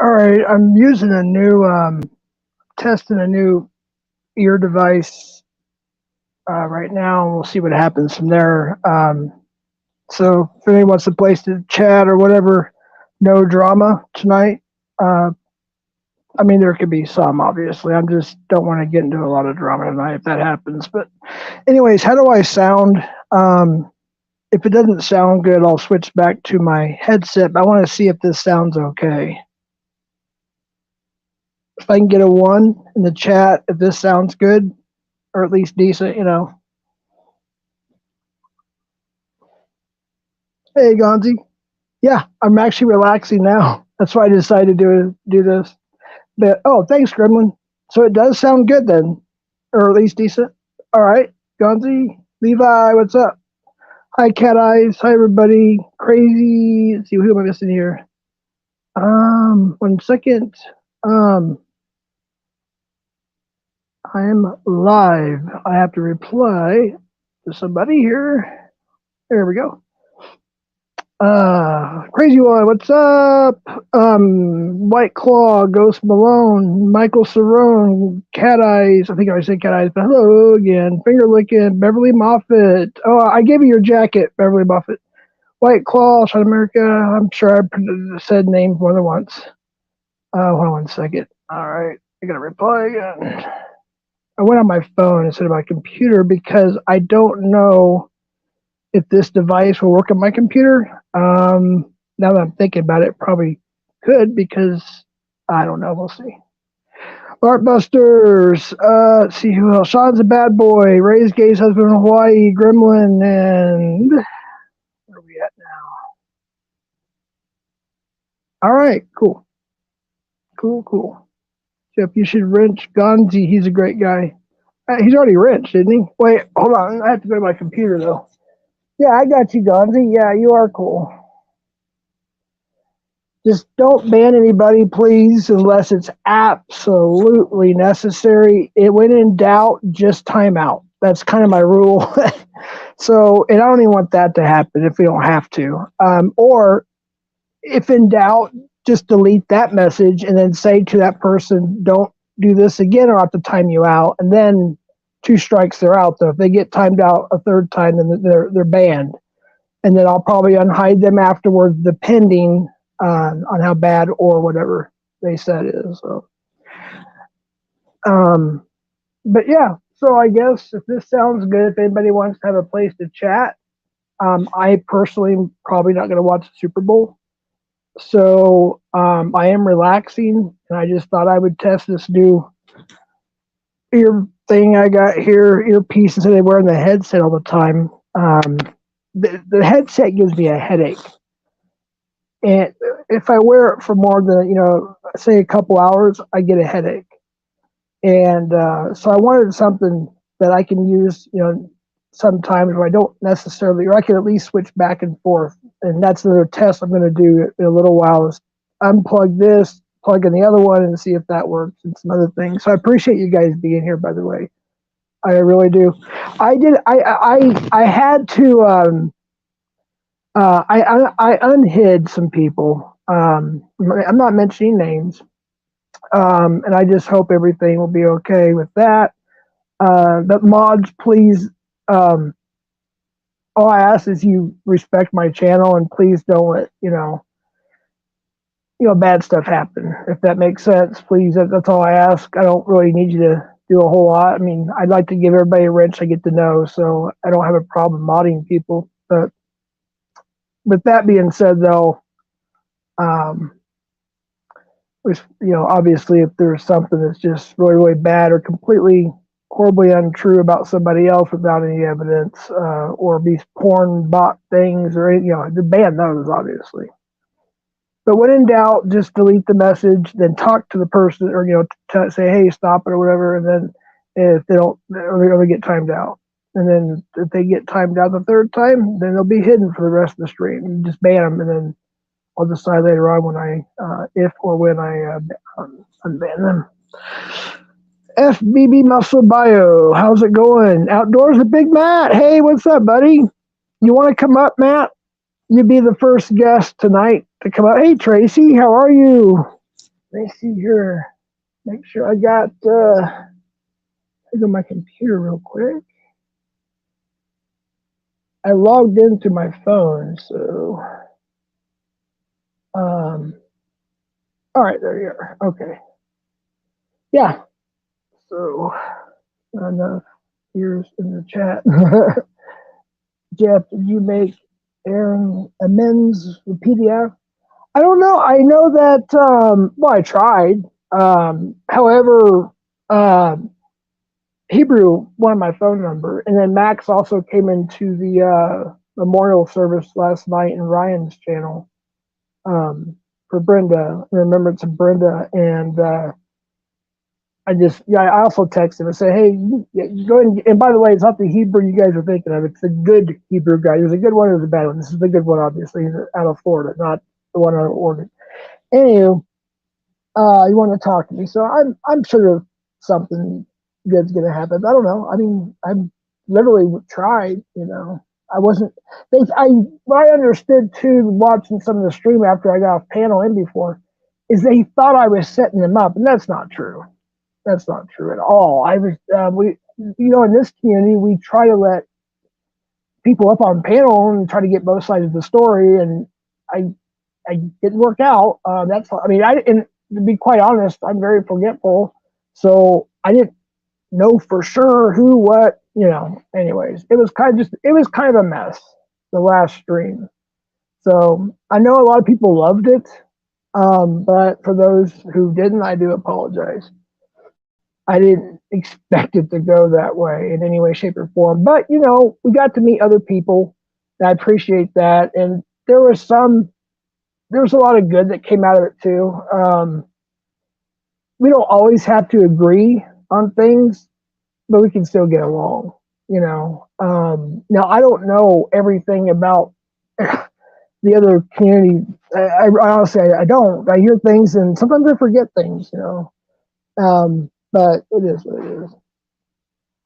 All right, I'm using a new, testing a new ear device right now, and we'll see what happens from there. So if anyone wants a place to chat or whatever, no drama tonight. Uh, I mean, there could be some, obviously. I just don't want to get into a lot of drama tonight if that happens. But, anyways, how do I sound? If it doesn't sound good, I'll switch back to my headset. But I want to see if this sounds okay. If I can get a 1 in the chat, if this sounds good, or at least decent, you know. Hey, Gonzi. Yeah, I'm actually relaxing now. That's why I decided to do this. But thanks, Gremlin. So it does sound good then, or at least decent. All right, Gonzi, Levi, what's up? Hi, Cat Eyes. Hi, everybody. Crazy. Let's see, who am I missing here? 1 second. I'm live. I have to reply to somebody here. There we go. Crazy One, what's up? White Claw, Ghost Malone, Michael Cerrone, Cat Eyes. I think I already said Cat Eyes, but hello again. Finger Licking, Beverly Moffat. Oh, I gave you your jacket, Beverly Moffat. White Claw, South America. I'm sure I said names more than once. Hold on 1 second. All right, I gotta reply again. I went on my phone instead of my computer because I don't know if this device will work on my computer. Now that I'm thinking about it, probably could because I don't know. We'll see. Artbusters. Let's see who else. Sean's a bad boy. Ray's gay's husband in Hawaii. Gremlin and where are we at now? All right, cool. Cool. Jeff, you should wrench Gonzi. He's a great guy. He's already wrenched, didn't he? Wait, hold on. I have to go to my computer though. Yeah, I got you, Gonzi. Yeah, you are cool. Just don't ban anybody, please, unless it's absolutely necessary. When in doubt, just time out. That's kind of my rule. So, and I don't even want that to happen if we don't have to. Or if in doubt, just delete that message and then say to that person, don't do this again or I'll have to time you out. And then 2 strikes, they're out, though. If they get timed out a third time, then they're banned. And then I'll probably unhide them afterwards, depending on how bad or whatever they said is. So, but yeah, so I guess if this sounds good, if anybody wants to have a place to chat, I personally am probably not going to watch the Super Bowl. So I am relaxing, and I just thought I would test this new ear thing I got here, earpiece, instead of wearing the headset all the time. The headset gives me a headache. And if I wear it for more than, say a couple hours, I get a headache. And so I wanted something that I can use, sometimes where I don't necessarily, or I can at least switch back and forth. And that's another test I'm going to do in a little while is unplug this, plug in the other one, and see if that works and some other things. So I appreciate you guys being here, by the way. I really do. I had to, I unhid some people. I'm not mentioning names. And I just hope everything will be okay with that. But mods, please, all I ask is you respect my channel and please don't let, bad stuff happen. If that makes sense, please, that's all I ask. I don't really need you to do a whole lot. I mean, I'd like to give everybody a wrench I get to know, so I don't have a problem modding people. But with that being said, though, obviously if there's something that's just really, really bad or completely horribly untrue about somebody else without any evidence, or these porn bot things or, to ban those, obviously. But when in doubt, just delete the message, then talk to the person or, say, hey, stop it or whatever. And then if they don't, or they're going to get timed out. And then if they get timed out the third time, then they'll be hidden for the rest of the stream. You just ban them, and then I'll decide later on when if or when I unban them. FBB Muscle Bio, how's it going? Outdoors with Big Matt. Hey, what's up, buddy? You want to come up, Matt? You'd be the first guest tonight to come up. Hey, Tracy, how are you? Let me see here. Make sure I got. I go to my computer real quick. I logged into my phone, so. All right, there you are. Okay. Yeah. So, enough ears in the chat. Jeff, did you make Aaron amends with PDF? I don't know. I know that, well, I tried. However, um, Hebrew wanted my phone number. And then Max also came into the memorial service last night in Ryan's channel for Brenda, Remembrance of Brenda. And I also texted him and said, hey, you go ahead and by the way, it's not the Hebrew you guys are thinking of. It's the good Hebrew guy. There's a good one, there's a bad one. This is the good one, obviously. He's out of Florida, not the one out of Oregon. Anywho, you want to talk to me. So I'm sure something good's going to happen. I don't know. I mean, I literally tried, I wasn't, what I understood too, watching some of the stream after I got off panel in before, is they thought I was setting them up, and that's not true. That's not true at all. I was, in this community, we try to let people up on panel and try to get both sides of the story, and I didn't work out. And to be quite honest, I'm very forgetful, so I didn't know for sure who, what, anyways, it was kind of a mess, the last stream. So I know a lot of people loved it, but for those who didn't, I do apologize. I didn't expect it to go that way in any way, shape, or form. But, we got to meet other people. And I appreciate that. And there was a lot of good that came out of it too. We don't always have to agree on things, but we can still get along, Now, I don't know everything about the other community. I honestly, I don't. I hear things and sometimes I forget things, but it is what it is.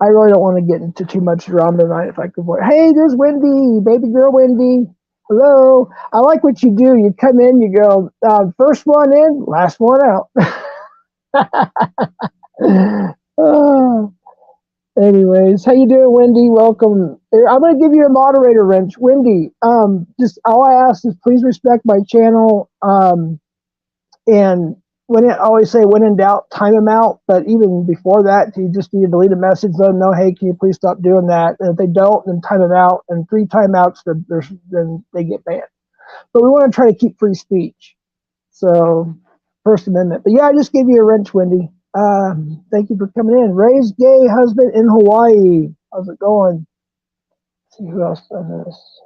I really don't want to get into too much drama tonight if I could avoid. Hey, there's Wendy, baby girl Wendy. Hello. I like what you do. You come in, you go, first one in, last one out. Anyways, how you doing, Wendy? Welcome. I'm going to give you a moderator wrench. Wendy, just all I ask is please respect my channel. And I always say when in doubt, time them out. But even before that, you just need to delete a message, let them know, hey, can you please stop doing that? And if they don't, then time them out. And 3 timeouts, then they get banned. But we want to try to keep free speech. So, First Amendment. But yeah, I just gave you a wrench, Wendy. Thank you for coming in. Raised gay husband in Hawaii. How's it going? Let's see who else does this.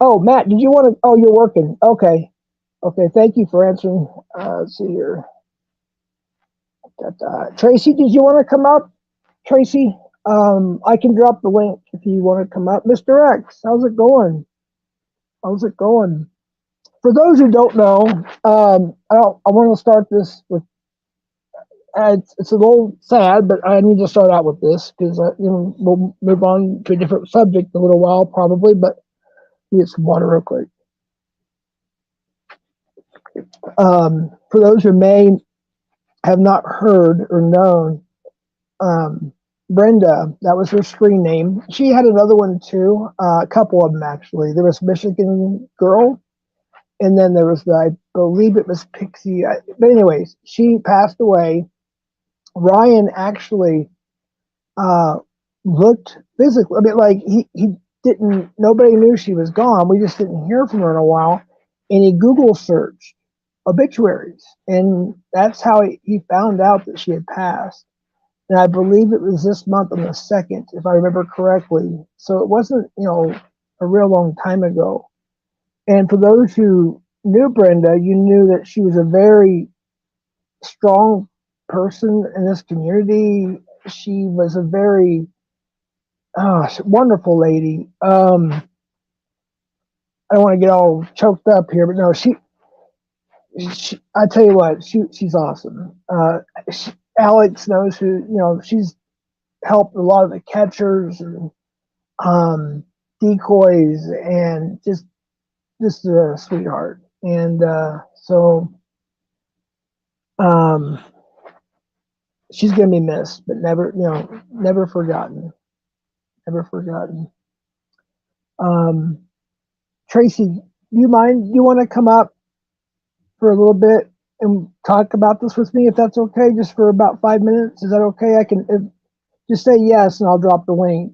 Oh, Matt, did you want to? Oh, you're working. Okay. Okay, thank you for answering. Let's see here. Tracy, did you want to come up? Tracy, I can drop the link if you want to come up. Mr. X, how's it going? How's it going? For those who don't know, I want to start this with. It's a little sad, but I need to start out with this because we'll move on to a different subject in a little while, probably. But get some water real quick. For those who may have not heard or known, Brenda, that was her screen name. She had another one too, a couple of them actually. There was Michigan Girl, and then there was I believe it was Pixie. But anyways, she passed away. Ryan actually looked physically. I mean, like he didn't. Nobody knew she was gone. We just didn't hear from her in a while, and he Google searched obituaries, and that's how he found out that she had passed. And I believe it was this month on the 2nd, if I remember correctly. So it wasn't, a real long time ago. And for those who knew Brenda, you knew that she was a very strong person in this community. She was a very wonderful lady. I don't want to get all choked up here, but no, I tell you what, she's awesome. Alex knows who, she's helped a lot of the catchers and decoys and just a sweetheart. And so Um, she's gonna be missed, but never, never forgotten. Never forgotten. Um, Tracy, do you mind? Do you want to come up for a little bit and talk about this with me, if that's okay, just for about 5 minutes? Is that okay? I can just say yes, and I'll drop the link.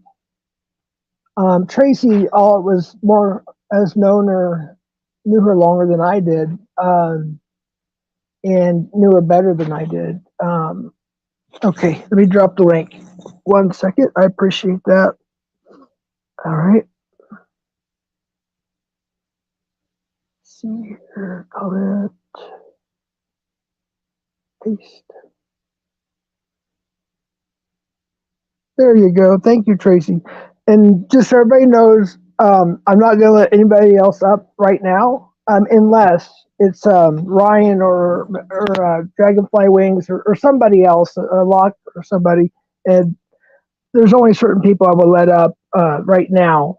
Tracy, all it was more as knew her longer than I did, and knew her better than I did. Okay, let me drop the link. 1 second. I appreciate that. All right. Let's see here. Comment. Paste. There you go. Thank you, Tracy. And just so everybody knows, I'm not going to let anybody else up right now, unless it's Ryan or Dragonfly Wings or somebody else, a Lock or somebody. And there's only certain people I will let up right now,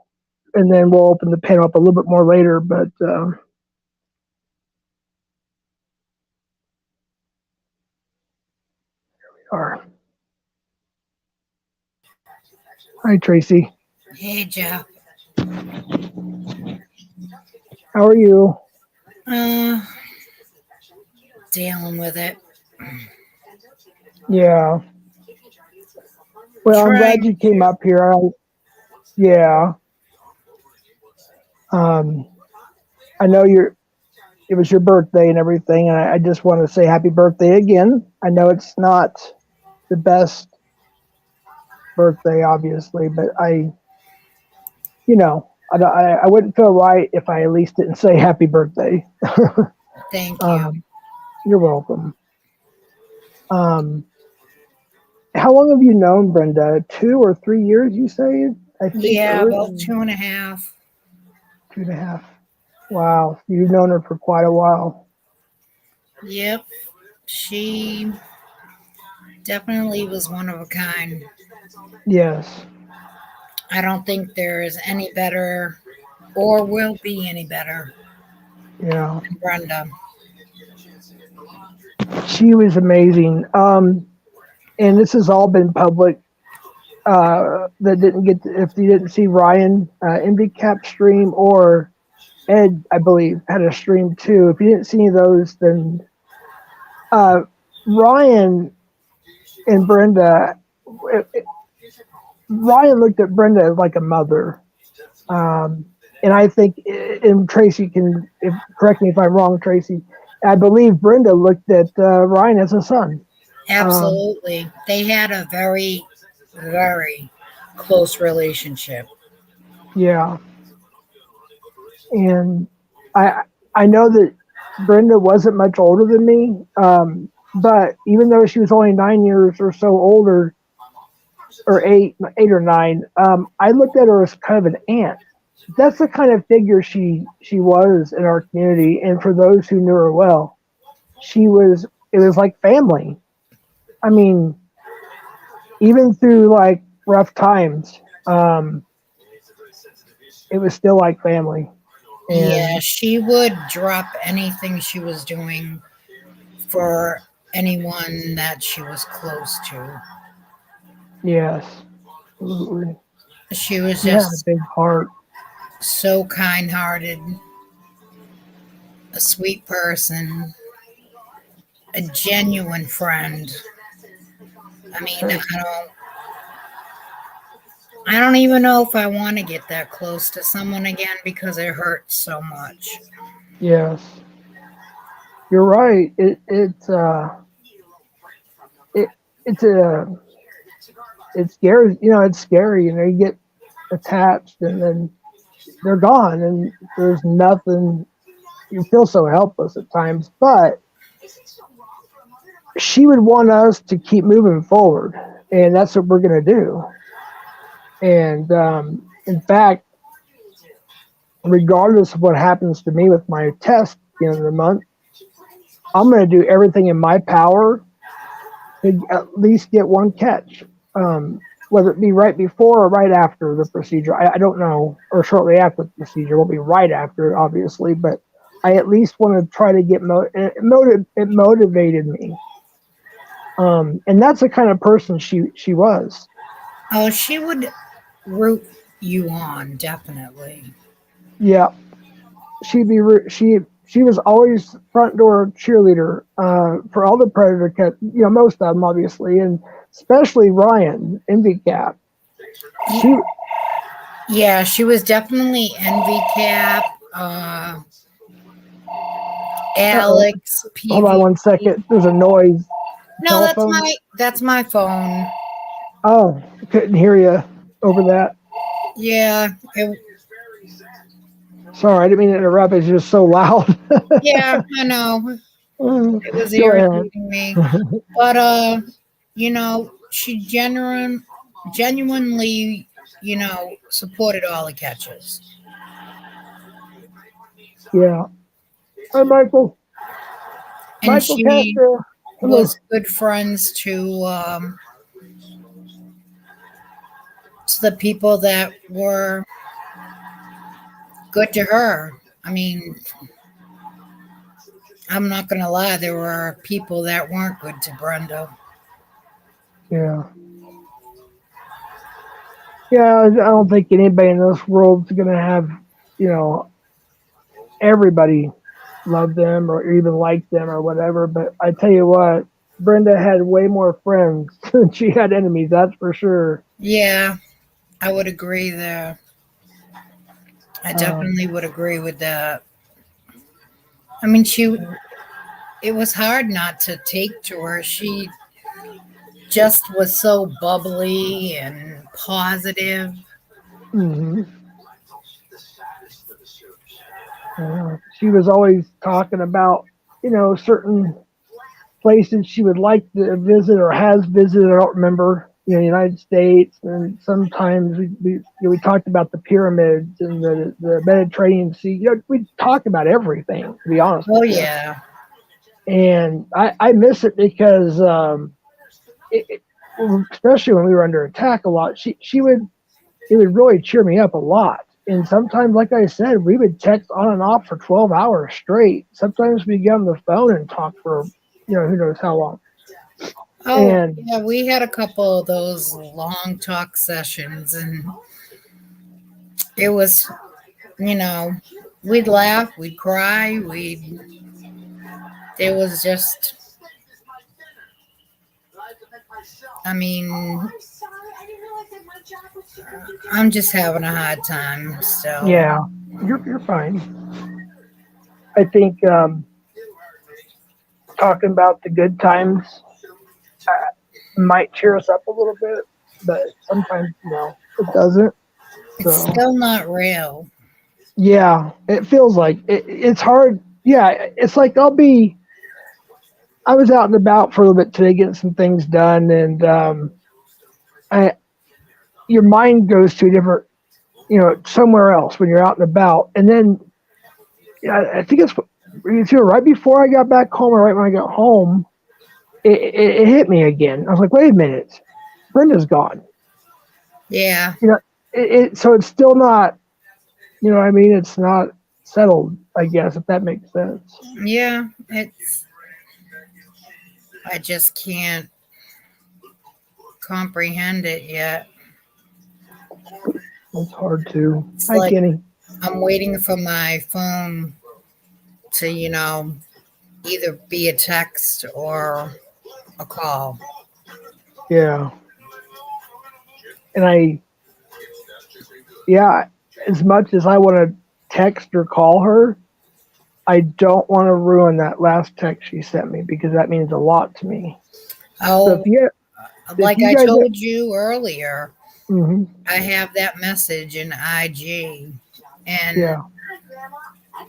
and then we'll open the panel up a little bit more later. But here we are. Hi, Tracy. Hey, Jeff. How are you? Dealing with it. Yeah. Well, I'm glad you came up here. Yeah. I know it was your birthday and everything, and I just want to say happy birthday again. I know it's not the best birthday, obviously, but I wouldn't feel right if I at least didn't say happy birthday. Thank you. You're welcome. How long have you known Brenda? 2 or 3 years, you say? I think. Yeah, about 2.5. 2.5. Wow, you've known her for quite a while. Yep, she definitely was one of a kind. Yes. I don't think there is any better or will be any better Yeah. than Brenda. She was amazing. And this has all been public. That didn't get if you didn't see Ryan MD stream, or Ed, I believe, had a stream too. If you didn't see those, then Ryan and Brenda. Ryan looked at Brenda like a mother, and I think, and Tracy can correct me if I'm wrong, Tracy. I believe Brenda looked at Ryan as a son. Absolutely. They had a very, very close relationship. Yeah. And I know that Brenda wasn't much older than me, but even though she was only 9 years or so older, or eight or nine, I looked at her as kind of an aunt. That's the kind of figure she was in our community, and for those who knew her well, it was like family. I mean, even through like rough times, it was still like family. And yeah, she would drop anything she was doing for anyone that she was close to. yes, absolutely. She was She had a just big heart. so kind hearted, a sweet person, a genuine friend. I mean, I don't even know if I want to get that close to someone again because it hurts so much. Yes, you're right. It's scary. It's scary. You get attached, and then they're gone, and there's nothing. You feel so helpless at times, but she would want us to keep moving forward, and that's what we're going to do. And in fact, regardless of what happens to me with my test at the end of the month, I'm going to do everything in my power to at least get one catch, whether it be right before or right after the procedure. I don't know, or shortly after the procedure. It won't be right after, obviously, but I at least want to try to get it motivated me. And that's the kind of person she was. Oh, she would root you on, definitely. Yeah, she was always front door cheerleader for all the Predator cats. You know, most of them obviously, and especially Ryan Envy Cap. She Yeah, she was definitely Envy Cap, uh-oh. Alex, Hold on one second. PvP. There's a noise. No, Telephone. that's my phone. Oh, couldn't hear you over that. Yeah, Sorry, I didn't mean to interrupt. It's just so loud. yeah, I know. It was Go ahead. irritating me. But you know, she genuinely, supported all the catches. Yeah. Hi, Michael. And Michael she Castro. Hello. was good friends to the people that were good to her. I mean, I'm not gonna lie, there were people that weren't good to Brenda. Yeah. Yeah, I don't think anybody in this world's going to have, you know, everybody love them or even like them or whatever. But I tell you what, Brenda had way more friends than she had enemies, that's for sure. Yeah, I would agree there. I Um, definitely would agree with that. I mean, it was hard not to take to her. She just was so bubbly and positive. mhm. She was always talking about, you know, certain places she would like to visit or has visited. I don't remember, you know, the United States. And sometimes we talked about the pyramids and the Mediterranean Sea. You know, we talk about everything, to be honest Oh, with you. yeah. And I miss it because, especially when we were under attack a lot, it would really cheer me up a lot. And sometimes, like I said, we would text on and off for 12 hours straight. Sometimes we'd get on the phone and talk for, you know, who knows how long. Oh, And yeah, we had a couple of those long talk sessions, and it was, you know, we'd laugh, we'd cry, it was just, I mean, I'm just having a hard time still. yeah, you're fine. I think talking about the good times might cheer us up a little bit, but sometimes, you know, it doesn't. It's So, still not real. yeah, it feels like it's hard. Yeah, it's like I was out and about for a little bit today getting some things done, and I, your mind goes to a different, you know, somewhere else when you're out and about. And then I think it's either right before I got back home or right when I got home, it hit me again. I was like, wait a minute, Brenda's gone. Yeah. You know, so it's still not, you know what I mean? It's not settled, I guess, if that makes sense. Yeah, I just can't comprehend it yet. It's hard to. It's Hi, like Kenny. I'm waiting for my phone to, either be a text or a call. Yeah. And yeah, as much as I want to text or call her, I don't want to ruin that last text she sent me because that means a lot to me. So Oh, if like you I guys, told you earlier, mm-hmm, I have that message in IG, and yeah,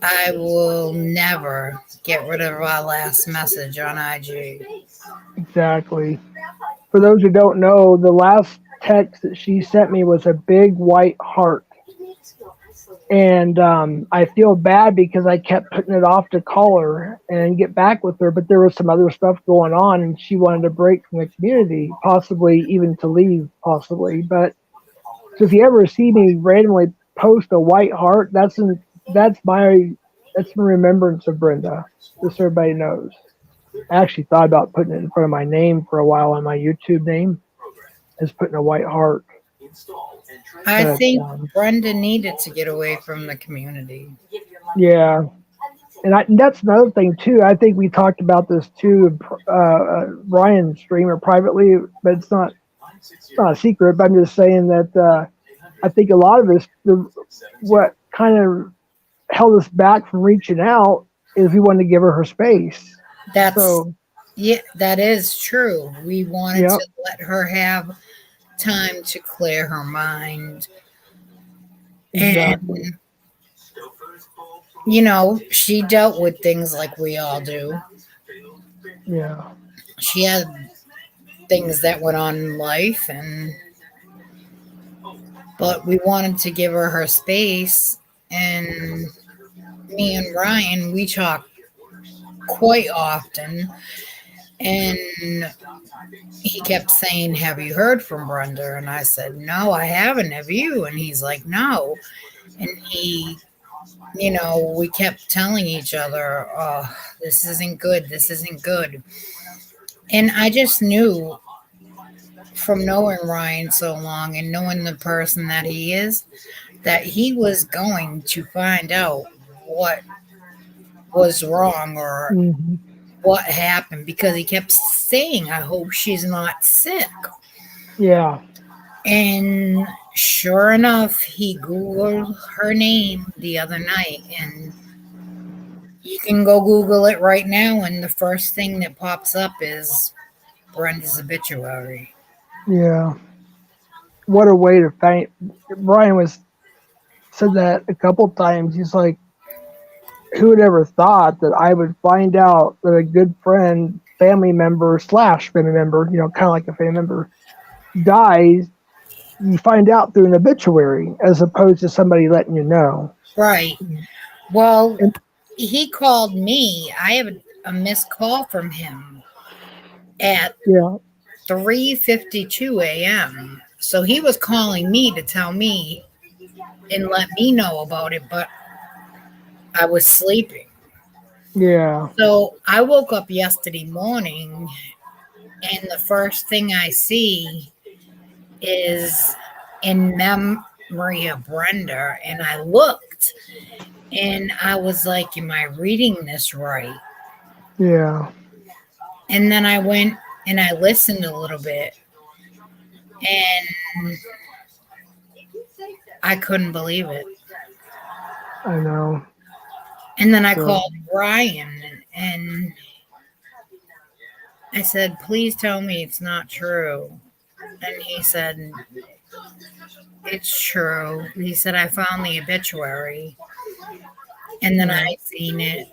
I will never get rid of our last message on IG. exactly. For those who don't know, the last text that she sent me was a big white heart. And I feel bad because I kept putting it off to call her and get back with her, but there was some other stuff going on, and she wanted to break from the community, possibly even to leave, possibly. But so if you ever see me randomly post a white heart, that's It's in remembrance of Brenda, just so everybody knows. I actually thought about putting it in front of my name for a while on my YouTube name, is putting a white heart. I But think Brenda needed to get away from the community. yeah, and that's another thing too. I think we talked about this too, Ryan's stream or privately, but it's not a secret. But I'm just saying that I think a lot of us, what kind of held us back from reaching out is we wanted to give her space. That's So yeah, that is true. We wanted yeah, to let her have time to clear her mind. exactly. And she dealt with things like we all do. Yeah, She had things that went on in life, but we wanted to give her space. And me and Ryan, we talk quite often. And he kept saying, "Have you heard from Brenda?" And I said, "No, I haven't. Have you?" And he's like, "No." And we kept telling each other, "Oh, this isn't good. This isn't good." And I just knew from knowing Ryan so long and knowing the person that he is, that he was going to find out what was wrong or hmm, what happened, because he kept saying, "I hope she's not sick." yeah, And sure enough, he Googled her name the other night, and you can go Google it right now, and the first thing that pops up is Brenda's obituary. yeah. What a way to find. Brian was said that a couple times. He's like, who would ever thought that I would find out that a good friend, family member slash family member, kind of like a family member, dies. You find out through an obituary as opposed to somebody letting you know. Right. Well, And he called me. I have a missed call from him at yeah, 3:52 a.m. So he was calling me to tell me and let me know about it, but I was sleeping. yeah, So I woke up yesterday morning, and the first thing I see is "In Memory of Brenda." And I looked and I was like, "Am I reading this right?" yeah. And then I went and I listened a little bit, and I couldn't believe it. I know. And then I So called Ryan and I said, "Please tell me it's not true." And he said, "It's true." He said, "I found the obituary and then I yeah, seen it,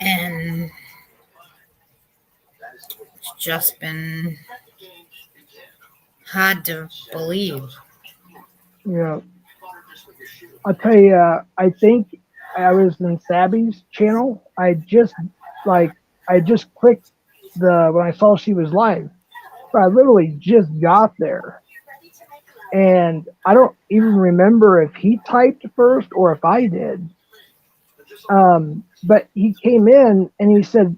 and it's just been hard to believe." yeah. I'll tell you. I think I was in Sabby's channel. Like I just clicked the when I saw she was live. But I literally just got there, and I don't even remember if he typed first or if I did. But he came in and he said,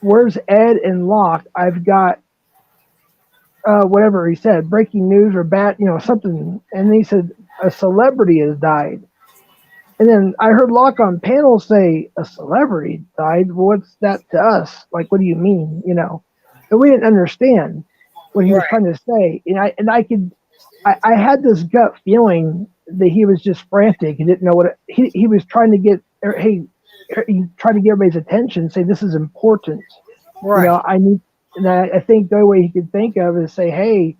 "Where's Ed and Locke? I've got whatever he said, breaking news or bad, something." And he said, "A celebrity has died." And then I heard Locke on panel say, "A celebrity died? What's that to us? Like, what do you mean?" And we didn't understand what he was Right, trying to say. I had this gut feeling that he was just frantic. He didn't know he was trying to get. Hey, he tried to get everybody's attention. Say this is important. right. I need. And I think the only way he could think of is say, "Hey,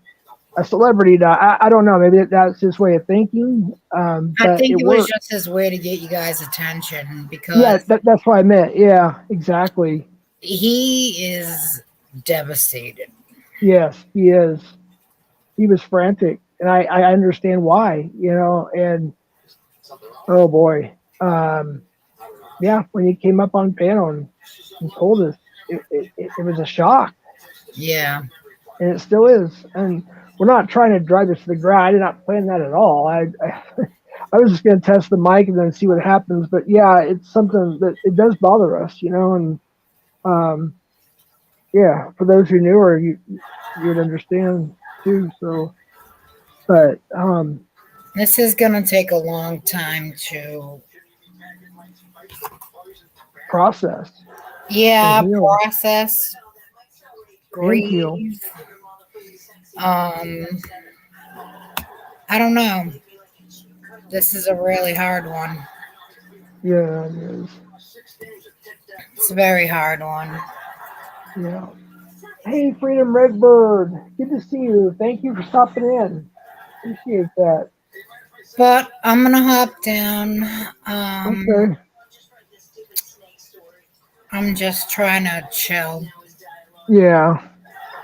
a celebrity died." I don't know. Maybe that's his way of thinking. I But think it it was worked. just his way to get you guys' attention, Yeah, because that's what I meant. Yeah, exactly. he is devastated. Yes, he is. He was frantic, and I understand why. And oh boy, yeah, when he came up on panel and told us, it was a shock, Yeah. and it still is. And we're not trying to drive this to the ground. I did not plan that at all. I was just going to test the mic and then see what happens. But yeah, it's something that it does bother us, and um, yeah, for those who knew her, you'd understand too. So, but This is going to take a long time to, process and yeah, heal process, and heal. grieve. Um, I don't know. This is a really hard one. Yeah, it is. It's a very hard one. Yeah. Hey, Freedom Redbird, good to see you. Thank you for stopping in. Appreciate that. But I'm going to hop down. Okay. I'm just trying to chill. Yeah.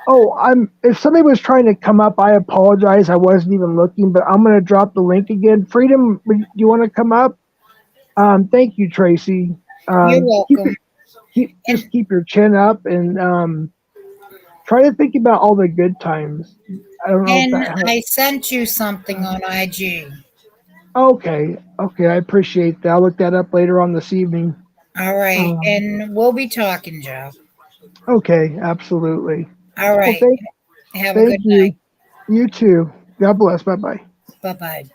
Oh, if somebody was trying to come up, I apologize. I wasn't even looking, but I'm going to drop the link again. Freedom, do you want to come up? Thank you, Tracy. You're welcome. Just keep your chin up and try to think about all the good times. I don't know if And that helps. I sent you something on IG. Okay. I appreciate that. I'll look that up later on this evening. All right. And we'll be talking, Joe. Okay, absolutely. All right. Well, Have a good you. night. You too. God bless. Bye-bye. Bye-bye.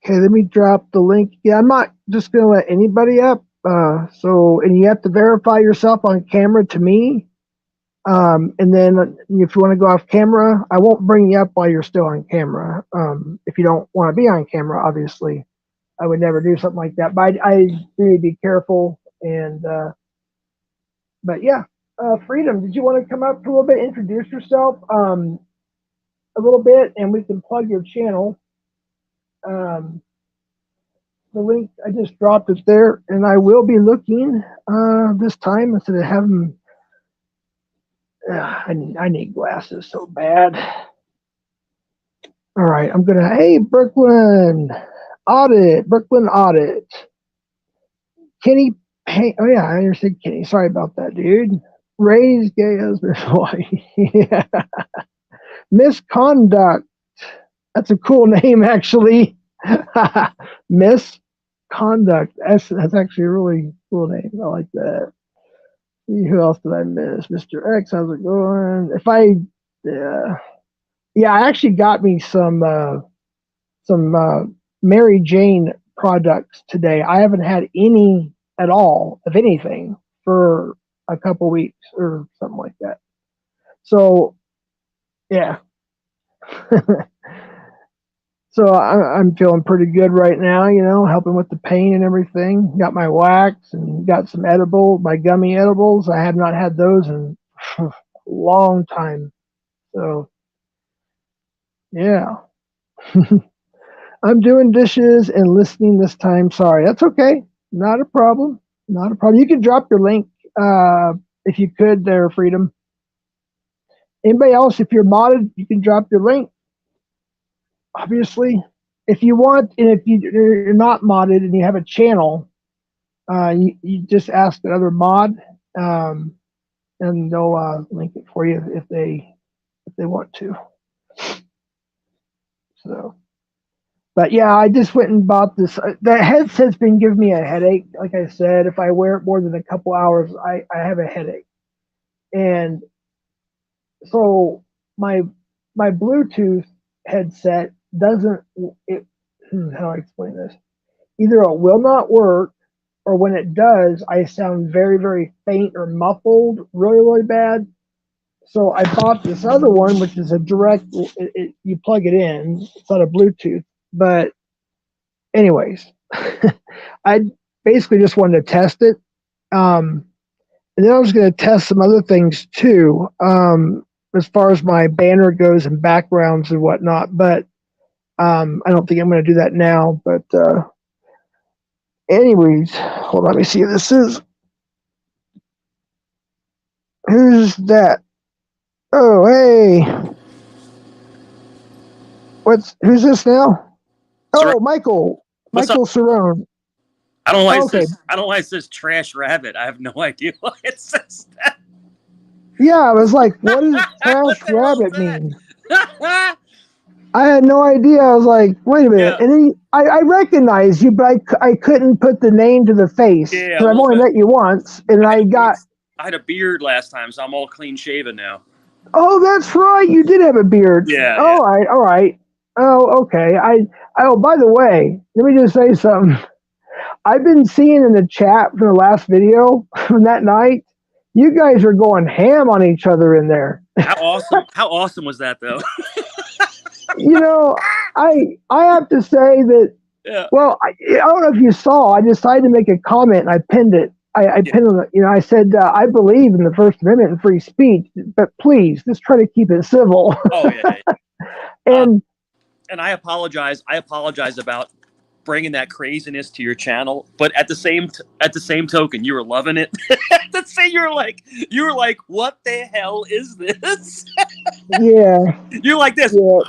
Okay, let me drop the link. Yeah, I'm not just going to let anybody up. And you have to verify yourself on camera to me. And then if you want to go off camera, I won't bring you up while you're still on camera. If you don't want to be on camera, obviously, I would never do something like that. But I need to be careful. But yeah, Freedom, did you want to come up for a little bit, introduce yourself a little bit, and we can plug your channel. The link, I just dropped it there, and I will be looking this time instead of having. I need glasses so bad. All right, I'm gonna. Hey, Brooklyn Audit. Kenny. Hey, oh yeah, I understood Kenny. Sorry about that, dude. Ray's gay husband. Yeah. Misconduct. That's a cool name, actually. Misconduct. That's actually a really cool name. I like that. Who else did I miss? Mr. X, how's it going? I actually got me some Mary Jane products today. I haven't had any at all of anything for a couple weeks or something like that. So, yeah. So I'm feeling pretty good right now, helping with the pain and everything. Got my wax and got some my gummy edibles. I have not had those in a long time. So, yeah. I'm doing dishes and listening this time. Sorry. That's okay. Not a problem. Not a problem. You can drop your link if you could there, Freedom. Anybody else, if you're modded, you can drop your link. Obviously, if you want, and if you're not modded and you have a channel, you just ask another mod, and they'll link it for you if they want to. So, but yeah, I just went and bought this. The headset's been giving me a headache. Like I said, if I wear it more than a couple hours, I have a headache, and so my Bluetooth headset doesn't. How do I explain this? Either it will not work, or when it does, I sound very, very faint or muffled, really, really bad. So I bought this other one, which is a direct. You plug it in. It's not a Bluetooth, but anyways, I basically just wanted to test it, and then I was going to test some other things too, as far as my banner goes and backgrounds and whatnot. But I don't think I'm going to do that now. But anyways, hold on, let me see who this is. Who's that? Oh, hey. Who's this now? Oh, Michael. Michael Cerrone. I don't like this. I don't like this trash rabbit. I have no idea why it says that. Yeah, I was like, what does trash rabbit mean? I had no idea. I was like, wait a minute. Yeah. And then I recognized you, but I couldn't put the name to the face. Yeah, Because I've only met you once. And I had a beard last time, so I'm all clean shaven now. Oh, that's right. You did have a beard. Yeah. All right. Oh, okay. Oh, by the way, let me just say something. I've been seeing in the chat from the last video from that night, you guys are going ham on each other in there. How awesome was that, though? I have to say that, well, I don't know if you saw, I decided to make a comment and I pinned it. I pinned it, I said, I believe in the First Amendment and free speech, but please, just try to keep it civil. Oh, yeah. And I apologize. I apologize about bringing that craziness to your channel, but at the same token, you were loving it. Let's say you were like, what the hell is this? Yeah. You're like this. Yeah.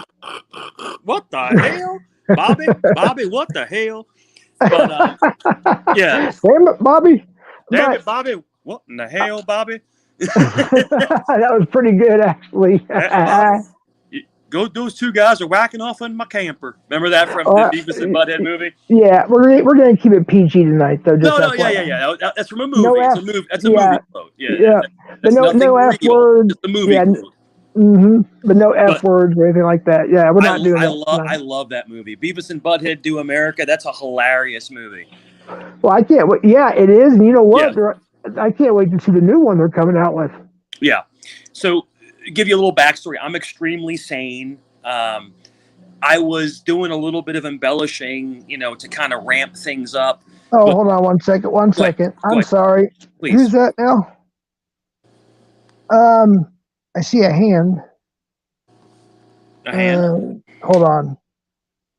What the hell, Bobby? What the hell? But yeah. Damn it, Bobby. Damn it, Bobby. What in the hell, Bobby? That was pretty good, actually. Those two guys are whacking off in my camper. Remember that from the Beavis and Butthead movie? Yeah, we're gonna keep it PG tonight, though. Yeah. That's from a movie. It's a movie. That's a movie quote. Yeah. But no F words. It's a movie quote. But no F words or anything like that. Yeah, we're not doing that. I love that movie. Beavis and Butthead Do America. That's a hilarious movie. Well, I can't wait. Yeah, it is. And you know what? Yeah. I can't wait to see the new one they're coming out with. Yeah. So, give you a little backstory. I'm extremely sane. I was doing a little bit of embellishing, to kind of ramp things up. Oh, hold on one second. I'm sorry. Please. Who's that now? I see a hand. A hand? Hold on.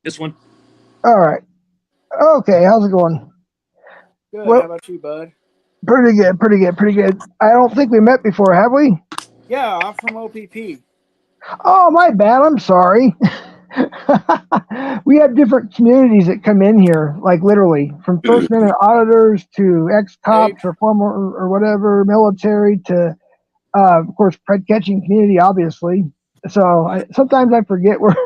This one? All right. Okay, how's it going? Good. How about you, bud? Pretty good. I don't think we met before, have we? Yeah, I'm from OPP. Oh, my bad. I'm sorry. We have different communities that come in here, like literally from First Amendment auditors to ex-cops or former or whatever, military to, of course, pred catching community, obviously. So sometimes I forget where.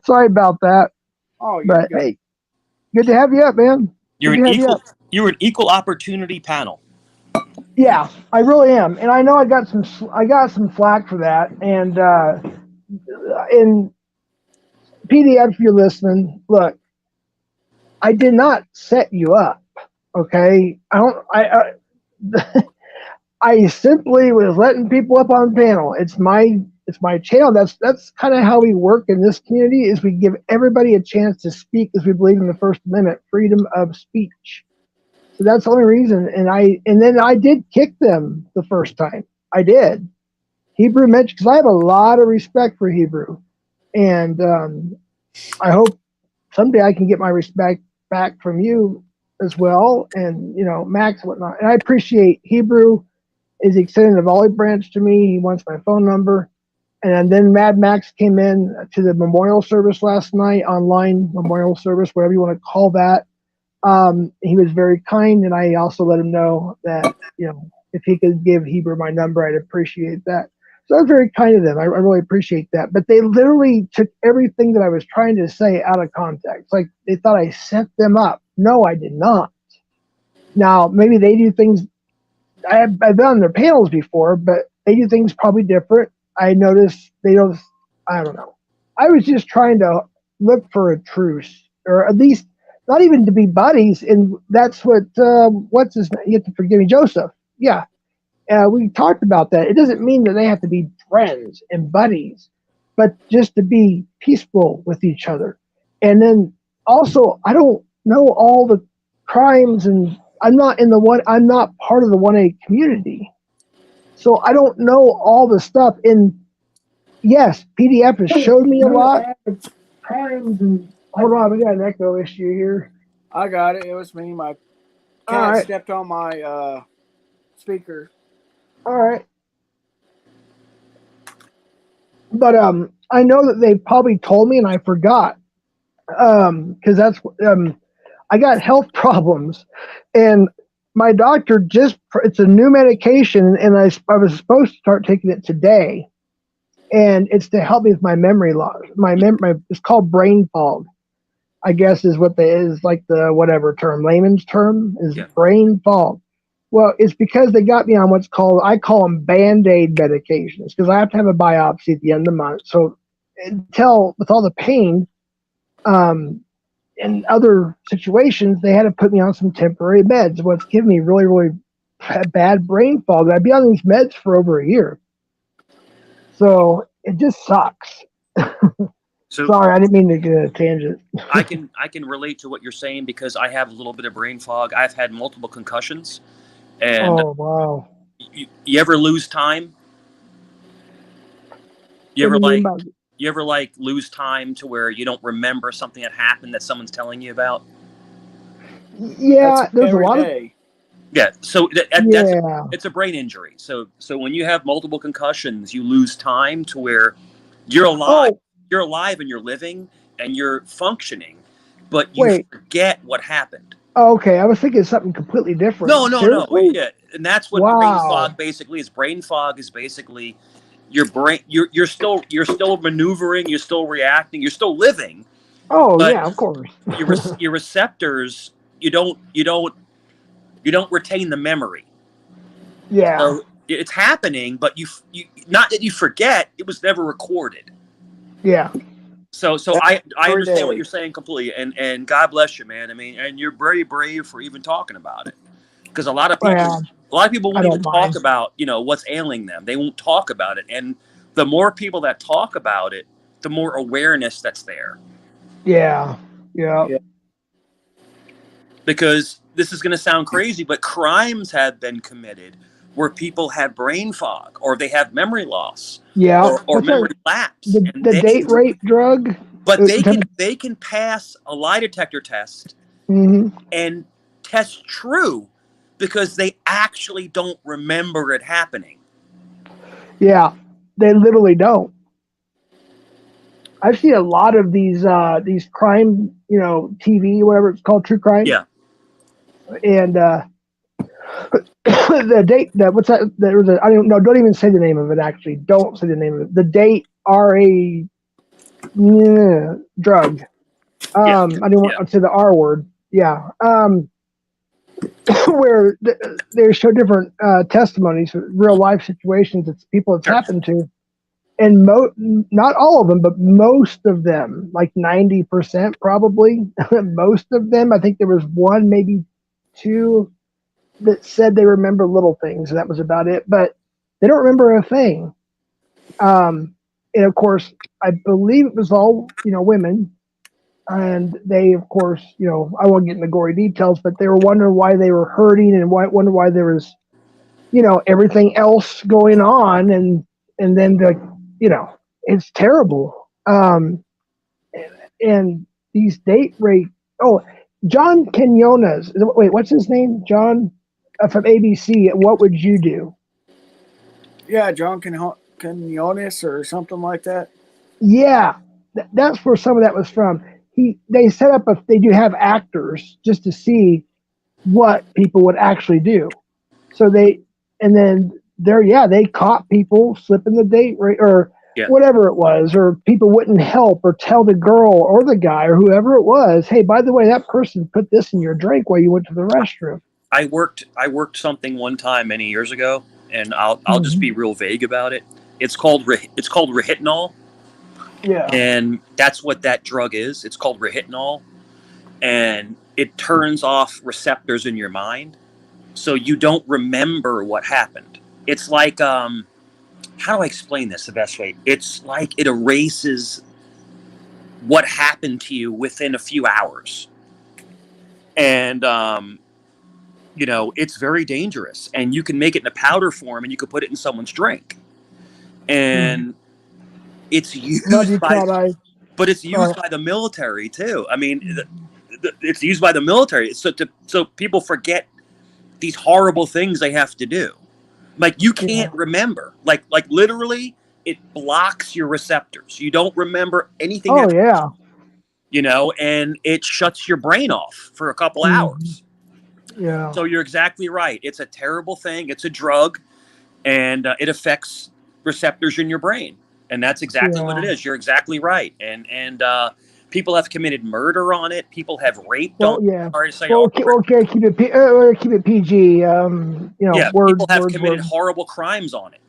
Sorry about that. Oh, but good. Hey, good to have you up, man. You're an equal opportunity panel. Yeah, I really am, and I know I got some flack for that. And in PDF, if you're listening, look, I did not set you up. Okay, I simply was letting people up on the panel. It's my channel. That's kind of how we work in this community. Is we give everybody a chance to speak, because we believe in the First Amendment, freedom of speech. So that's the only reason. And then I did kick them the first time. I did. Hebrew mentioned, because I have a lot of respect for Hebrew, and I hope someday I can get my respect back from you as well, and Max and whatnot. And I appreciate Hebrew is extending the olive branch to me. He wants my phone number. And then Mad Max came in to the memorial service last night, online memorial service, whatever you want to call that. He was very kind, and I also let him know that, if he could give Hebrew my number, I'd appreciate that. So I was very kind of them. I really appreciate that. But they literally took everything that I was trying to say out of context. Like, they thought I set them up. No, I did not. Now, maybe they do things. I've been on their panels before, but they do things probably different. I noticed they don't. I don't know. I was just trying to look for a truce, or at least not even to be buddies. And that's what, what's his name? You have to forgive me, Joseph. Yeah. We talked about that. It doesn't mean that they have to be friends and buddies, but just to be peaceful with each other. And then also, I don't know all the crimes, and I'm not part of the 1A community. So I don't know all the stuff. And yes, PDF has showed me a lot of crimes. And hold on, we got an echo issue here. I got it. It was me. My cat stepped on my speaker. All right. But I know that they probably told me, and I forgot, because that's I got health problems, and my doctor it's a new medication, and I was supposed to start taking it today, and it's to help me with my memory loss. It's called brain fog, I guess is what is like the whatever term, layman's term is Yeah. brain fog. Well, it's because they got me on what's called, I call them Band-Aid medications, because I have to have a biopsy at the end of the month. So until, with all the pain, in other situations, they had to put me on some temporary meds. What's giving me really, really bad brain fog. I'd be on these meds for over a year. So it just sucks. So sorry, I didn't mean to get a tangent. I can relate to what you're saying because I have a little bit of brain fog. I've had multiple concussions, and Oh wow! you ever lose time? You What ever do you mean like by you ever like lose time to where you don't remember something that happened that someone's telling you about? Yeah, That's there's a every lot of day. Yeah, so yeah. it's a brain injury. So when you have multiple concussions, you lose time to where you're alive. Oh You're alive and you're living and you're functioning, but you wait. forget what happened. Oh, okay, I was thinking something completely different. No. Seriously? Yeah, and that's what brain Wow. fog basically is. Brain fog is basically your brain. You're still maneuvering. You're still reacting. You're still living, Oh but yeah, of course. your receptors you don't retain the memory. Yeah. So it's happening, but you not that you forget. It was never recorded. Yeah. So That's I every understand what day. you're saying completely, and God bless you, man. I mean, and you're very brave for even talking about it, because a lot of Yeah. people I won't even don't talk mind. about what's ailing them. They won't talk about it, and the more people that talk about it, the more awareness that's there. Yeah. Yeah. Yeah. Because this is going to sound crazy, but crimes have been committed where people have brain fog or they have memory loss Yeah. or What's that? memory lapse, and The date rape drug? but they can pass a lie detector test Mm-hmm. and test true because they actually don't remember it happening. Yeah. They literally don't. I've seen a lot of these crime, TV, whatever it's called, true crime. Yeah. And the date that what's that? There was I don't know. Don't even say the name of it. Actually, don't say the name of it. The date drug. Yeah. I didn't want to say the R word. Yeah. Where they show different testimonies, real life situations that people have Sure. happened to, and not all of them, but most of them, like 90% probably, most of them. I think there was one, maybe two, that said they remember little things, and that was about it. But they don't remember a thing. And of course, I believe it was all women. And they, of course, I won't get into gory details, but they were wondering why they were hurting and wonder why there was, everything else going on, and then it's terrible. And these date rape. Oh, John Quinones. Wait, what's his name? John from ABC. What would you do? Yeah, John Quinones or something like that. Yeah, that's where some of that was from. They set up they do have actors just to see what people would actually do. So they caught people slipping the date rate or whatever it was, or people wouldn't help or tell the girl or the guy or whoever it was, hey, by the way, that person put this in your drink while you went to the restroom. I worked something one time many years ago, and I'll just be real vague about it. It's called rehypnol. Yeah. And that's what that drug is. It's called rehypnol. And it turns off receptors in your mind. So you don't remember what happened. It's like, how do I explain this the best way? It's like it erases what happened to you within a few hours. And, it's very dangerous. And you can make it in a powder form and you can put it in someone's drink. And it's used by... But it's used by the military too. I mean, it's used by the military so people forget these horrible things they have to do. Like you can't remember. Like literally, it blocks your receptors. You don't remember anything. Oh yeah. And it shuts your brain off for a couple hours. Yeah. So you're exactly right. It's a terrible thing. It's a drug, and it affects receptors in your brain. And that's exactly what it is. You're exactly right. And people have committed murder on it. People have raped on it. Sorry to say, okay, keep it PG. People have words. committed horrible crimes on it,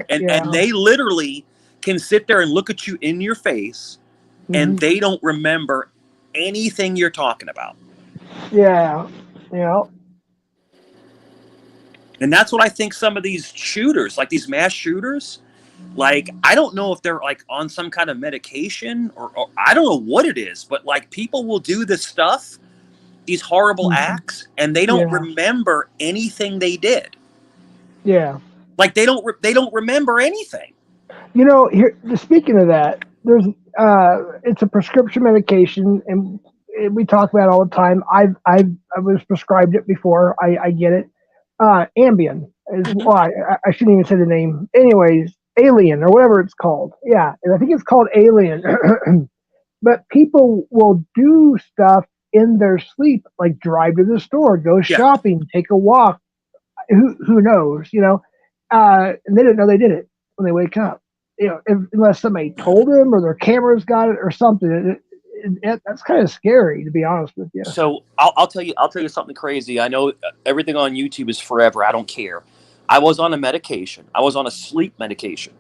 and they literally can sit there and look at you in your face and they don't remember anything you're talking about. Yeah. And that's what I think some of these shooters, like these mass shooters, like, I don't know if they're like on some kind of medication or I don't know what it is, but like people will do this stuff, these horrible acts, and they don't remember anything they did. Yeah. Like they don't remember anything. Here, speaking of that, there's it's a prescription medication, and we talk about it all the time. I was prescribed it before. I get it. Ambien is why I shouldn't even say the name. Anyways, Alien or whatever it's called. Yeah, and I think it's called Alien. But people will do stuff in their sleep, like drive to the store, go shopping, take a walk. Who knows? And they didn't know they did it when they wake up. Unless somebody told them or their cameras got it or something. That's kind of scary, to be honest with you. So I'll tell you something crazy. I know everything on YouTube is forever. I don't care. I was on a medication. I was on a sleep medication.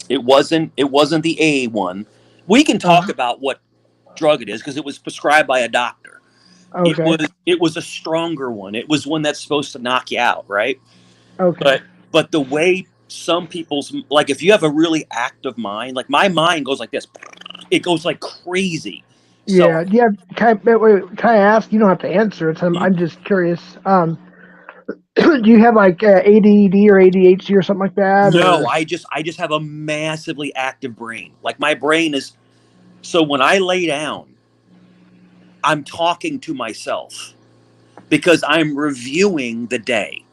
It wasn't the A one. We can talk about what drug it is because it was prescribed by a doctor. Okay. It was a stronger one. It was one that's supposed to knock you out, right? Okay. But the way some people's, like, if you have a really active mind, like my mind goes like this. It goes like crazy. Yeah. Can I ask? You don't have to answer it. I'm just curious. Do you have like ADD or ADHD or something like that? No, or? I just have a massively active brain. Like my brain is. So when I lay down, I'm talking to myself because I'm reviewing the day.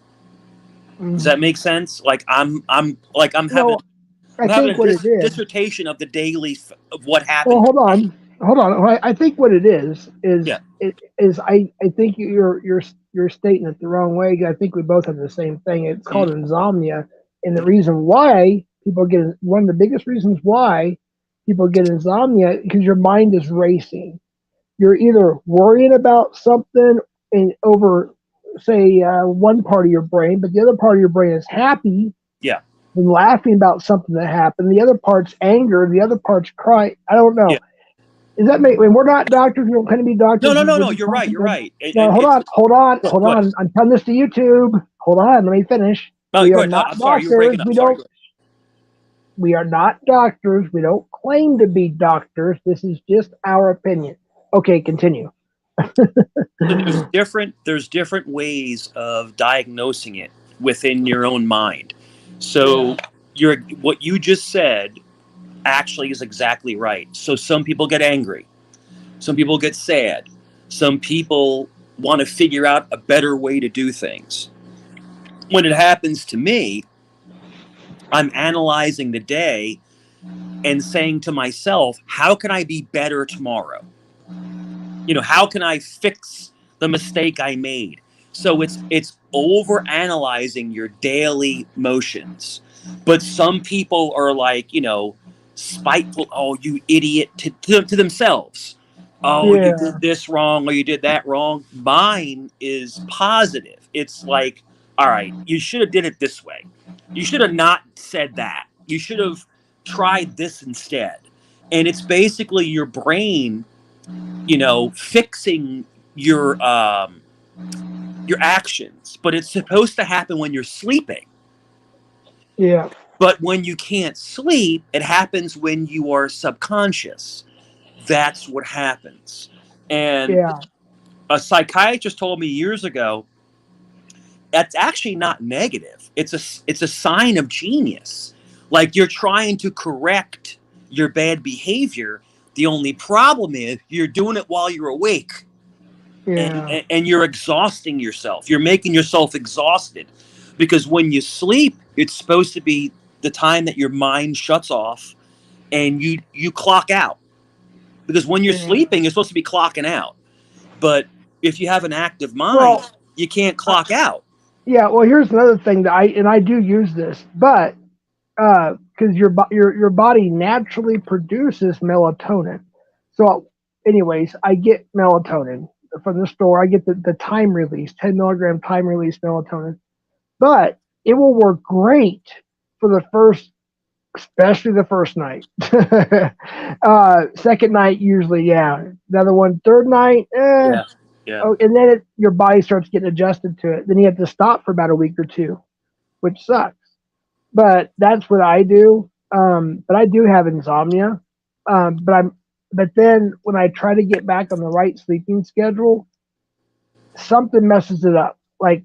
Does that make sense? Like I'm having a dissertation of the daily of what happened. Well, hold on. I think what it is I think you're stating it the wrong way. I think we both have the same thing. It's called insomnia, and the reason why one of the biggest reasons why people get insomnia because your mind is racing. You're either worrying about something over, say, one part of your brain, but the other part of your brain is happy. Yeah. And laughing about something that happened. The other part's anger. The other part's cry. I don't know. Yeah. Does that make? We're not doctors. We don't kind of be doctors. No. You're right. You're right. No, hold on. I'm telling this to YouTube. Hold on. Let me finish. Oh, we are not doctors. You're breaking up. We are not doctors. We don't claim to be doctors. This is just our opinion. Okay, continue. There's different ways of diagnosing it within your own mind. So what you just said actually is exactly right. So some people get angry. Some people get sad. Some people want to figure out a better way to do things. When it happens to me, I'm analyzing the day and saying to myself, how can I be better tomorrow? How can I fix the mistake I made? So it's over analyzing your daily motions. But some people are like, spiteful. Oh, you idiot, to themselves. Oh, you did this wrong or you did that wrong. Mine is positive. It's like, all right, you should have did it this way. You should have not said that. You should have tried this instead. And it's basically your brain, fixing your actions, but it's supposed to happen when you're sleeping. Yeah. But when you can't sleep, it happens when you are subconscious. That's what happens. And a psychiatrist told me years ago, that's actually not negative. It's a sign of genius. Like you're trying to correct your bad behavior. The only problem is you're doing it while you're awake. And you're exhausting yourself. You're making yourself exhausted. Because when you sleep, it's supposed to be the time that your mind shuts off and you clock out. Because when you're sleeping, you're supposed to be clocking out. But if you have an active mind, you can't clock out. Yeah, well, here's another thing that I do use this, but because because your body naturally produces melatonin. So, anyways, I get melatonin from the store. I get the time release, 10 milligram time release melatonin, but it will work great for the first, especially the first night. Second night, usually, yeah. Another one, third night, Yeah. Yeah. Oh, and then your body starts getting adjusted to it. Then you have to stop for about a week or two, which sucks. But that's what I do. But I do have insomnia. But then when I try to get back on the right sleeping schedule, something messes it up. Like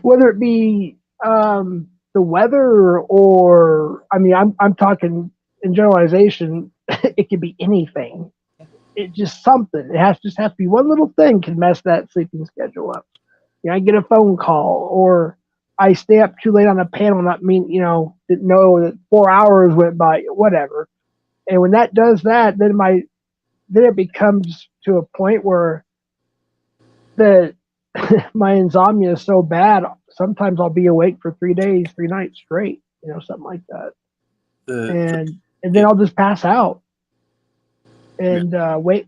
whether it be the weather or I mean I'm talking in generalization, it could be anything. It just something. It just has to be one little thing can mess that sleeping schedule up. I get a phone call or I stay up too late on a panel, didn't know that 4 hours went by, whatever. And when that does that, then it becomes to a point where my insomnia is so bad. Sometimes I'll be awake for 3 days, 3 nights straight, something like that. And then I'll just pass out and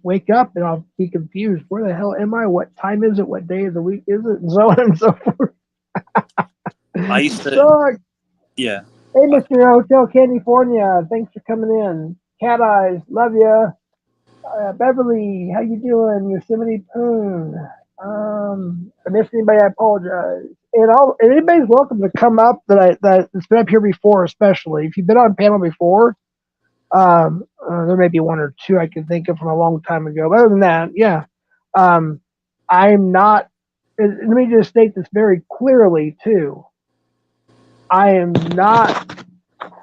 wake up and I'll be confused. Where the hell am I? What time is it? What day of the week is it? And so on and so forth. I used to. So, Yeah. hey, Mr. Hotel California, thanks for coming in. Cat Eyes, love ya. Beverly, how you doing? Yosemite Poon. If I missed anybody, I apologize. And anybody's welcome to come up that's been up here before, especially if you've been on panel before. There may be one or two I can think of from a long time ago. But other than that, yeah. I'm not. Let me just state this very clearly too. I am not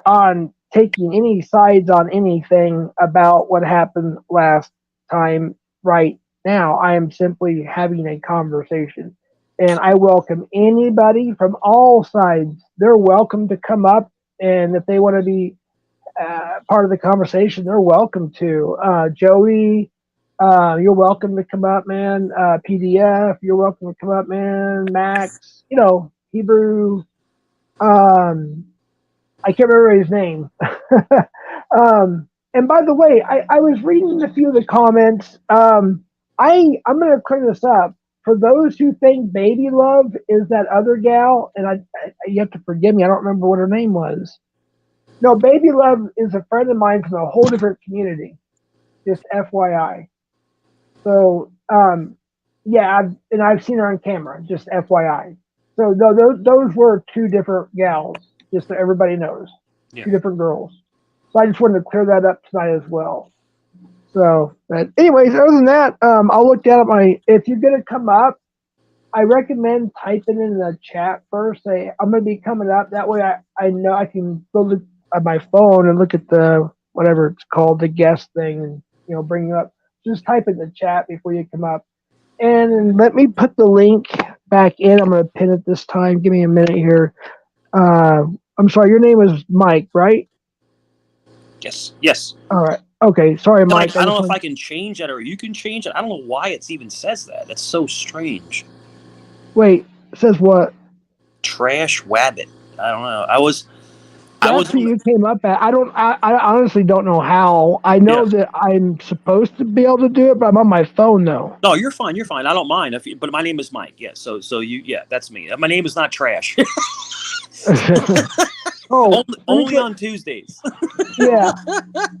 on taking any sides on anything about what happened last time right now. I am simply having a conversation. And I welcome anybody from all sides. They're welcome to come up. And if they want to be part of the conversation, they're welcome to. Joey, you're welcome to come up, man. PDF, you're welcome to come up, man. Max, Hebrew. I can't remember his name. And by the way, I was reading a few of the comments. I'm going to clear this up. For those who think Baby Love is that other gal, and you have to forgive me, I don't remember what her name was. No, Baby Love is a friend of mine from a whole different community. Just FYI. So, yeah, I've seen her on camera. Just FYI. So those were two different gals. Just so everybody knows, Two different girls. So I just wanted to clear that up tonight as well. So, but anyways, other than that, I'll look down at if you're going to come up, I recommend typing in the chat first. Say, I'm going to be coming up. That way I know I can go look at my phone and look at the, whatever it's called, the guest thing, and, bring you up. Just type in the chat before you come up. And let me put the link back in. I'm going to pin it this time. Give me a minute here. I'm sorry, your name is Mike, right? Yes. All right. Okay. Sorry, Mike. I don't know if I can change that or you can change it. I don't know why it even says that. That's so strange. Wait, it says what? Trash Wabbit. I don't know. That's who you came up at. I honestly don't know how. I know that I'm supposed to be able to do it, but I'm on my phone though. No, you're fine. I don't mind. But my name is Mike. Yeah. So that's me. My name is not Trash. Only on Tuesdays. Yeah.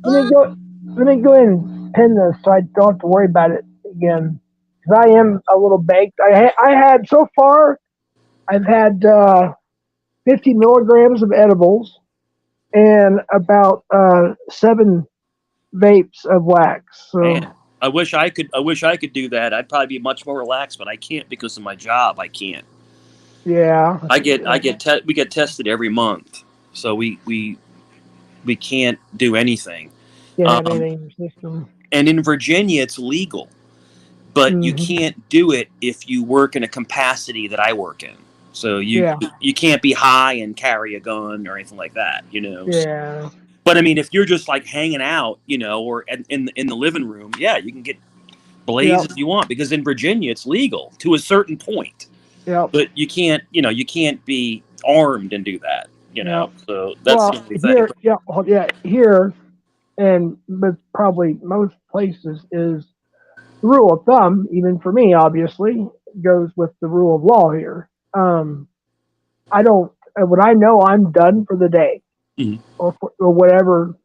Let me go ahead and pin this so I don't have to worry about it again. Because I am a little baked. I had so far, I've had 50 milligrams of edibles and about 7 vapes of wax. So man, I wish I could do that. I'd probably be much more relaxed, but I can't because of my job. I can't. Yeah. We get tested every month, so we can't do anything. Can't have anything in your system. And in Virginia, it's legal, but you can't do it if you work in a capacity that I work in. So you can't be high and carry a gun or anything like that, Yeah. But I mean, if you're just like hanging out, or in the living room, you can get blazed if you want, because in Virginia it's legal to a certain point. Yeah. But you can't be armed and do that. Yeah. So that's the only thing. Here, and but probably most places is the rule of thumb, even for me, obviously, goes with the rule of law here. I don't, when I know I'm done for the day Mhm. or whatever,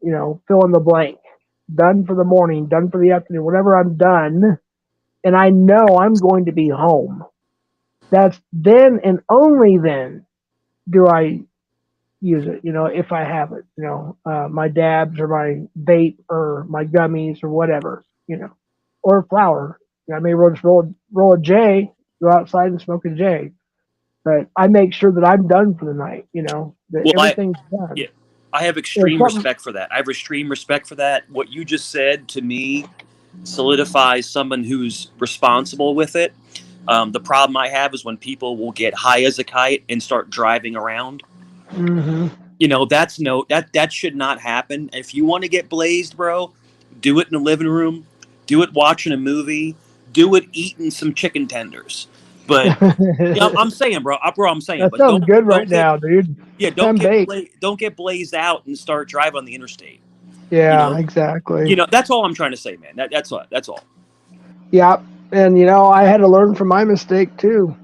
fill in the blank, done for the morning, done for the afternoon, whatever I'm done, and I know I'm going to be home. That's then and only then do I use it, if I have it, my dabs or my vape or my gummies or whatever, or flour. I may just roll a J, go outside and smoke a J. But I make sure that I'm done for the night, that Well, everything's done. yeah, I have There's extreme something, respect for that. I have extreme respect for that. What you just said to me solidifies someone who's responsible with it. The problem I have is when people will get high as a kite and start driving around. mm-hmm. That should not happen. If you want to get blazed, bro, do it in the living room, do it watching a movie, do it eating some chicken tenders. But I'm saying, bro, I'm saying, That but sounds good right don't get now, dude. don't I'm get baked. don't get blazed out and start driving on the interstate. Yeah, exactly. That's all I'm trying to say, man. That's all. Yeah, and I had to learn from my mistake too.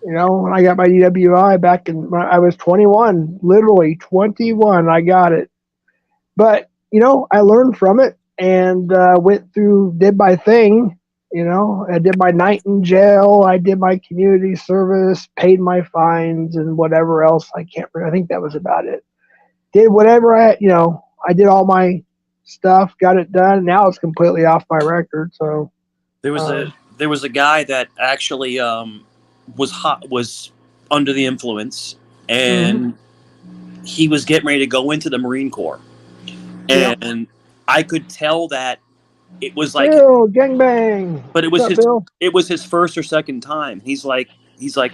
When I got my DWI back when I was 21, literally 21, I got it. But I learned from it and did my thing. I did my night in jail. I did my community service, paid my fines, and whatever else. I can't remember. I think that was about it. Did whatever I did all my stuff, got it done. Now it's completely off my record. So There was a guy that actually was under the influence, and he was getting ready to go into the Marine Corps, Yep. and I could tell that it was like, Bill, gangbang. but it What's was up, Bill? his first or second time. He's like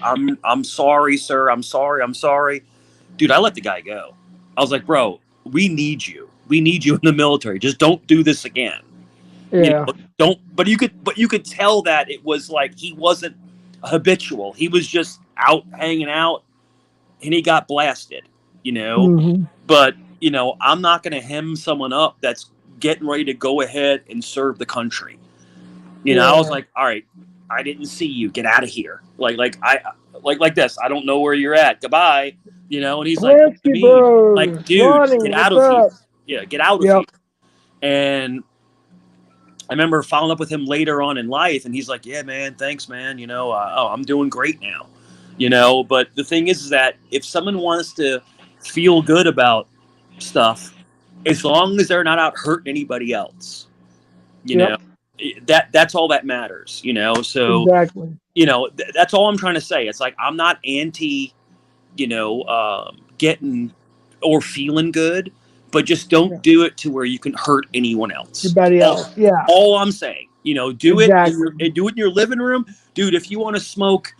I'm sorry, sir. I'm sorry, dude. I let the guy go. I was like, bro, we need you. We need you in the military. Just don't do this again. Yeah. Don't. But you could tell that it was like he wasn't habitual. He was just out hanging out, and he got blasted. Mm-hmm. But I'm not going to hem someone up that's getting ready to go ahead and serve the country. I was like, all right, I didn't see you. Get out of here. Like this. I don't know where you're at. Goodbye. And he's like, what do you Whiskey mean? Like, Bros. dude, Ronnie, get out what's of here. up? Yeah, get out of Yep. here. And I remember following up with him later on in life, and he's like, yeah, man, thanks, man. I'm doing great now. But the thing is that if someone wants to feel good about stuff, as long as they're not out hurting anybody else, Yep. that's all that matters. So Exactly. that's all I'm trying to say. It's like I'm not anti, getting or feeling good, but just don't do it to where you can hurt anyone else. Everybody else. Yeah. All I'm saying, do it Exactly. do it in your living room, dude. If you want to smoke,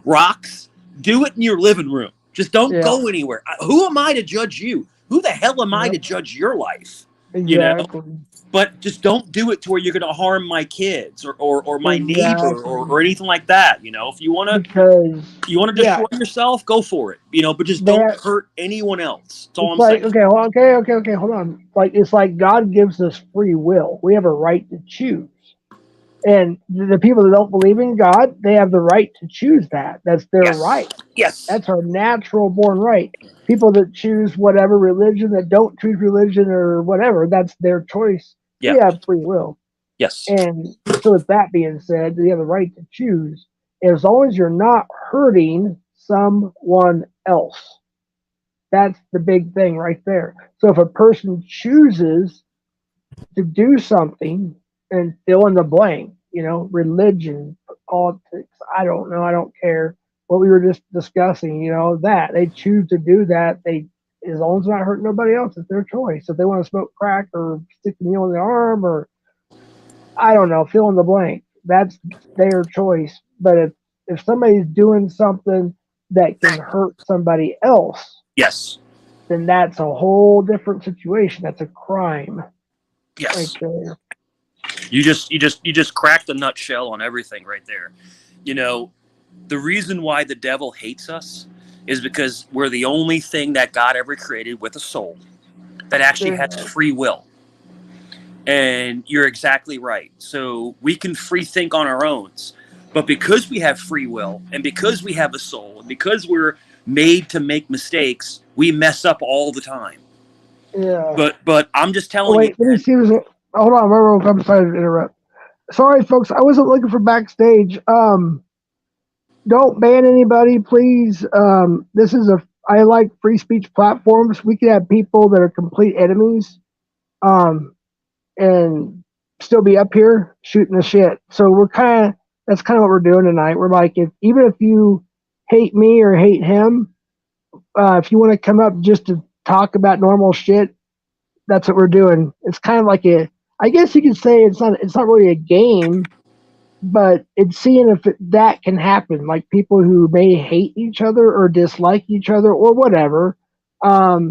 rocks, do it in your living room. Just don't go anywhere. Who am I to judge you? Who the hell am I to judge your life? Exactly. But just don't do it to where you're going to harm my kids or my neighbor Exactly. or anything like that. If you want to destroy yourself, go for it. But just don't hurt anyone else. That's all I'm saying. Okay, hold on. It's like God gives us free will. We have a right to choose. And the people that don't believe in God, they have the right to choose that. That's their right. Yes. That's our natural born right. People that choose whatever religion, that don't choose religion or whatever, that's their choice. Yeah. We have free will. Yes. And so with that being said, you have the right to choose as long as you're not hurting someone else. That's the big thing right there. So if a person chooses to do something and fill in the blank, religion, politics, I don't know, I don't care. What we were just discussing, that they choose to do that, as long as it's not hurting nobody else, it's their choice. If they want to smoke crack or stick the needle in the arm or I don't know, fill in the blank, that's their choice. But if somebody's doing something that can hurt somebody else, yes, then that's a whole different situation. That's a crime. Yes. Right there. You just cracked the nutshell on everything right there. The reason why the devil hates us is because we're the only thing that God ever created with a soul that actually has free will. And you're exactly right. So we can free think on our own. But because we have free will and because we have a soul and because we're made to make mistakes, we mess up all the time. Yeah. But I'm just telling you. Let me see. Hold on, I'm sorry to interrupt. Sorry, folks. I wasn't looking for backstage. Don't ban anybody, please. I like free speech platforms. We can have people that are complete enemies, and still be up here shooting the shit. So that's kind of what we're doing tonight. We're like, even if you hate me or hate him, if you want to come up just to talk about normal shit, that's what we're doing. It's kind of like I guess you could say it's not really a game, but it's seeing if that can happen. Like people who may hate each other or dislike each other or whatever.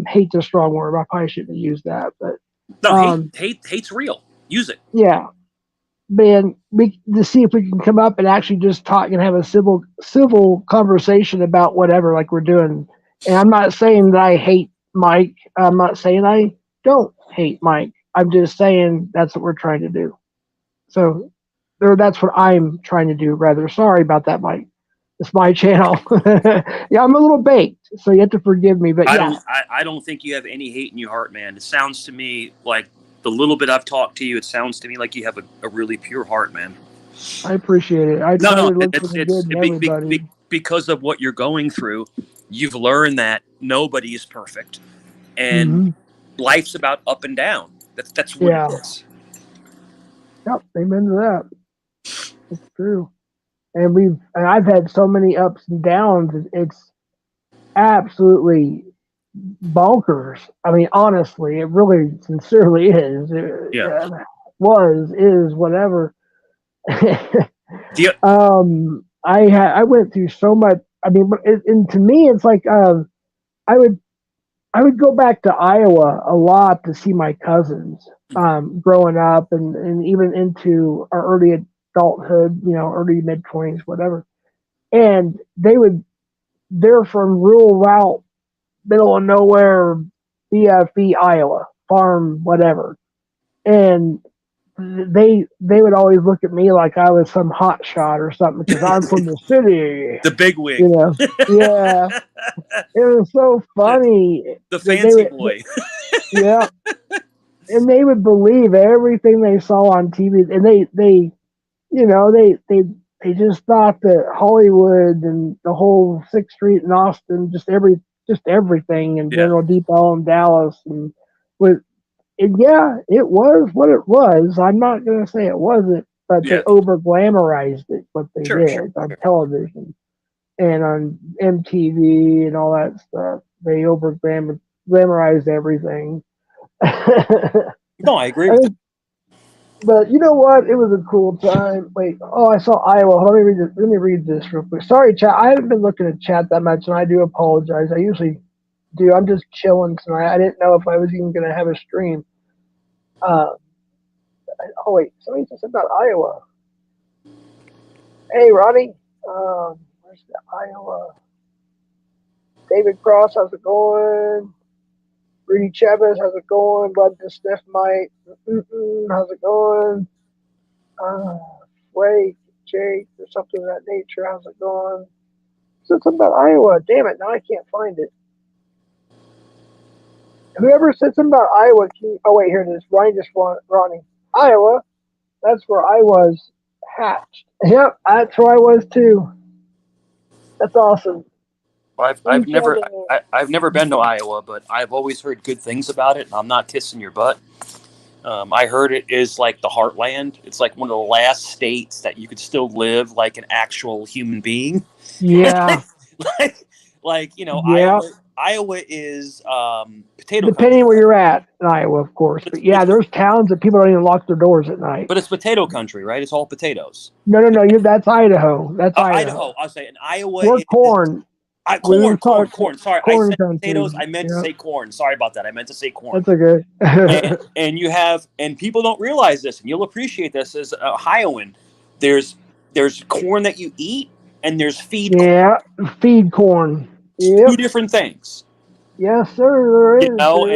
Hate's a strong word. I probably shouldn't have used that, but no, hate's real. Use it. Yeah, man. To see if we can come up and actually just talk and have a civil conversation about whatever, like we're doing. And I'm not saying that I hate Mike. I'm not saying I don't hate Mike. I'm just saying that's what we're trying to do. So, that's what I'm trying to do. Rather, sorry about that, Mike. It's my channel. Yeah, I'm a little baked, so you have to forgive me. But I don't think you have any hate in your heart, man. It sounds to me like the little bit I've talked to you, it sounds to me like you have a really pure heart, man. I appreciate it. I try to look for the good in everybody. Because of what you're going through, you've learned that nobody is perfect, and life's about up and down. That's what it is. Yep, amen to that. It's true. And I've had so many ups and downs. It's absolutely bonkers. I mean, honestly, it really sincerely is. Is whatever. I went through so much. I mean, and to me, it's like I would go back to Iowa a lot to see my cousins growing up and even into our early adulthood, early mid-20s, whatever. And they're from rural route, middle of nowhere, BFE, Iowa, farm, whatever. And they would always look at me like I was some hot shot or something because I'm from the city. The big wig. Yeah. It was so funny. The fancy boy. Yeah. And they would believe everything they saw on TV. And they just thought that Hollywood and the whole 6th Street in Austin, just everything, and General Depot in Dallas, and it was what it was. I'm not going to say it wasn't, but they over glamorized it, what they did on television and on MTV and all that stuff. They over glamorized everything. No, I agree with you. But you know what? It was a cool time. Wait, I saw Iowa. Let me read this real quick. Sorry, chat. I haven't been looking at chat that much, and I do apologize. I usually do. I'm just chilling tonight. I didn't know if I was even going to have a stream. Wait, somebody just said about Iowa. Hey, Ronnie. Where's the Iowa? David Cross, how's it going? Rudy Chavez, how's it going? Blood to Sniff Mike. How's it going? Wait, Jake, or something of that nature. How's it going? Said something about Iowa. Damn it, now I can't find it. Whoever said something about Iowa, wait, here it is. Ronnie. Iowa, that's where I was hatched. Yep, that's where I was too. That's awesome. I've never been to Iowa, but I've always heard good things about it. And I'm not kissing your butt. I heard it is like the heartland. It's like one of the last states that you could still live like an actual human being. Yeah. Iowa is potato. Depending where you're at in Iowa, of course. But there's towns that people don't even lock their doors at night. But it's potato country, right? It's all potatoes. No. That's Idaho. That's Idaho. I'll say in Iowa. Or corn. Corn. Sorry, I said country. potatoes. I meant to say corn. Sorry about that. I meant to say corn. That's okay. and people don't realize this, and you'll appreciate this as a Ohioan. There's corn that you eat, and there's feed corn. Yeah, feed corn. Yep. Two different things. Yes, sir. There is.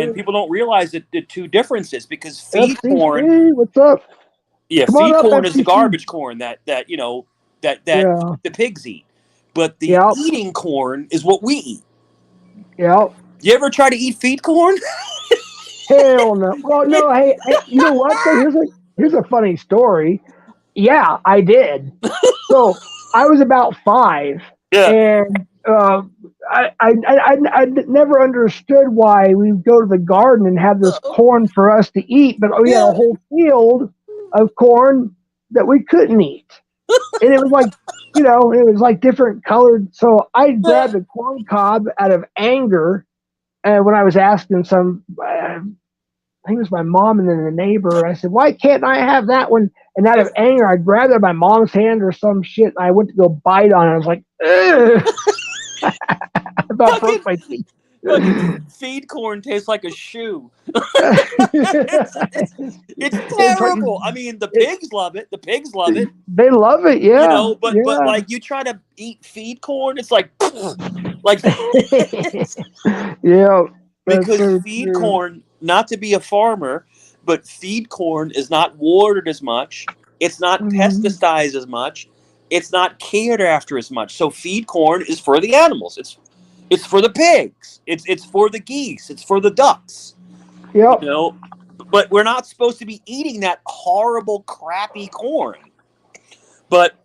And people don't realize that the two differences because feed FCC, corn. what's up? Yeah, Come on feed up, corn is the FCC. garbage corn that Yeah. the pigs eat. But the Yep. eating corn is what we eat. Yep. You ever try to eat feed corn? Hell no. Well, no. Hey, you know what? Though? Here's a funny story. Yeah, I did. So I was about 5, Yeah. and I never understood why we would go to the garden and have this corn for us to eat, but we had a whole field of corn that we couldn't eat, and it was like, it was like different colored. So I grabbed a corn cob out of anger, and when I was asking some. I think it was my mom and then the neighbor. I said, "Why can't I have that one?" And out of anger, I grabbed it in my mom's hand or some shit. And I went to go bite on it. I was like, "Ugh!" I about broke my teeth. Feed corn tastes like a shoe. it's terrible. I mean, the pigs love it. The pigs love it. They love it, yeah. But like you try to eat feed corn, it's like yeah. Because feed corn, not to be a farmer, but feed corn is not watered as much. It's not pesticized as much. It's not cared after as much. So feed corn is for the animals. It's for the pigs. It's for the geese. It's for the ducks. Yep. But we're not supposed to be eating that horrible, crappy corn. But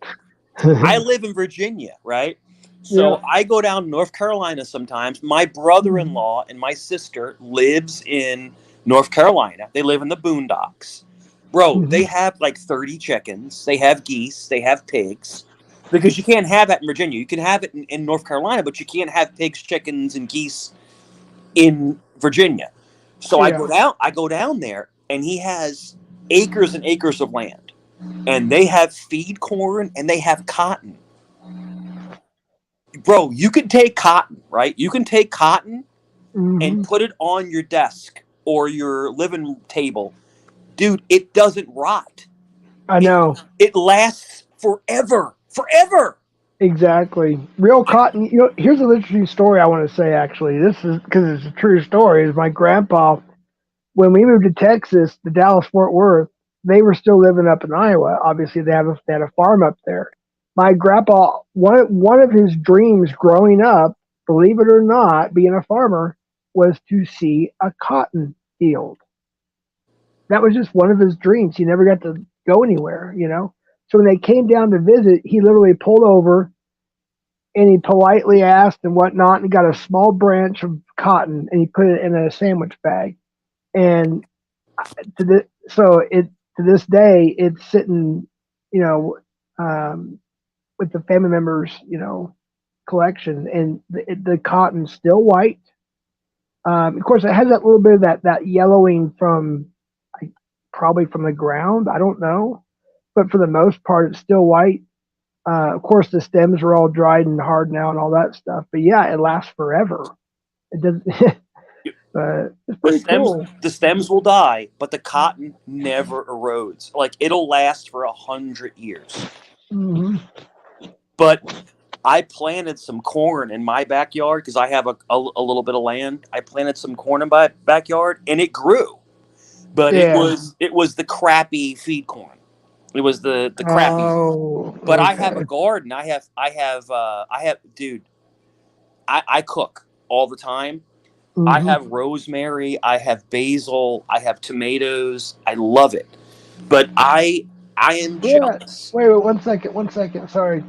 I live in Virginia, right? So I go down to North Carolina sometimes. My brother-in-law and my sister lives in North Carolina. They live in the boondocks. Bro, they have like 30 chickens. They have geese. They have pigs. Because you can't have that in Virginia. You can have it in North Carolina, but you can't have pigs, chickens, and geese in Virginia. So I go down there, and he has acres and acres of land. And they have feed corn, and they have cotton. Bro, you can take cotton, right? You can take cotton and put it on your desk or your living table. Dude, it doesn't rot. I know. It lasts forever. Forever. Exactly. Real cotton. Here's an interesting story I want to say, actually. This is because it's a true story. Is my grandpa, when we moved to Texas, to Dallas Fort Worth, they were still living up in Iowa. Obviously, they had a farm up there. My grandpa, one of his dreams growing up, believe it or not, being a farmer, was to see a cotton field. That was just one of his dreams. He never got to go anywhere, So when they came down to visit, he literally pulled over and he politely asked and whatnot and got a small branch of cotton and he put it in a sandwich bag. And to this day, it's sitting, with the family members, collection, and the cotton's still white. Of course, it has that little bit of that yellowing from probably from the ground. I don't know, but for the most part, it's still white. Of course, the stems are all dried and hard now and all that stuff. But yeah, it lasts forever. It does. It's pretty cool. The stems will die, but the cotton never erodes. Like it'll last for 100 years. But I planted some corn in my backyard because I have a little bit of land. I planted some corn in my backyard, and it grew. But it was the crappy feed corn. It was the crappy. But I have a garden. I have dude. I cook all the time. I have rosemary. I have basil. I have tomatoes. I love it. But I am jealous. Wait, 1 second. 1 second. Sorry.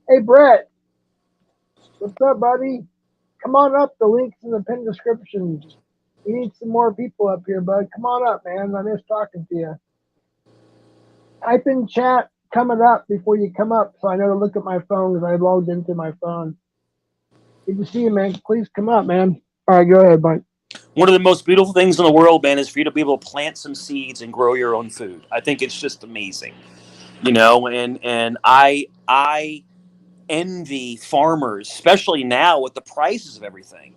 Hey, Brett. What's up, buddy? Come on up. The link's in the pinned description. We need some more people up here, bud. Come on up, man. I miss talking to you. Type in chat coming up before you come up so I know to look at my phone because I logged into my phone. Good to see you, man. Please come up, man. All right, go ahead, Mike. One of the most beautiful things in the world, man, is for you to be able to plant some seeds and grow your own food. I think it's just amazing, and I envy farmers, especially now with the prices of everything,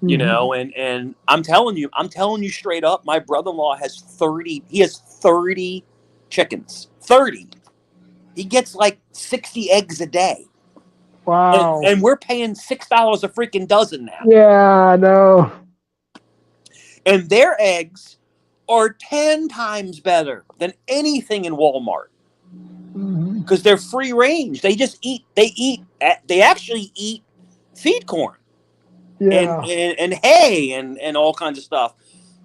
and I'm telling you straight up, my brother-in-law has 30 chickens. 30. He gets like 60 eggs a day. Wow. And we're paying $6 a freaking dozen now. Yeah, I know. And their eggs are 10 times better than anything in Walmart because they're free range. They actually eat feed corn and hay and all kinds of stuff.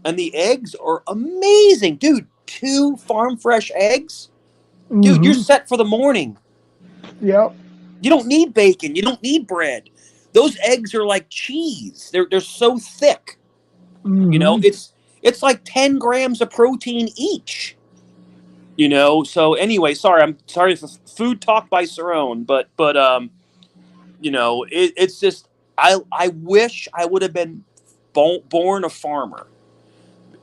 And the eggs are amazing. Dude, 2 farm fresh eggs. Dude, you're set for the morning. Yep. You don't need bacon. You don't need bread. Those eggs are like cheese. They're so thick. You know, it's like 10 grams of protein each. You know, so anyway, I'm sorry for food talk by Cerrone, but you know, it's just I wish I would have been born a farmer.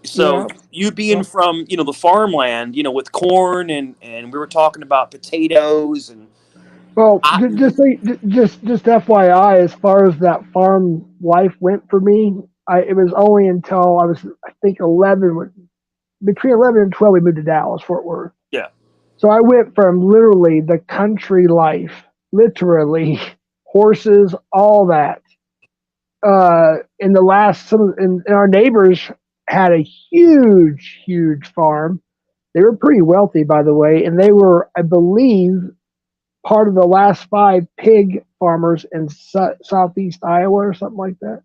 So you being from, you know, the farmland, you know, with corn and we were talking about potatoes and well, just FYI, as far as that farm life went for me, it was only until I was, I think, 11. Between 11 and 12, we moved to Dallas, Fort Worth. Yeah. So I went from literally the country life, literally horses, all that. In the last, and our neighbors had a huge farm. They were pretty wealthy, by the way, and they were, I believe, part of the last 5 pig farmers in southeast Iowa or something like that.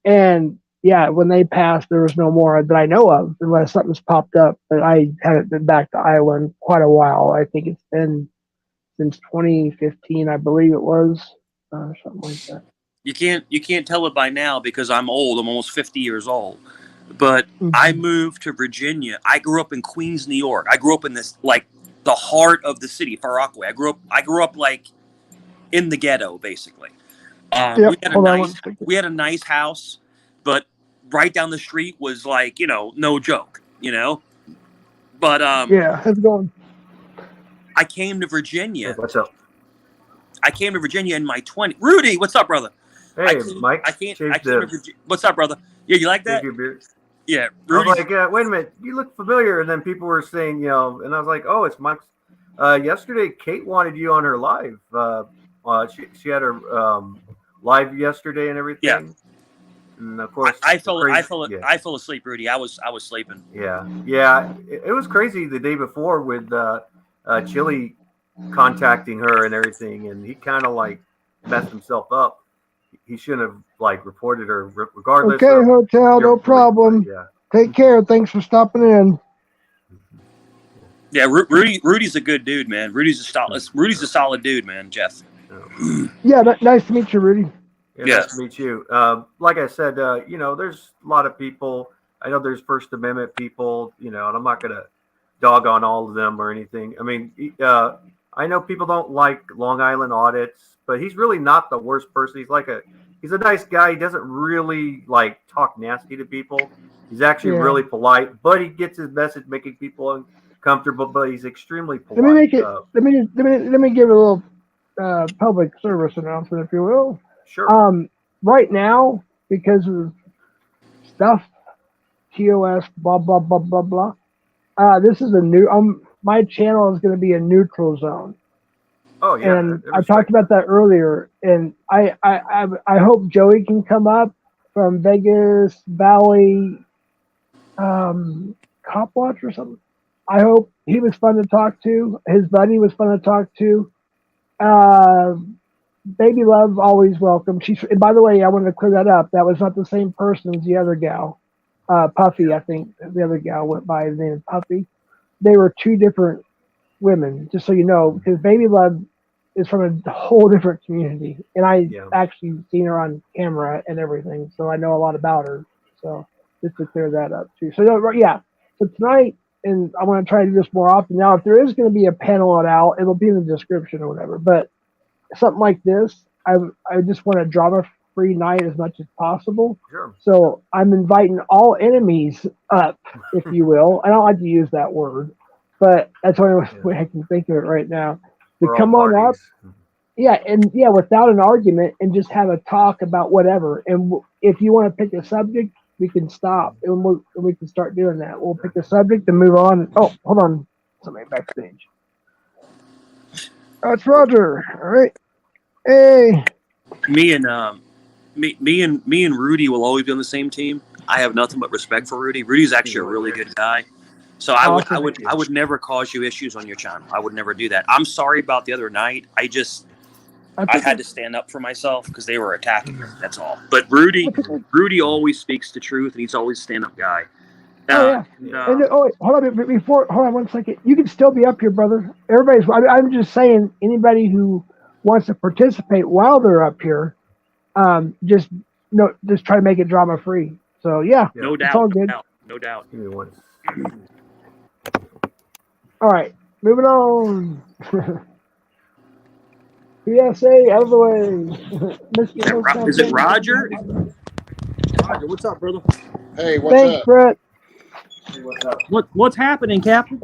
And yeah, when they passed, there was no more that I know of, unless something's popped up. But I haven't been back to Iowa in quite a while. I think it's been since 2015, I believe it was, something like that. You can't tell it by now because I'm old. I'm almost 50 years old. But I moved to Virginia. I grew up in Queens, New York. I grew up in this, like, the heart of the city, Far Rockaway. I grew up like in the ghetto, basically. We had a nice house, but right down the street was, like, you know, no joke, you know. But yeah, how's it going? I came to Virginia. Hey, what's up? I came to Virginia in my 20s. Rudy, what's up, brother? Hey, Mike. What's up, brother? Yeah, you like that? Yeah, Rudy. I was like, wait a minute, you look familiar. And then people were saying, you know, and I was like, oh, it's Mike's. Yesterday, Kate wanted you on her live. She had her live yesterday and everything. Yeah. And of course, I fell asleep, Rudy. I was sleeping. Yeah. It was crazy the day before with Chili contacting her and everything, and he kind of like messed himself up. He shouldn't have like reported her regardless. Okay, hotel, no problem. Yeah. Take care. Thanks for stopping in. Yeah, Rudy's a good dude, man. Rudy's a solid dude, man, Jeff. Yeah, nice to meet you, Rudy. Yeah, nice to meet you. Like I said, you know, there's a lot of people. I know there's First Amendment people, you know, and I'm not going to dog on all of them or anything. I mean, I know people don't like Long Island audits, but he's really not the worst person. He's a nice guy. He doesn't really like talk nasty to people. He's actually really polite, but he gets his message making people uncomfortable. But he's extremely polite. Let me give a little public service announcement, if you will. Sure. Right now, because of stuff, TOS, blah blah blah blah blah. This is a new. My channel is going to be a neutral zone. Oh yeah, and I talked about that earlier, and I hope Joey can come up from Vegas Valley, Cop Watch or something. I hope he was fun to talk to. His buddy was fun to talk to. Baby Love always welcome. And by the way, I wanted to clear that up. That was not the same person as the other gal, Puffy. I think the other gal went by the name of Puffy. They were 2 different women, just so you know, because Baby Love is from a whole different community, and I actually seen her on camera and everything, so I know a lot about her. So just to clear that up too. So so tonight, and I want to try to do this more often. Now, if there is going to be a panel out, it'll be in the description or whatever. But something like this, I just want a drama-free night as much as possible. Sure. So I'm inviting all enemies up, if you will. I don't like to use that word, but that's the only way I can think of it right now. To come on up, without an argument, and just have a talk about whatever. And if you want to pick a subject, we can stop and we can start doing that. We'll pick a subject and move on. Oh, hold on, somebody backstage. That's Roger. All right. Hey. Me and Rudy will always be on the same team. I have nothing but respect for Rudy. Rudy's actually a really good guy. So I would never cause you issues on your channel. I would never do that. I'm sorry about the other night. I had to stand up for myself because they were attacking me. That's all. But Rudy always speaks the truth, and he's always a stand-up guy. Hold on 1 second. You can still be up here, brother. I'm just saying, anybody who wants to participate while they're up here, just try to make it drama free. So no doubt, it's all good. No doubt. All right, moving on. PSA out of the way. Is it Roger? Roger, what's up, brother? Hey, what's up? Brett. Hey, what's up? What's happening, Captain?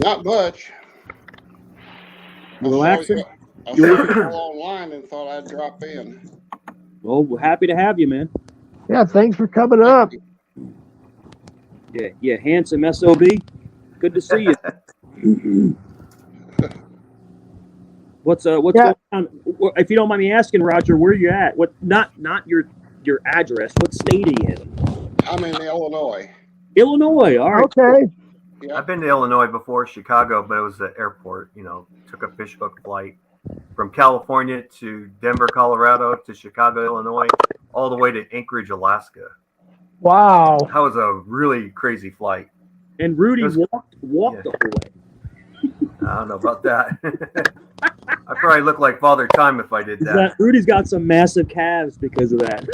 Not much. Relaxing? I saw you online and thought I'd drop in. Well, we're happy to have you, man. Yeah, thanks for coming up. Yeah, handsome SOB. Good to see you. What's going on? If you don't mind me asking, Roger, where you at? Not your address. What state are you in? I'm in Illinois. Illinois, all right. Okay. Yeah. I've been to Illinois before, Chicago, but it was the airport. Took a fishhook flight from California to Denver, Colorado to Chicago, Illinois, all the way to Anchorage, Alaska. Wow. That was a really crazy flight. And Rudy walked the whole way. I don't know about that. I probably look like Father Time if I did that. Rudy's got some massive calves because of that.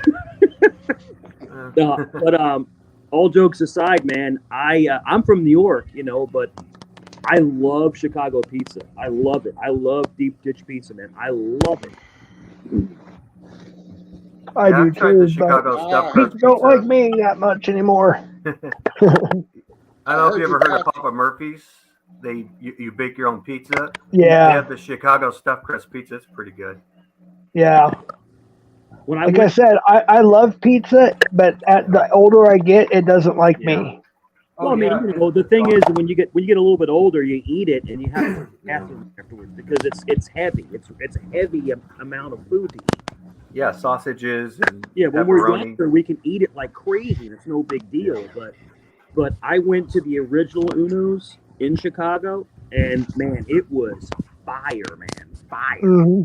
But all jokes aside, man, I'm from New York, but I love Chicago pizza. I love it. I love deep dish pizza, man. I love it. I do too. Chicago stuff. People don't like me that much anymore. I don't know if you ever heard of Papa Murphy's. You bake your own pizza. Yeah. They have the Chicago stuffed crust pizza. It's pretty good. Yeah. I said, I love pizza, but the older I get, it doesn't like me. Well, the thing is, when you get a little bit older, you eat it and you have to afterwards because it's heavy. It's a heavy amount of food to eat. Yeah, sausages and when we're younger, we can eat it like crazy. It's no big deal. But I went to the original Uno's in Chicago, and man, it was fire, man, fire. Mm-hmm.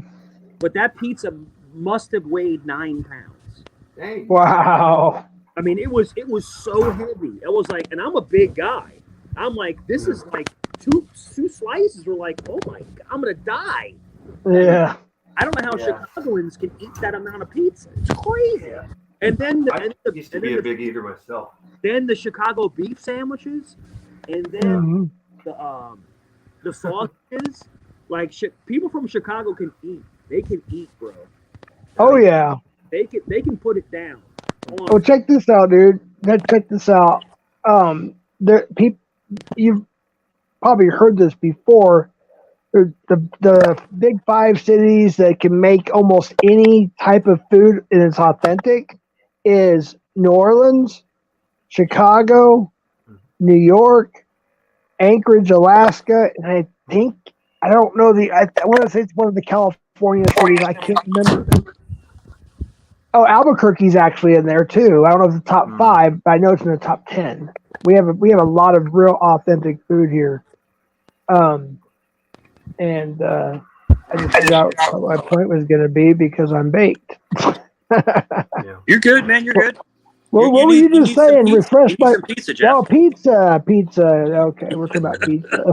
But that pizza must have weighed 9 pounds. Dang. Wow. I mean, it was so heavy. It was like, and I'm a big guy. I'm like, this is like two slices were like, oh my God, I'm gonna die. Yeah. I don't know how Chicagoans can eat that amount of pizza. It's crazy. Yeah. And then I used to be a big eater myself. Then the Chicago beef sandwiches, and then the sausages. Like people from Chicago can eat. They can eat, bro. Oh yeah. They can put it down. Oh, check this out, dude. Check this out. You've probably heard this before. The big 5 cities that can make almost any type of food and it's authentic is New Orleans, Chicago, New York, Anchorage, Alaska, and I don't know I want to say it's one of the California cities. I can't remember. Oh, Albuquerque's actually in there too. I don't know if it's the top 5, but I know it's in the top 10. We have a lot of real authentic food here. And I just figured out what my point was going to be because I'm baked. You're good, man. You're good. Well, what were you just saying? Refresh my pizza, Jeff. Oh, pizza. Okay, we're talking about pizza.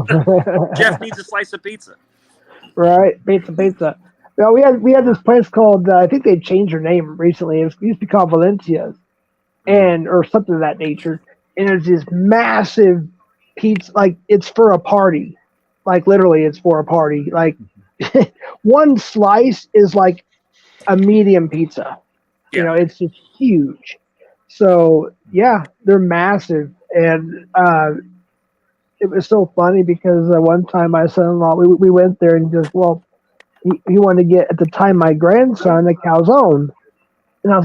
Jeff needs a slice of pizza. Right, pizza. Well, we had this place called I think they changed their name recently. It used to be called Valencia's, or something of that nature. And it's this massive pizza, like it's for a party. Like literally, it's for a party. Like one slice is like a medium pizza. Yeah. It's just huge. So yeah, they're massive, and it was so funny because one time my son-in-law we went there and he wanted to get at the time my grandson a calzone, and I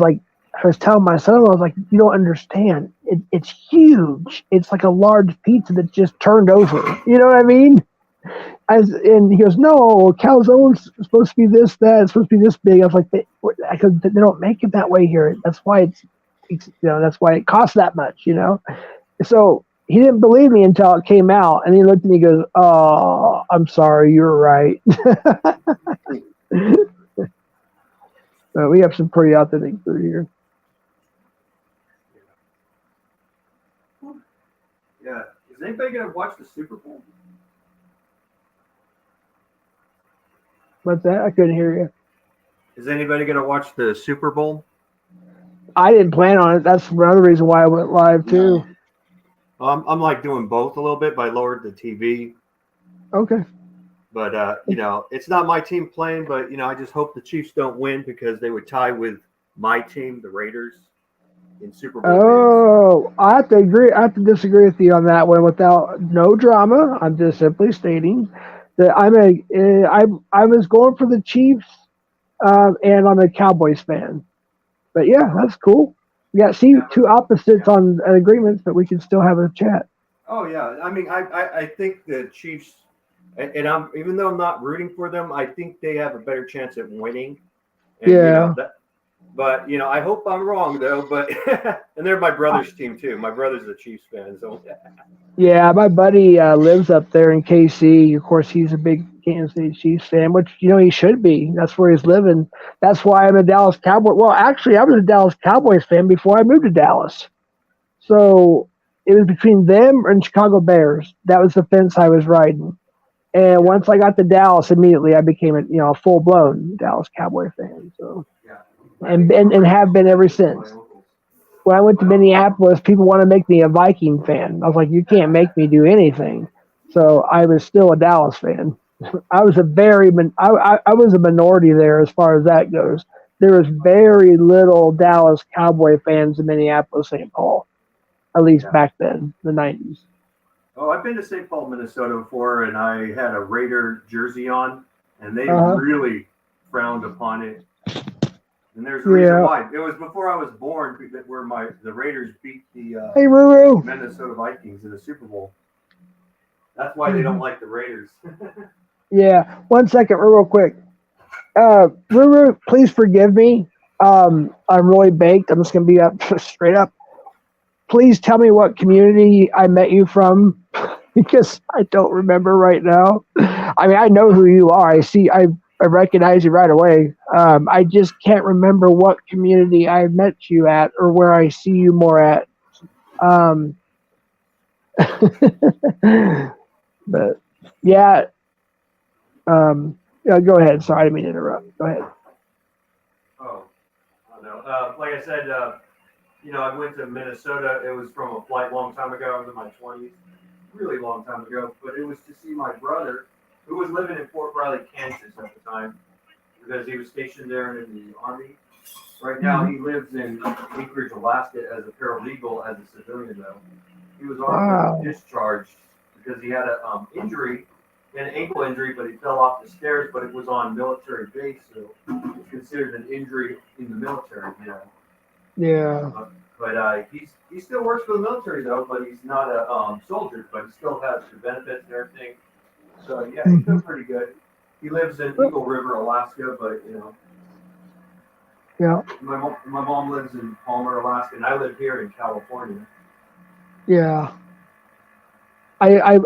was telling my son-in-law, I was like, you don't understand. It's huge. It's like a large pizza that just turned over. You know what I mean? And he goes, no, calzone's supposed to be this, that. It's supposed to be this big. I was like, they don't make it that way here. That's why that's why it costs that much, So he didn't believe me until it came out, and he looked at me and goes, oh, I'm sorry, you're right. We have some pretty authentic food here. Yeah. Is anybody going to watch the Super Bowl? What's that? I couldn't hear you. Is anybody going to watch the Super Bowl? I didn't plan on it. That's another reason why I went live, too. I'm like doing both a little bit, but I lowered the TV. Okay. But, it's not my team playing, but, I just hope the Chiefs don't win because they would tie with my team, the Raiders, in Super Bowl games. I have to agree. I have to disagree with you on that one without no drama. I'm just simply stating that I was going for the Chiefs, and I'm a Cowboys fan. But yeah, that's cool. We got two opposites on agreements, but we can still have a chat. Oh yeah, I mean, I think the Chiefs, and I'm even though I'm not rooting for them, I think they have a better chance at winning. And, yeah. But I hope I'm wrong though. But and they're my brother's team too. My brother's a Chiefs fan, so. Yeah, my buddy lives up there in KC. Of course, he's a big Kansas City Chiefs fan, which he should be. That's where he's living. That's why I'm a Dallas Cowboy. Well, actually, I was a Dallas Cowboys fan before I moved to Dallas. So it was between them and Chicago Bears. That was the fence I was riding. And once I got to Dallas, immediately I became a full blown Dallas Cowboy fan. So. And have been ever since. When I went to Minneapolis, people want to make me a Viking fan. I was like, you can't make me do anything. So I was still a Dallas fan. I was I was a minority there as far as that goes. There was very little Dallas Cowboy fans in Minneapolis, St. Paul, at least back then, the 90s. Oh, I've been to St. Paul, Minnesota before, and I had a Raider jersey on, and they really frowned upon it. And there's a reason why. It was before I was born where the Raiders beat the Minnesota Vikings in the Super Bowl. That's why they don't like the Raiders. Yeah. 1 second, real quick. Ruru, please forgive me. I'm really baked. I'm just going to be up straight up. Please tell me what community I met you from because I don't remember right now. I mean, I know who you are. I recognize you right away. I just can't remember what community I met you at or where I see you more at. But yeah. Go ahead. Sorry, I didn't mean to interrupt. Go ahead. Oh, no. Like I said, I went to Minnesota. It was from a flight a long time ago. I was in my 20s, really long time ago. But it was to see my brother, who was living in Fort Riley, Kansas at the time, because he was stationed there in the Army. Right now, he lives in Anchorage, Alaska as a paralegal, as a civilian, though. He was also discharged because he had an injury, an ankle injury, but he fell off the stairs, but it was on military base, so it's considered an injury in the military, Yeah. But he still works for the military, though, but he's not a soldier, but he still has the benefits and everything. So, yeah, he's doing pretty good. He lives in Eagle River, Alaska, but, Yeah. My mom lives in Palmer, Alaska, and I live here in California. Yeah. I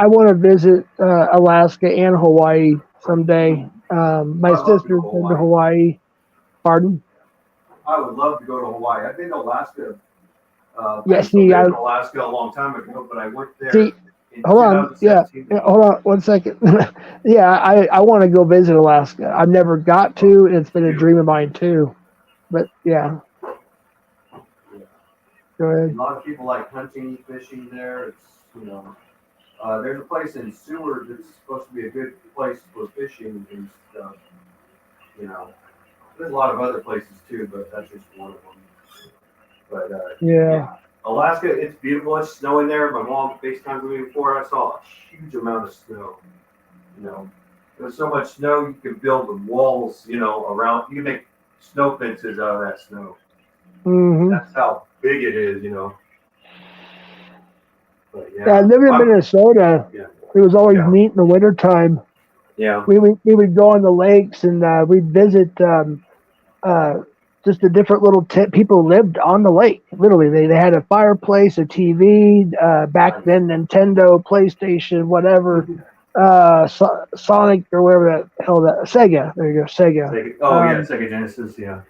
want to visit Alaska and Hawaii someday. My sister's been to Hawaii. Pardon? I would love to go to Hawaii. I've been to Alaska. Yes, I lived in Alaska a long time ago, but I went there. Hold on. Yeah. Hold on 1 second. Yeah, I want to go visit Alaska. I've never got to, and it's been a dream of mine too. But yeah. Go ahead. A lot of people like hunting, fishing there. It's there's a place in Seward that's supposed to be a good place for fishing and stuff. There's a lot of other places too, but that's just one of them. But yeah. Alaska, it's beautiful. It's snowing there. My mom FaceTimed with me before. I saw a huge amount of snow. There's so much snow you can build the walls. Around. You can make snow fences out of that snow. Mm-hmm. That's how big it is. But, I live in Minnesota. Yeah. It was always Yeah. neat in the wintertime. Yeah. We would go on the lakes and we'd visit just the different little people who lived on the lake. Literally, they had a fireplace, a TV, back then Nintendo, PlayStation, whatever, Sonic or whatever the hell that Sega. There you go, Sega. Sega Genesis. Yeah.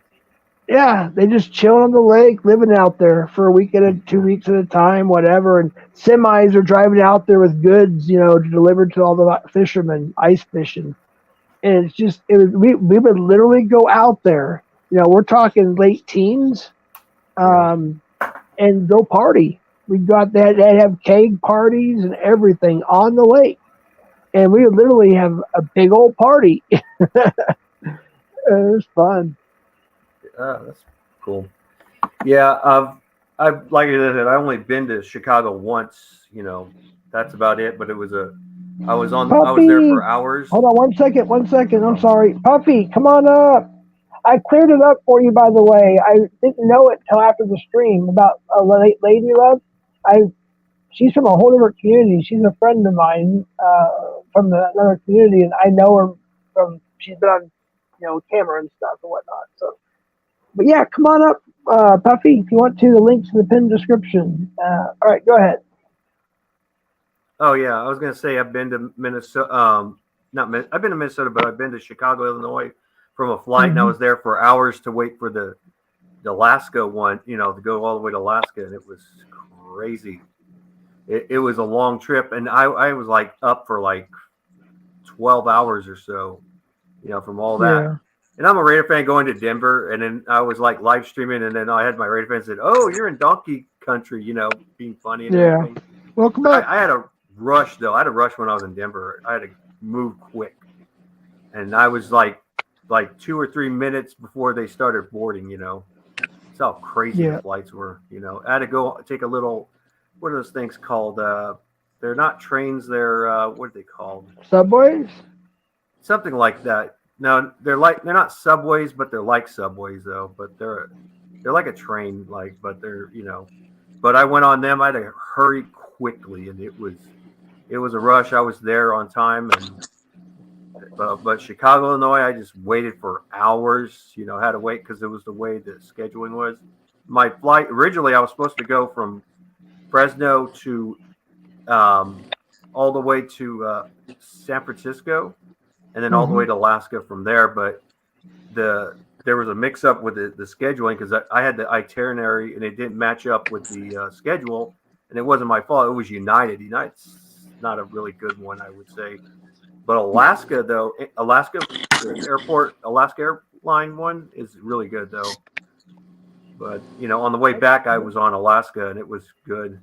Yeah, they just chilling on the lake, living out there for a week at a 2 weeks at a time, whatever. And semis are driving out there with goods, delivered to all the fishermen, ice fishing. And it's just, we would literally go out there. We're talking late teens, and go party. We got that. They have keg parties and everything on the lake, and we would literally have a big old party. It was fun. That's cool. Yeah, I've like I said, I only been to Chicago once. That's about it. But I was there for hours. Hold on 1 second. 1 second. I'm sorry, Puffy. Come on up. I cleared it up for you, by the way. I didn't know it till after the stream about a lady love. She's from a whole different community. She's a friend of mine from another community, and I know her from. She's been on, camera and stuff and whatnot. So, but yeah, come on up, Puffy, if you want to. The link's in the pinned description. All right, go ahead. Oh yeah, I was gonna say I've been to Minnesota. I've been to Minnesota, but I've been to Chicago, Illinois, from a flight, and I was there for hours to wait for the Alaska one. To go all the way to Alaska, and it was crazy. It was a long trip, and I was like up for like 12 hours or so, from all that. Yeah. And I'm a Raider fan going to Denver, and then I was like live streaming, and then I had my Raider fans said, "Oh, you're in donkey country," being funny and everything. Welcome back. I had a rush though. I had a rush when I was in Denver. I had to move quick, and I was like 2 or 3 minutes before they started boarding. That's how crazy the flights were. I had to go take a little. What are those things called? They're not trains. They're what are they called? Subways. Something like that. No, they're not subways, but they're like subways though. But they're like a train, but they're But I went on them. I had to hurry quickly, and it was a rush. I was there on time, and but Chicago, Illinois, I just waited for hours. Had to wait because it was the way the scheduling was. My flight originally, I was supposed to go from Fresno to all the way to San Francisco, and then all the way to Alaska from there. But there was a mix-up with the scheduling because I had the itinerary and it didn't match up with the schedule, and it wasn't my fault. It was United. United's not a really good one, I would say. But Alaska, though, the Alaska airline one is really good, though. But, on the way back, I was on Alaska, and it was good.